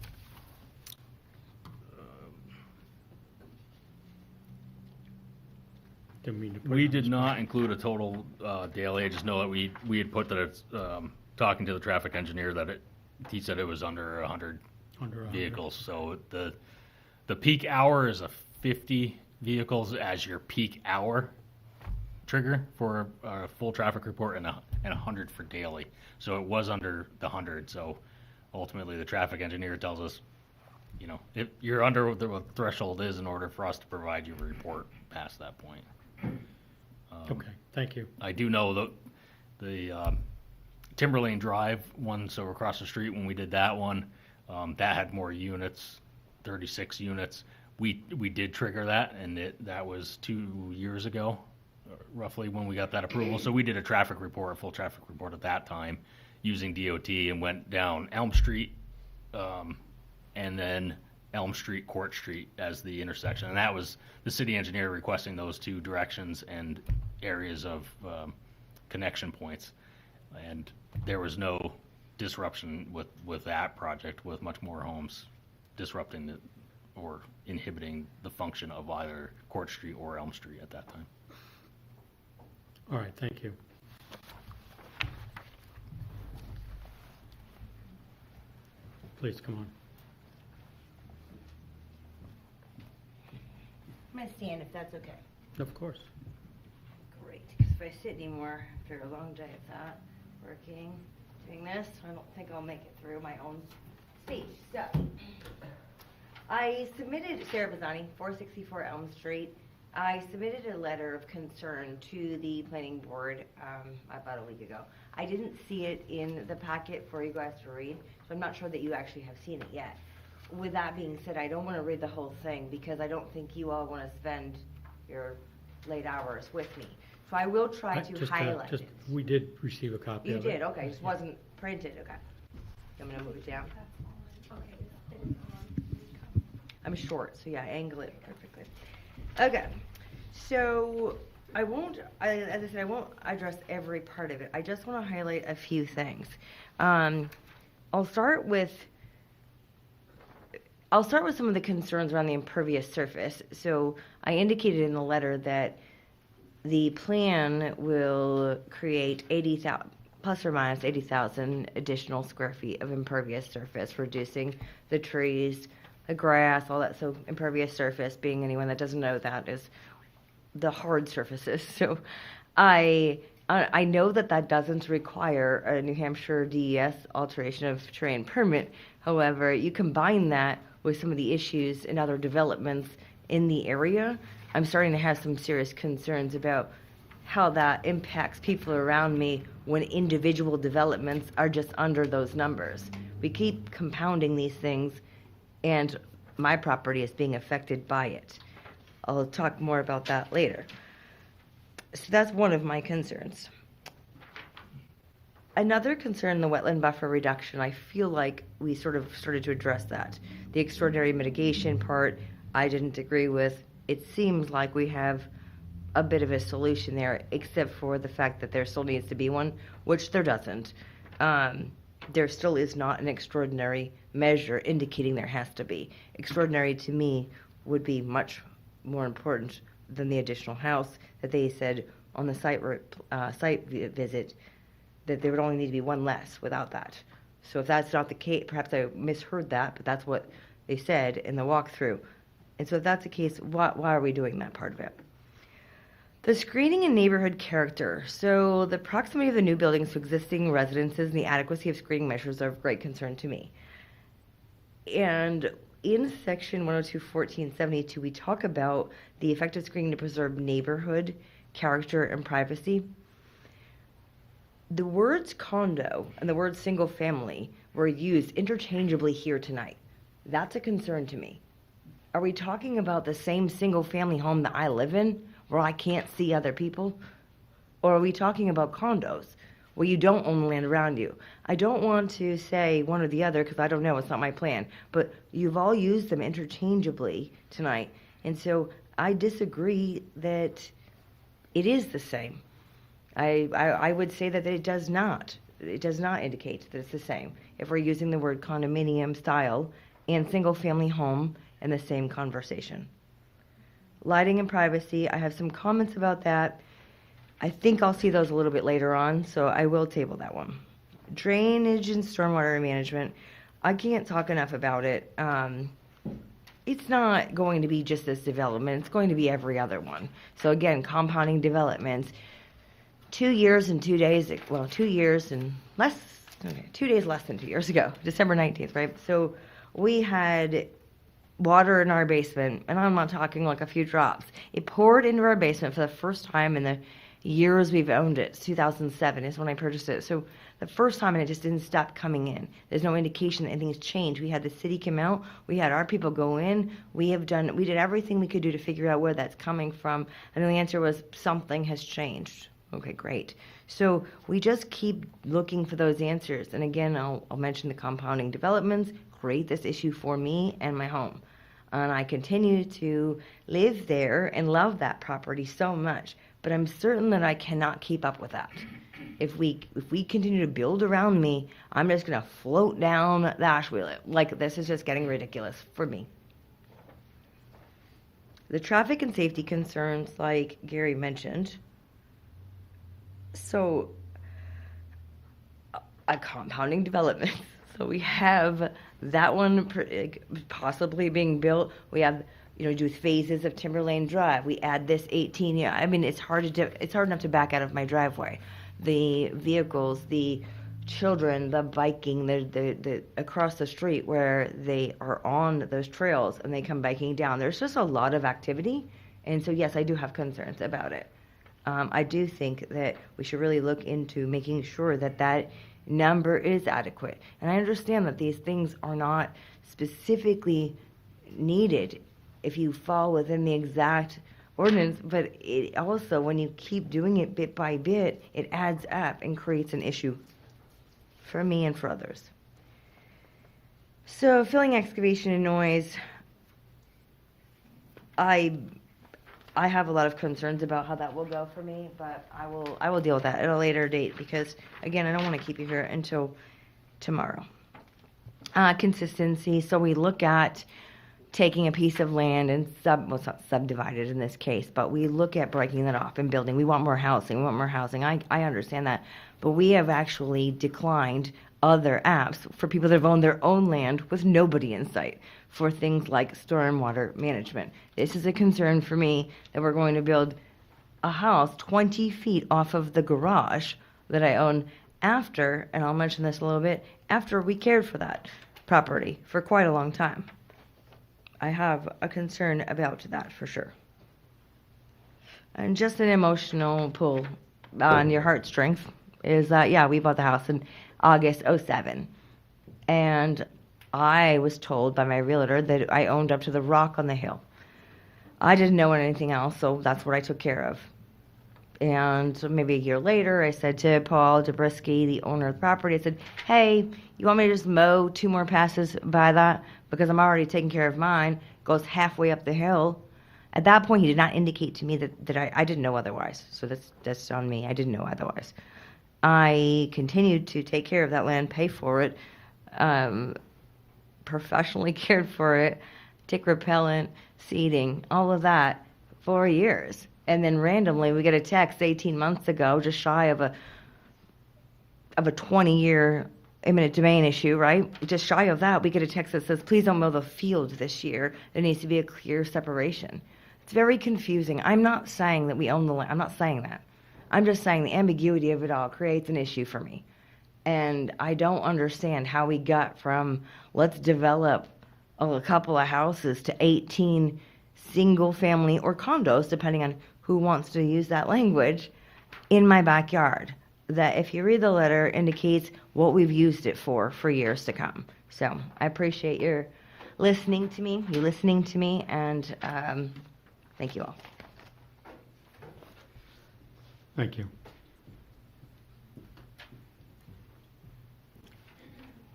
Didn't mean to put We you on the did spot. not include a total daily. I just know that we had put that it's, talking to the traffic engineer, that he said it was under 100 Under 100. vehicles. So the peak hour is a 50 vehicles as your peak hour trigger for a full traffic report, and 100 for daily. So it was under the 100. So ultimately, the traffic engineer tells us, you know, if you're under what the threshold is in order for us to provide you a report past that point. Okay, thank you. I do know the Timberlane Drive one, so across the street when we did that one, that had more units, 36 units. We did trigger that, and that was 2 years ago, roughly, when we got that approval. So we did a traffic report, a full traffic report at that time, using DOT, and went down Elm Street, and then Elm Street, Court Street as the intersection. And that was the city engineer requesting those 2 directions and areas of connection points. And there was no disruption with that project, with much more homes disrupting or inhibiting the function of either Court Street or Elm Street at that time. All right, thank you. Please, come on. I'm gonna stand if that's okay. Of course. Great, because if I sit anymore after a long day of that, working, doing this, I don't think I'll make it through my own speech. So, I submitted, Sarah Bazzani, 464 Elm Street. I submitted a letter of concern to the planning board about a week ago. I didn't see it in the packet for you guys to read, so I'm not sure that you actually have seen it yet. With that being said, I don't want to read the whole thing because I don't think you all want to spend your late hours with me. So I will try to highlight it. We did receive a copy You of it. did, okay, just wasn't printed, okay. I'm gonna move it down. I'm short, so yeah, angle it perfectly. Okay, so I won't, as I said, I won't address every part of it. I just want to highlight a few things. I'll start with some of the concerns around the impervious surface. So I indicated in the letter that the plan will create 80,000, plus or minus 80,000 additional square feet of impervious surface, reducing the trees, the grass, all that. So impervious surface, being anyone that doesn't know that, is the hard surfaces. So I know that doesn't require a New Hampshire DES alteration of terrain permit. However, you combine that with some of the issues and other developments in the area, I'm starting to have some serious concerns about how that impacts people around me when individual developments are just under those numbers. We keep compounding these things, and my property is being affected by it. I'll talk more about that later. So that's one of my concerns. Another concern, the wetland buffer reduction, I feel like we sort of started to address that. The extraordinary mitigation part, I didn't agree with. It seems like we have a bit of a solution there, except for the fact that there still needs to be one, which there doesn't. There still is not an extraordinary measure indicating there has to be. Extraordinary to me would be much more important than the additional house that they said on the site visit, that there would only need to be one less without that. So if that's not the case, perhaps I misheard that, but that's what they said in the walkthrough. And so if that's the case, why are we doing that part of it? The screening and neighborhood character. So the proximity of the new buildings to existing residences and the adequacy of screening measures are of great concern to me. And in section 102.14.72, we talk about the effective screening to preserve neighborhood character and privacy. The words condo and the word single family were used interchangeably here tonight. That's a concern to me. Are we talking about the same single family home that I live in, where I can't see other people? Or are we talking about condos, where you don't own land around you? I don't want to say one or the other, because I don't know, it's not my plan. But you've all used them interchangeably tonight. And so I disagree that it is the same. I would say that it does not. It does not indicate that it's the same if we're using the word condominium style and single family home in the same conversation. Lighting and privacy, I have some comments about that. I think I'll see those a little bit later on, so I will table that one. Drainage and stormwater management, I can't talk enough about it. It's not going to be just this development, it's going to be every other one. So again, compounding developments. 2 years and 2 days, well, 2 years and less, okay, 2 days less than 2 years ago, December 19th, right? So we had water in our basement, and I'm not talking like a few drops. It poured into our basement for the first time in the years we've owned it. 2007 is when I purchased it. So the first time, and it just didn't stop coming in. There's no indication that anything's changed. We had the city come out. We had our people go in. We did everything we could do to figure out where that's coming from. And the answer was something has changed. Okay, great. So we just keep looking for those answers. And again, I'll mention the compounding developments create this issue for me and my home. And I continue to live there and love that property so much. But I'm certain that I cannot keep up with that. If we continue to build around me, I'm just going to float down the ash wheel. Like, this is just getting ridiculous for me. The traffic and safety concerns, like Gary mentioned. So, a compounding development. So we have that one possibly being built. We have do phases of Timberlane Drive. We add this 18 year. I mean, it's hard enough to back out of my driveway. The vehicles, the children, the biking, the across the street where they are on those trails and they come biking down. There's just a lot of activity, and so yes, I do have concerns about it. I do think that we should really look into making sure that that number is adequate. And I understand that these things are not specifically needed if you fall within the exact ordinance, but it also, when you keep doing it bit by bit, it adds up and creates an issue for me and for others. So filling, excavation, and noise, I have a lot of concerns about how that will go for me, but I will deal with that at a later date because, again, I don't want to keep you here until tomorrow. Consistency, so we look at taking a piece of land and well, it's not subdivided in this case, but we look at breaking that off and building. We want more housing. I understand that. But we have actually declined other apps for people that have owned their own land with nobody in sight for things like stormwater management. This is a concern for me that we're going to build a house 20 feet off of the garage that I own after, and I'll mention this a little bit, after we cared for that property for quite a long time. I have a concern about that for sure. And just an emotional pull on your heartstrings is that, yeah, we bought the house in August '07. And I was told by my realtor that I owned up to the rock on the hill. I didn't know anything else, so that's what I took care of. And so maybe a year later, I said to Paul Zabriskie, the owner of the property, I said, hey, you want me to just mow 2 more passes by that? Because I'm already taking care of mine. Goes halfway up the hill. At that point, he did not indicate to me that I didn't know otherwise. So that's on me. I didn't know otherwise. I continued to take care of that land, pay for it, professionally cared for it, tick repellent, seeding, all of that for years. And then randomly, we get a text 18 months ago, just shy of a 20-year eminent domain issue, right? Just shy of that, we get a text that says, please don't mow the field this year. There needs to be a clear separation. It's very confusing. I'm not saying that we own the land. I'm not saying that. I'm just saying the ambiguity of it all creates an issue for me. And I don't understand how we got from let's develop a couple of houses to 18 single family or condos, depending on who wants to use that language, in my backyard. That, if you read the letter, indicates what we've used it for years to come. So I appreciate your listening to me, and thank you all. Thank you.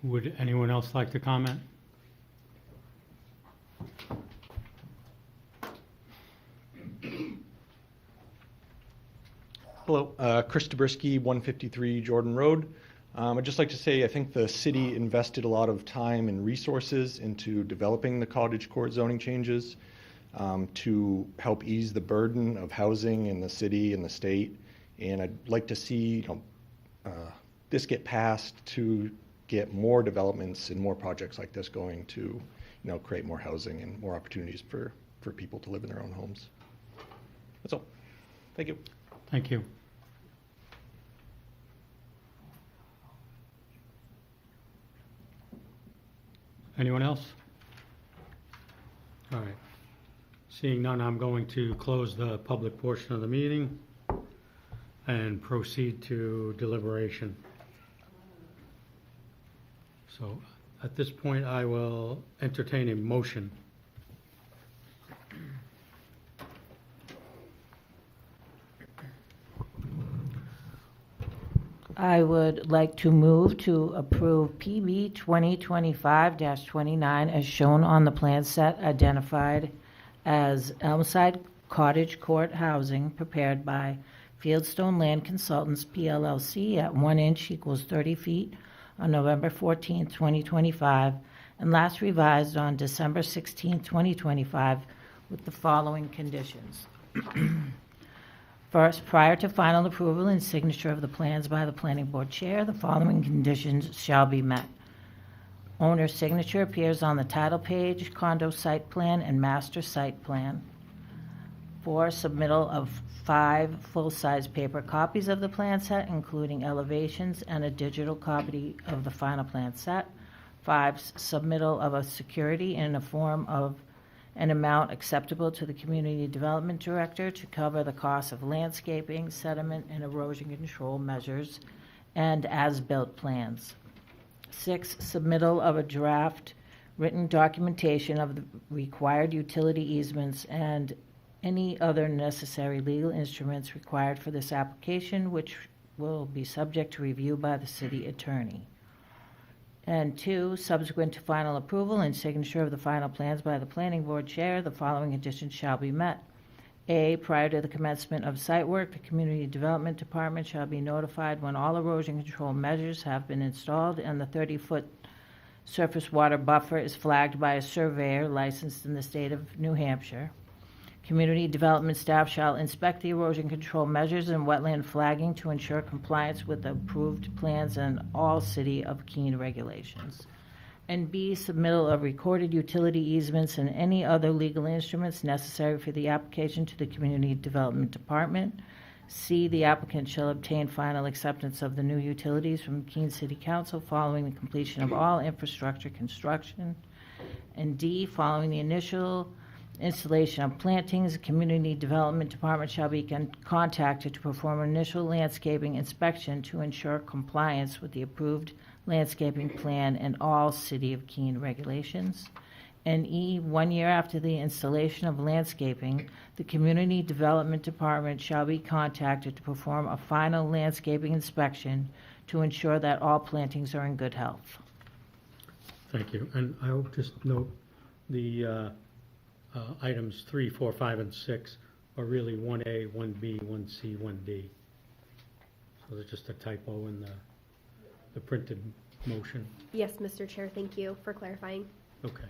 Would anyone else like to comment? Hello, Chris Zabriskie, 153 Jordan Road. I'd just like to say I think the city invested a lot of time and resources into developing the cottage court zoning changes to help ease the burden of housing in the city and the state. And I'd like to see this get passed to get more developments and more projects like this going to create more housing and more opportunities for people to live in their own homes. That's all. Thank you. Thank you. Anyone else? All right. Seeing none, I'm going to close the public portion of the meeting and proceed to deliberation. So at this point, I will entertain a motion. I would like to move to approve PB 2025-29 as shown on the plan set identified as Elmside Cottage Court Housing prepared by Fieldstone Land Consultants, PLLC at 1 inch equals 30 feet on November 14, 2025, and last revised on December 16, 2025 with the following conditions. First, prior to final approval and signature of the plans by the planning board chair, the following conditions shall be met. Owner's signature appears on the title page, condo site plan, and master site plan. 4, submittal of 5 full-size paper copies of the plan set, including elevations and a digital copy of the final plan set. 5, submittal of a security in the form of an amount acceptable to the Community Development Director to cover the cost of landscaping, sediment, and erosion control measures, and as-built plans. 6, submittal of a draft written documentation of the required utility easements and any other necessary legal instruments required for this application, which will be subject to review by the city attorney. And 2, subsequent to final approval and signature of the final plans by the planning board chair, the following conditions shall be met. A, prior to the commencement of site work, the Community Development Department shall be notified when all erosion control measures have been installed and the 30-foot surface water buffer is flagged by a surveyor licensed in the state of New Hampshire. Community development staff shall inspect the erosion control measures and wetland flagging to ensure compliance with the approved plans and all City of Keene regulations. And B, submittal of recorded utility easements and any other legal instruments necessary for the application to the Community Development Department. C, the applicant shall obtain final acceptance of the new utilities from Keene City Council following the completion of all infrastructure construction. And D, following the initial installation of plantings, the Community Development Department shall be contacted to perform an initial landscaping inspection to ensure compliance with the approved landscaping plan and all City of Keene regulations. And E, 1 year after the installation of landscaping, the Community Development Department shall be contacted to perform a final landscaping inspection to ensure that all plantings are in good health. Thank you. And I'll just note the items 3, 4, 5, and 6 are really 1A, 1B, 1C, 1D. So there's just a typo in the printed motion. Yes, Mr. Chair, thank you for clarifying. Okay.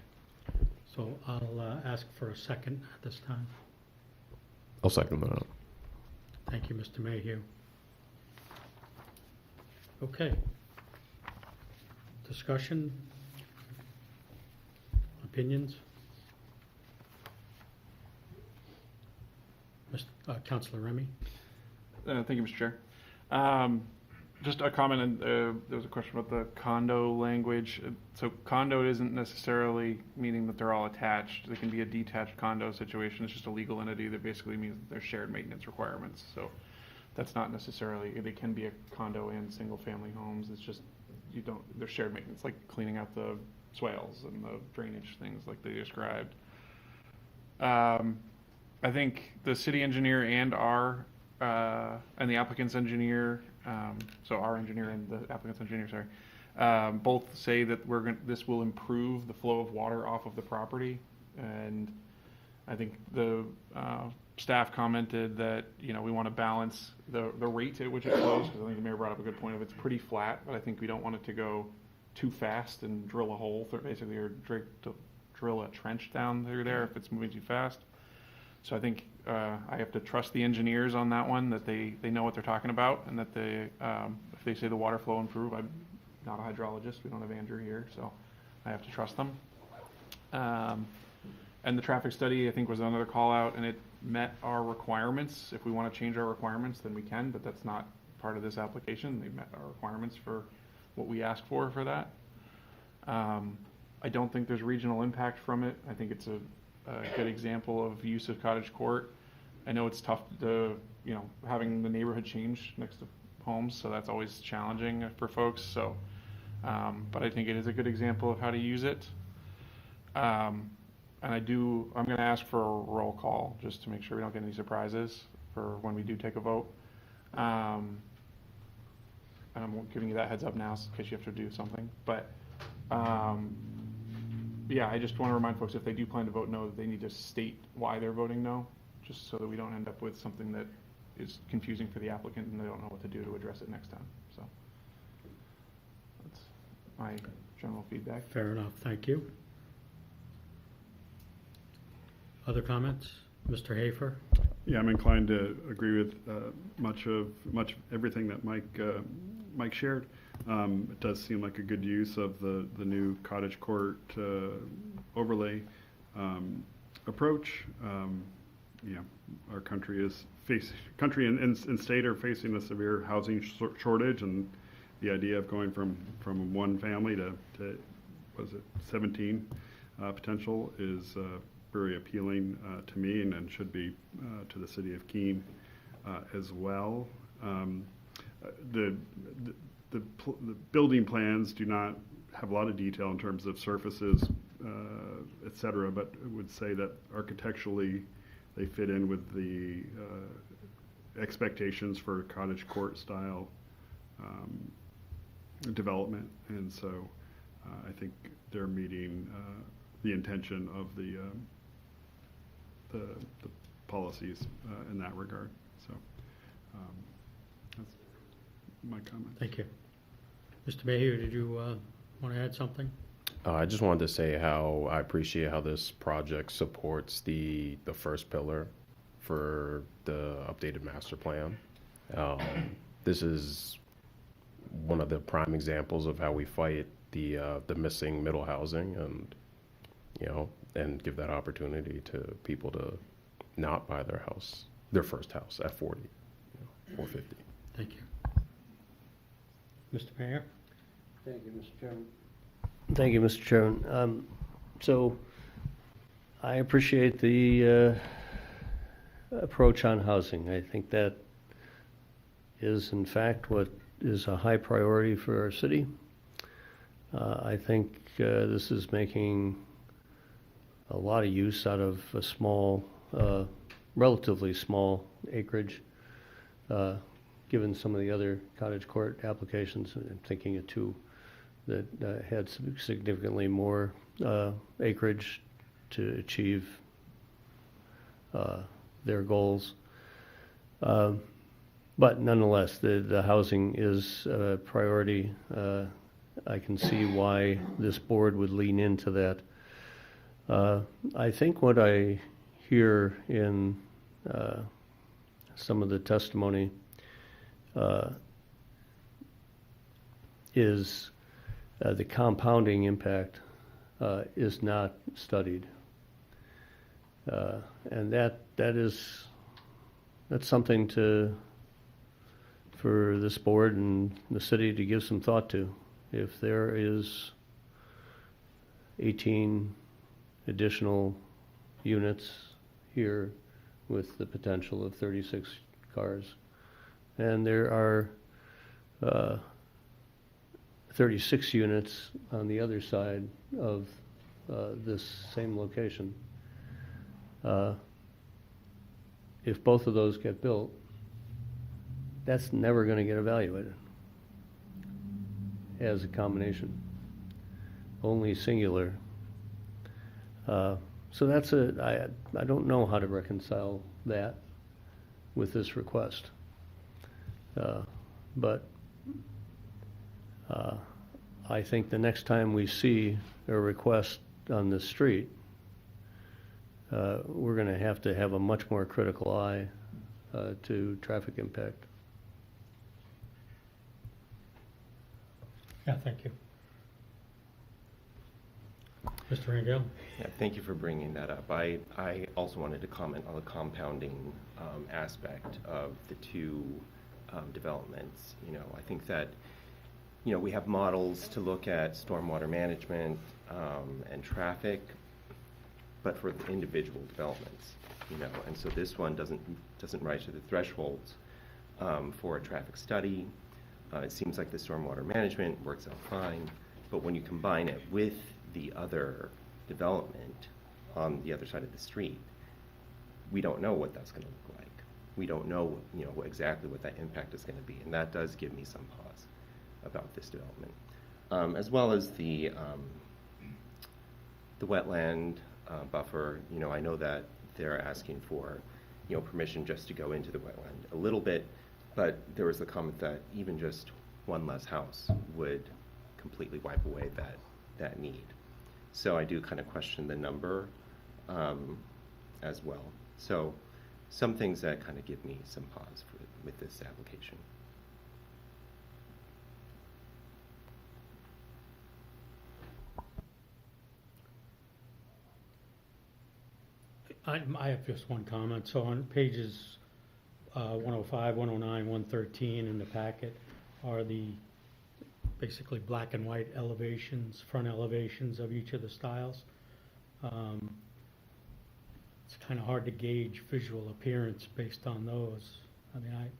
So I'll ask for a second at this time. I'll second that. Thank you, Mr. Mayhew. Okay. Discussion? Opinions? Councilor Remy? Thank you, Mr. Chair. Just a comment, and there was a question about the condo language. So condo isn't necessarily meaning that they're all attached. They can be a detached condo situation. It's just a legal entity that basically means that there's shared maintenance requirements. So that's not necessarily, they can be a condo and single family homes. It's just, there's shared maintenance, like cleaning out the swales and the drainage things like they described. I think the city engineer and the applicant's engineer, so our engineer and the applicant's engineer, sorry, both say that this will improve the flow of water off of the property. And I think the staff commented that, we want to balance the rate at which it flows, because I think the mayor brought up a good point of it's pretty flat, but I think we don't want it to go too fast and drill a hole through, basically, or drill a trench down through there if it's moving too fast. So I think I have to trust the engineers on that one, that they know what they're talking about, and that if they say the water flow improve, I'm not a hydrologist, we don't have Andrew here, so I have to trust them. And the traffic study, I think, was another call out, and it met our requirements. If we want to change our requirements, then we can, but that's not part of this application. They met our requirements for what we asked for that. I don't think there's regional impact from it. I think it's a good example of use of Cottage Court. I know it's tough to, having the neighborhood change next to homes, so that's always challenging for folks. So, but I think it is a good example of how to use it. And I'm going to ask for a roll call just to make sure we don't get any surprises for when we do take a vote. And I'm giving you that heads up now in case you have to do something. But yeah, I just want to remind folks, if they do plan to vote no, that they need to state why they're voting no, just so that we don't end up with something that is confusing for the applicant and they don't know what to do to address it next time. So that's my general feedback. Fair enough. Thank you. Other comments? Mr. Hafer? Yeah, I'm inclined to agree with much of everything that Mike shared. It does seem like a good use of the new cottage court overlay approach. Our country and state are facing a severe housing shortage, and the idea of going from one family to was it 17 potential is very appealing to me, and should be to the city of Keene as well. The building plans do not have a lot of detail in terms of surfaces, et cetera, but I would say that architecturally they fit in with the expectations for cottage court style development, and so I think they're meeting the intention of the policies in that regard. So that's my comment. Thank you. Mr. Mayhew, did you want to add something? I just wanted to say how I appreciate how this project supports the first pillar for the updated master plan. This is one of the prime examples of how we fight the missing middle housing, and and give that opportunity to people to not buy their first house at 40 or 50. Thank you. Mr. Mayor? Thank you, Mr. Chairman. Thank you, Mr. Chairman. So I appreciate the approach on housing. I think that is, in fact, what is a high priority for our city. I think this is making a lot of use out of a small, relatively small acreage, given some of the other cottage court applications. I'm thinking of two that had significantly more acreage to achieve their goals. But nonetheless, the housing is a priority. I can see why this board would lean into that. I think what I hear in some of the testimony is the compounding impact is not studied, and that's something for this board and the city to give some thought to. If there is 18 additional units here with the potential of 36 cars, and there are 36 units on the other side of this same location. If both of those get built, that's never going to get evaluated as a combination, only singular. So that's I don't know how to reconcile that with this request. But I think the next time we see a request on the street, we're going to have a much more critical eye to traffic impact. Yeah, thank you. Mr. Rangel? Yeah, thank you for bringing that up. I also wanted to comment on the compounding aspect of the two developments. I think that we have models to look at stormwater management and traffic, but for the individual developments, and so this one doesn't rise to the thresholds for a traffic study. It seems like the stormwater management works out fine, but when you combine it with the other development on the other side of the street, we don't know what that's going to look like. We don't know, exactly what that impact is going to be, and that does give me some pause about this development, as well as the wetland buffer. I know that they're asking for, permission just to go into the wetland a little bit, but there was the comment that even just one less house would completely wipe away that need. So I do kind of question the number as well. So some things that kind of give me some pause with this application. I have just one comment. So on pages 105, 109, 113 in the packet are the basically black and white elevations, front elevations of each of the styles. It's kind of hard to gauge visual appearance based on those. I mean,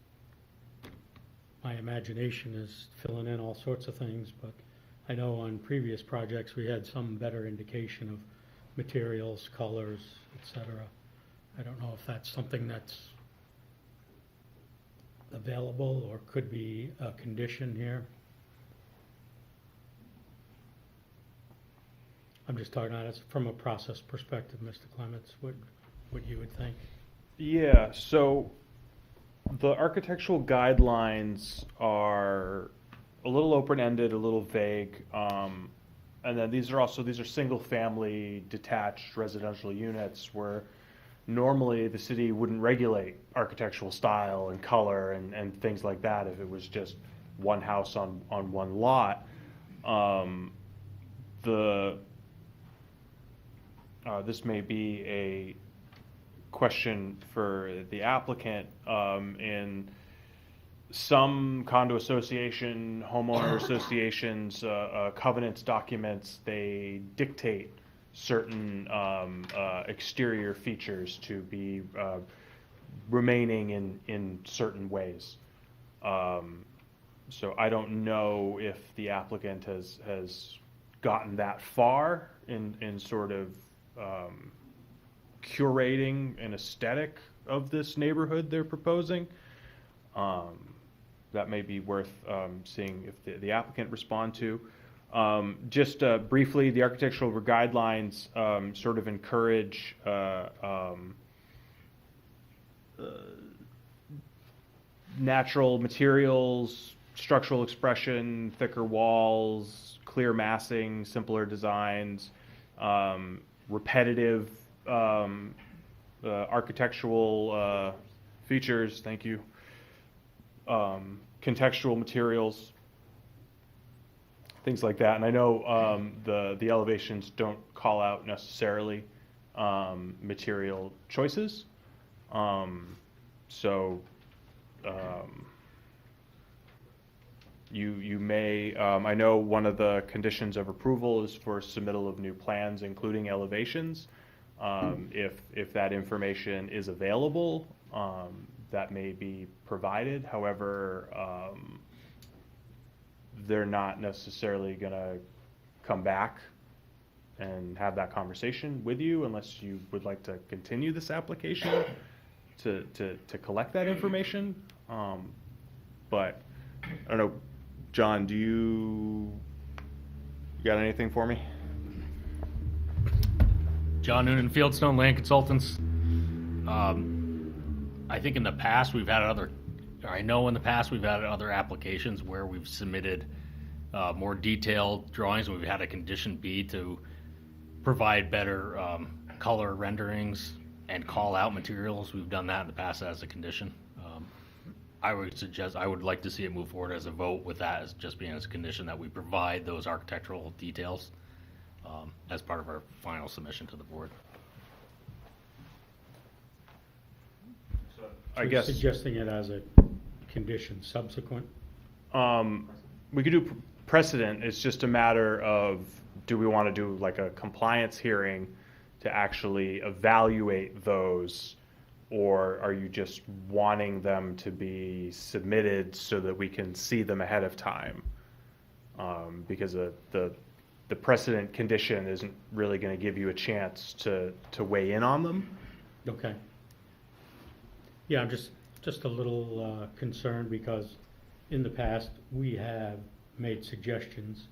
my imagination is filling in all sorts of things, but I know on previous projects we had some better indication of materials, colors, etc. I don't know if that's something that's available or could be a condition here. I'm just talking about it from a process perspective, Mr. Clements, what you would think. Yeah, so the architectural guidelines are a little open-ended, a little vague, and then these are single-family detached residential units where normally the city wouldn't regulate architectural style and color and things like that if it was just one house on one lot. This may be a question for the applicant. In some condo association, homeowner associations, covenants documents, they dictate certain exterior features to be remaining in certain ways. So I don't know if the applicant has gotten that far in sort of curating an aesthetic of this neighborhood they're proposing. That may be worth seeing if the applicant respond to. Just briefly, the architectural guidelines sort of encourage natural materials, structural expression, thicker walls, clear massing, simpler designs, repetitive architectural features, thank you, contextual materials, things like that. And I know the elevations don't call out necessarily material choices. You may, I know one of the conditions of approval is for submittal of new plans, including elevations. If that information is available, that may be provided. However, they're not necessarily going to come back and have that conversation with you unless you would like to continue this application to collect that information. But I don't know, John, you got anything for me? John Noonan, Fieldstone Land Consultants. I think in the past we've had other applications where we've submitted more detailed drawings. We've had a condition B to provide better color renderings and call out materials. We've done that in the past as a condition. I would like to see it move forward as a vote with that as just being as a condition that we provide those architectural details as part of our final submission to the board. So I guess suggesting it as a condition subsequent. We could do precedent. It's just a matter of, do we want to do like a compliance hearing to actually evaluate those, or are you just wanting them to be submitted so that we can see them ahead of time? Because the precedent condition isn't really going to give you a chance to weigh in on them. Okay. Yeah, I'm just a little concerned because in the past we have made suggestions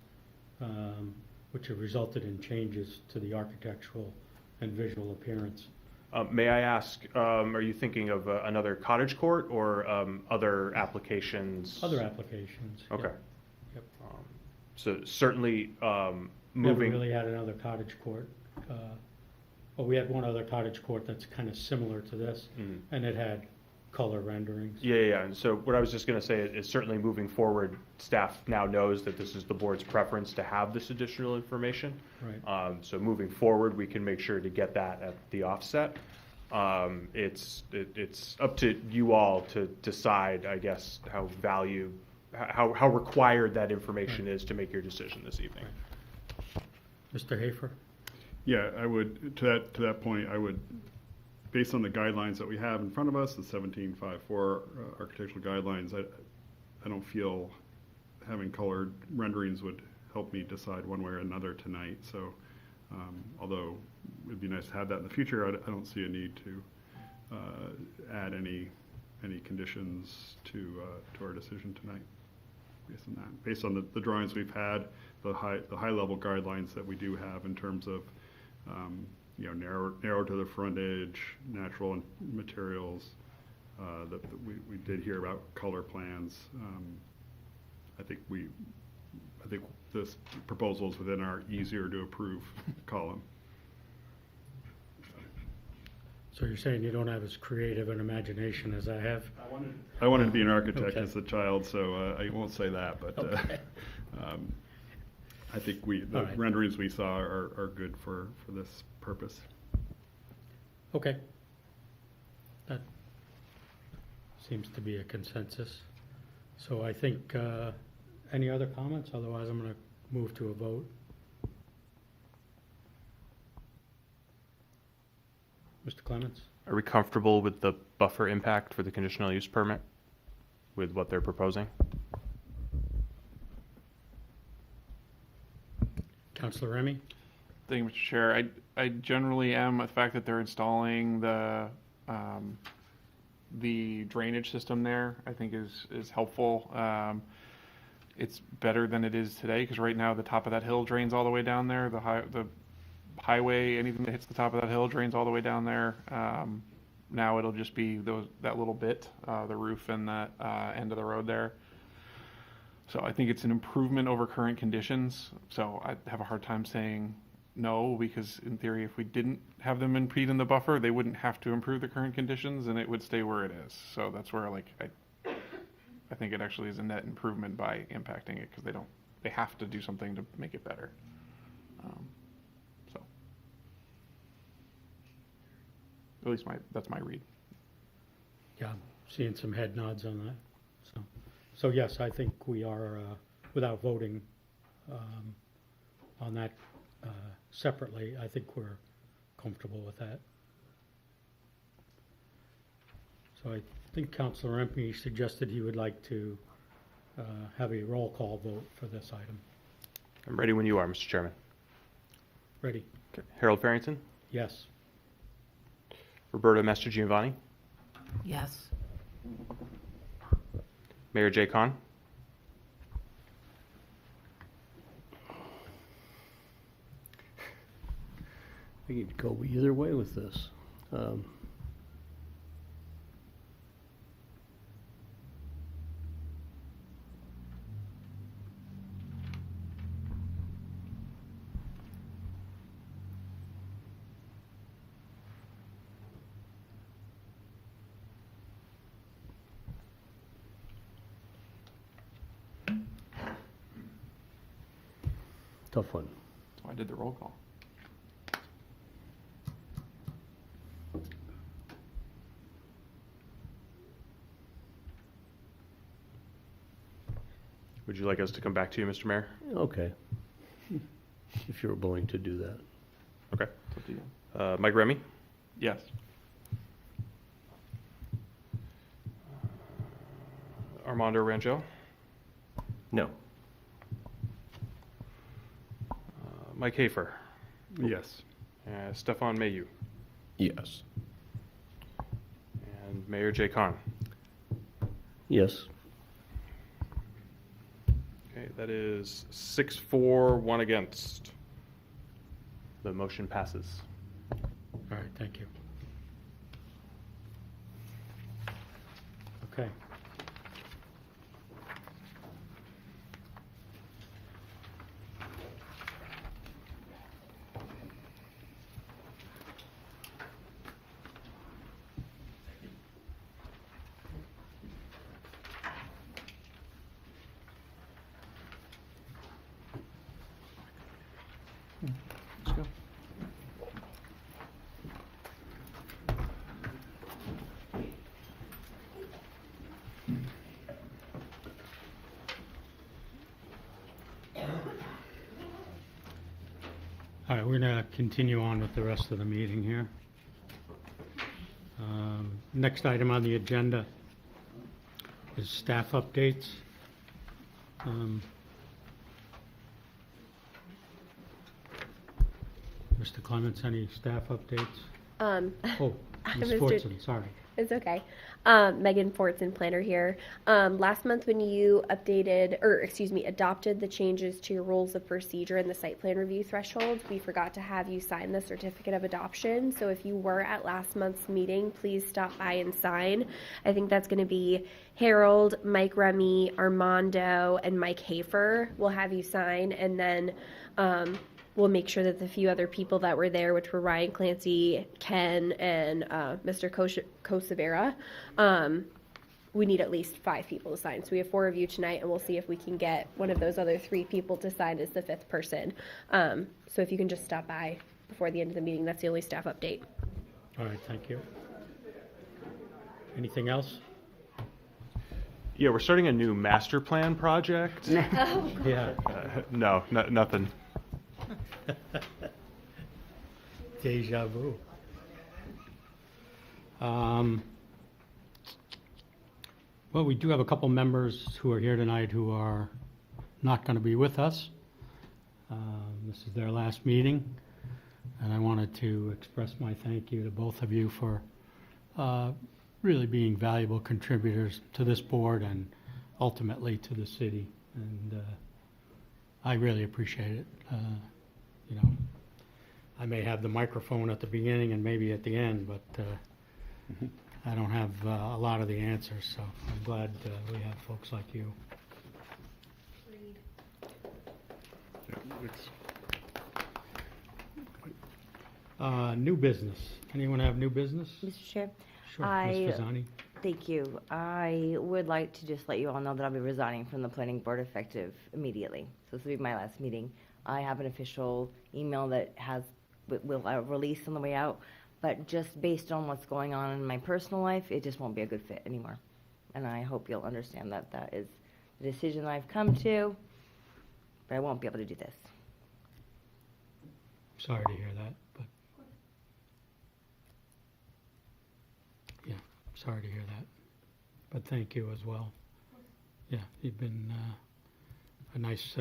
which have resulted in changes to the architectural and visual appearance. May I ask, are you thinking of another cottage court or other applications? Other applications. Okay. Yep. So certainly Never moving. really had another cottage court. Well, we had one other cottage court that's kind of similar to this, and it had color renderings. Yeah. And so what I was just going to say is certainly moving forward, staff now knows that this is the board's preference to have this additional information. Right. So moving forward, we can make sure to get that at the offset. It's up to you all to decide, I guess, how required that information is to make your decision this evening. Mr. Hafer? Yeah, I would, to that point, I would, based on the guidelines that we have in front of us, the 1754 architectural guidelines, I don't feel having colored renderings would help me decide one way or another tonight. So, although it'd be nice to have that in the future, I don't see a need to add any conditions to our decision tonight. Based on that, based on the drawings we've had, the high level guidelines that we do have in terms of narrow to the front edge, natural materials. That we did hear about color plans. I think this proposal is within our easier to approve column. So you're saying you don't have as creative an imagination as I have? I wanted to be an architect Okay. as a child, so I won't say that, but Okay. I think the right. renderings we saw are good for this purpose. Okay. That seems to be a consensus. So I think, any other comments? Otherwise, I'm going to move to a vote. Mr. Clements? Are we comfortable with the buffer impact for the conditional use permit with what they're proposing? Councilor Remy? Thank you, Mr. Chair. I generally am. The fact that they're installing the drainage system there, I think is helpful. It's better than it is today, because right now the top of that hill drains all the way down there. The highway, anything that hits the top of that hill drains all the way down there. Now it'll just be that little bit, the roof and that end of the road there. So I think it's an improvement over current conditions. So I have a hard time saying no, because in theory, if we didn't have them impede in the buffer, they wouldn't have to improve the current conditions, and it would stay where it is. So that's where I think it actually is a net improvement by impacting it, because they have to do something to make it better. So at least that's my read. Yeah, I'm seeing some head nods on that. So yes, I think we are, without voting on that separately, I think we're comfortable with that. So I think Councilor Empey suggested he would like to have a roll call vote for this item. I'm ready when you are, Mr. Chairman. Ready? Okay. Harold Farrington, Yes. Roberta Mastergiovanni, Yes. Mayor Jay Kahn, We could go either way with this. Tough one. That's why I did the roll call. would you like us to come back to you, Mr. Mayor? Okay. If you're willing to do that. Okay. It's up to you. Mike Remy, Yes. Armando Rangel, No. Mike Hafer, Yes. Stefan Mayu, Yes. and Mayor Jay Kahn. Yes. Okay, that is 6-4, 1 against. The motion passes. All right, thank you. Okay. Let's go. right, we're going to continue on with the rest of the meeting here. Next item on the agenda is staff updates. Mr. Clements, any staff updates? Oh, Ms. Mr. Fortson, sorry. It's okay. Megan Fortson, planner here. Last month when you adopted the changes to your rules of procedure and the site plan review thresholds, we forgot to have you sign the certificate of adoption. So if you were at last month's meeting, please stop by and sign. I think that's going to be Harold, Mike Remy, Armando, and Mike Hafer will have you sign, and then we'll make sure that the few other people that were there, which were Ryan Clancy, Ken, and Mr. Kosavera, we need at least 5 people to sign. So we have 4 of you tonight, and we'll see if we can get one of those other 3 people to sign as the 5th person. So if you can just stop by before the end of the meeting, that's the only staff update. All right, thank you. Anything else? Yeah, we're starting a new master plan project. Yeah. No, nothing. Deja vu. Well, we do have a couple members who are here tonight who are not going to be with us. This is their last meeting, and I wanted to express my thank you to both of you for really being valuable contributors to this board and ultimately to the city. And I really appreciate it. You know, I may have the microphone at the beginning and maybe at the end, but I don't have a lot of the answers, so I'm glad we have folks like you. New business. Anyone have new business? Mr. Chair? Sure, Ms. Fasani. Thank you. I would like to just let you all know that I'll be resigning from the planning board effective immediately. So this will be my last meeting. I have an official email that will release on the way out, but just based on what's going on in my personal life, it just won't be a good fit anymore. And I hope you'll understand that that is the decision I've come to, but I won't be able to do this. Sorry to hear that, but yeah, sorry to hear that. But thank you as well. Yeah, you've been a nice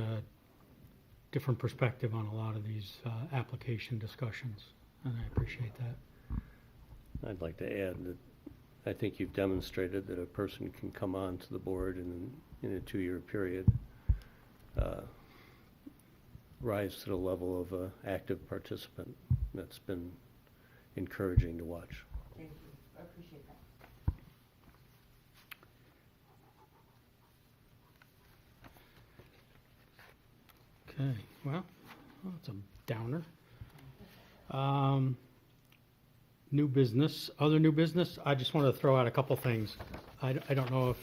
different perspective on a lot of these application discussions, and I appreciate that. I'd like to add that I think you've demonstrated that a person can come on to the board in a 2-year period, rise to the level of an active participant. That's been encouraging to watch. Thank you. I appreciate that. Okay, well, that's a downer. New business, other new business, I just want to throw out a couple things. I don't know if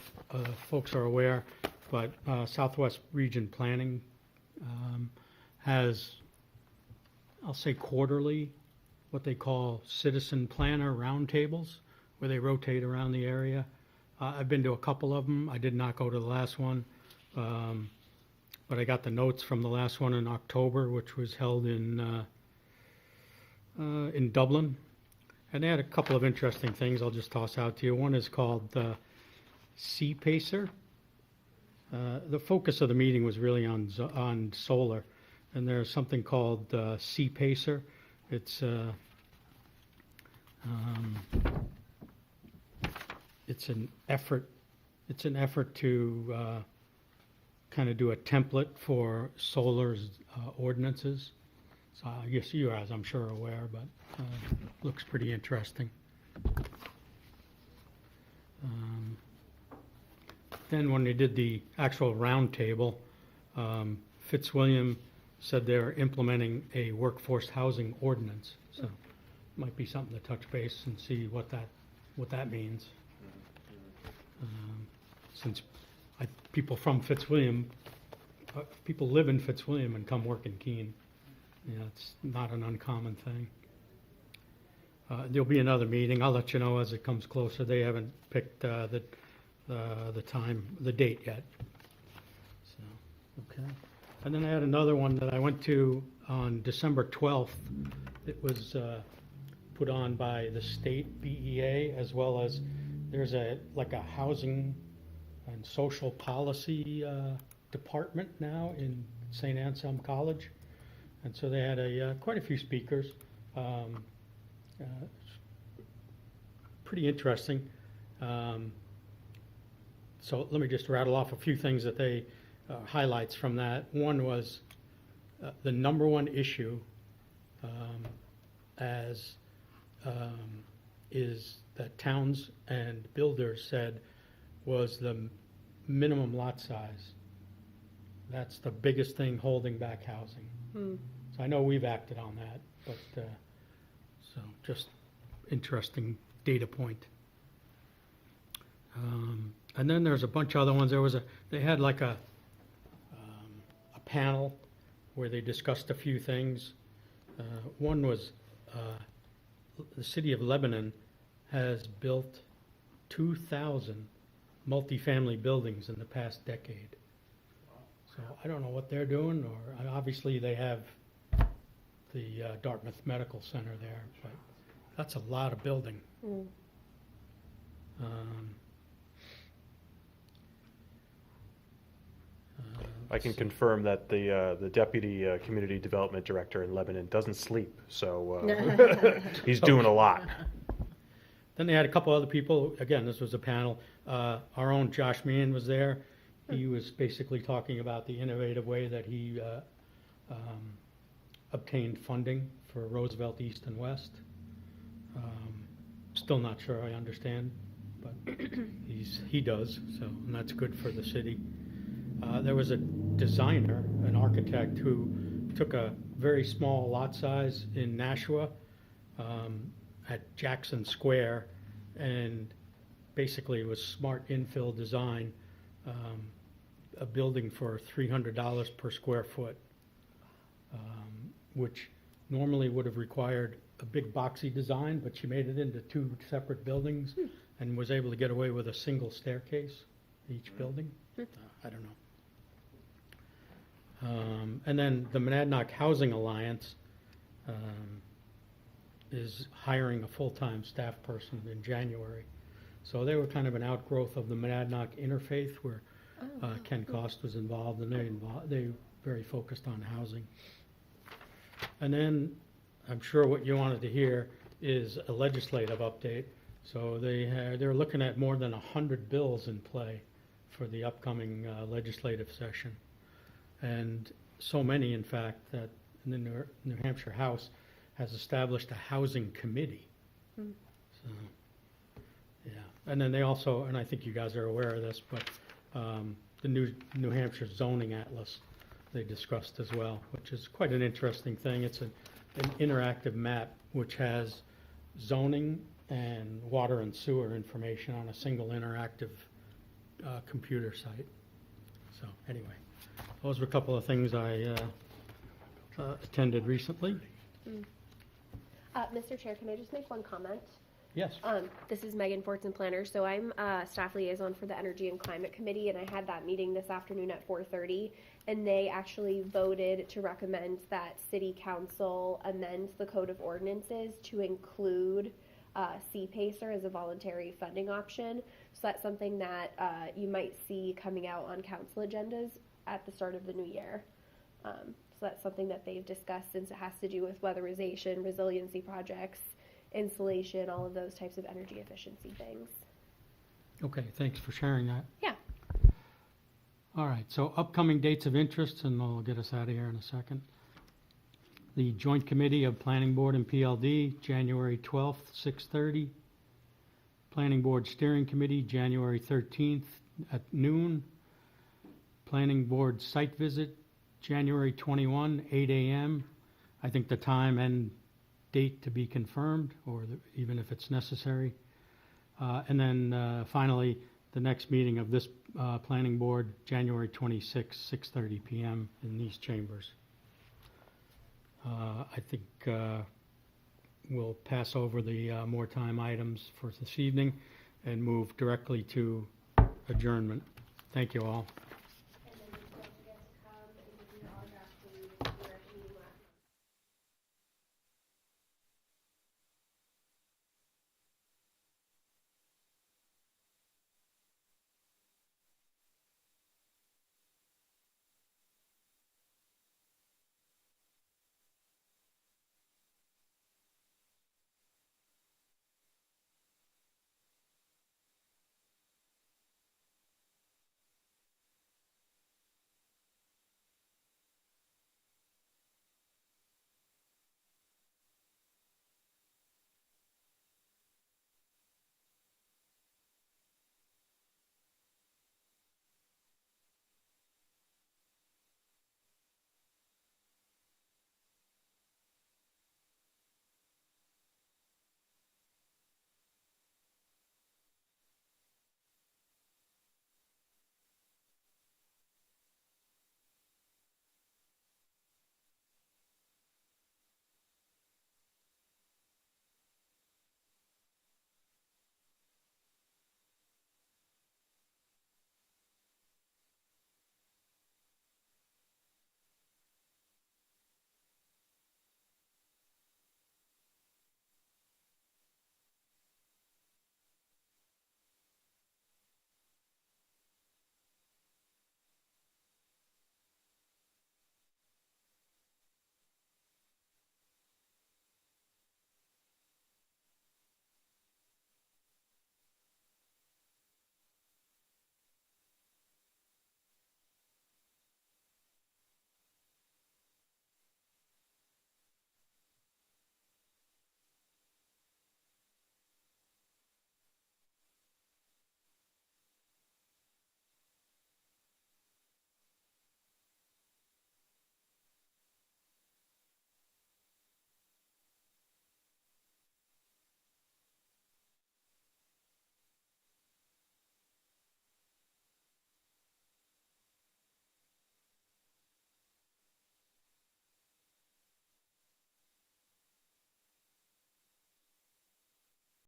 folks are aware, but Southwest Region Planning has, I'll say quarterly, what they call citizen planner roundtables, where they rotate around the area. I've been to a couple of them. I did not go to the last one. But I got the notes from the last one in October, which was held in Dublin. And they had a couple of interesting things I'll just toss out to you. One is called CPACER. The focus of the meeting was really on solar. And there's something called CPACER. It's an effort to kind of do a template for solar ordinances. So I guess you guys, I'm sure, are aware, but looks pretty interesting. Then when they did the actual roundtable, Fitzwilliam said they're implementing a workforce housing ordinance. So it might be something to touch base and see what that means. Since people from Fitzwilliam, people live in Fitzwilliam and come work in Keene. Yeah, it's not an uncommon thing. There'll be another meeting. I'll let you know as it comes closer. They haven't picked the date yet. So, okay. And then I had another one that I went to on December 12th. It was put on by the state BEA, as well as there's a housing and social policy department now in St. Anselm College. And so they had quite a few speakers. Pretty interesting. So let me just rattle off a few things that they highlights from that. One was the number one issue is that towns and builders said was the minimum lot size. That's the biggest thing holding back housing. So I know we've acted on that, but so just interesting data point. And then there's a bunch of other ones. They had like a panel where they discussed a few things. One was the city of Lebanon has built 2,000 multifamily buildings in the past decade. So I don't know what they're doing, or obviously they have the Dartmouth Medical Center there, but that's a lot of building. I can confirm that the deputy community development director in Lebanon doesn't sleep, so he's doing a lot. Then they had a couple other people. Again, this was a panel. Our own Josh Meehan was there. He was basically talking about the innovative way that he obtained funding for Roosevelt East and West. Still not sure I understand, but he does, so, and that's good for the city. There was a designer, an architect, who took a very small lot size in Nashua at Jackson Square, and basically it was smart infill design, a building for $300 per square foot, which normally would have required a big boxy design, but she made it into two separate buildings and was able to get away with a single staircase each building. I don't know. And then the Monadnock Housing Alliance is hiring a full-time staff person in January. So they were kind of an outgrowth of the Monadnock Interfaith, where Ken Cost was involved, and they very focused on housing. And then I'm sure what you wanted to hear is a legislative update. So they're looking at more than 100 bills in play for the upcoming legislative session. And so many, in fact, that the New Hampshire House has established a housing committee. So, yeah. And then they also, and I think you guys are aware of this, but the New Hampshire Zoning Atlas they discussed as well, which is quite an interesting thing. It's an interactive map which has zoning and water and sewer information on a single interactive computer site. So anyway. Those were a couple of things I attended recently. Mr. Chair, can I just make one comment? Yes. This is Megan Fortson, planner. So I'm staff liaison for the Energy and Climate Committee, and I had that meeting this afternoon at 4:30, and they actually voted to recommend that City Council amend the Code of Ordinances to include CPACER as a voluntary funding option. So that's something that you might see coming out on council agendas at the start of the new year. So that's something that they've discussed, since it has to do with weatherization, resiliency projects, insulation, all of those types of energy efficiency things. Okay, thanks for sharing that. Yeah. All right, so upcoming dates of interest, and I'll get us out of here in a second. The Joint Committee of Planning Board and PLD, January 12th, 6:30. Planning Board Steering Committee, January 13th at noon. Planning Board Site Visit, January 21, 8 a.m. I think the time and date to be confirmed, or even if it's necessary. And then finally, the next meeting of this Planning Board, January 26, 6:30 p.m. in these chambers. I think we'll pass over the more time items for this evening and move directly to adjournment. Thank you all.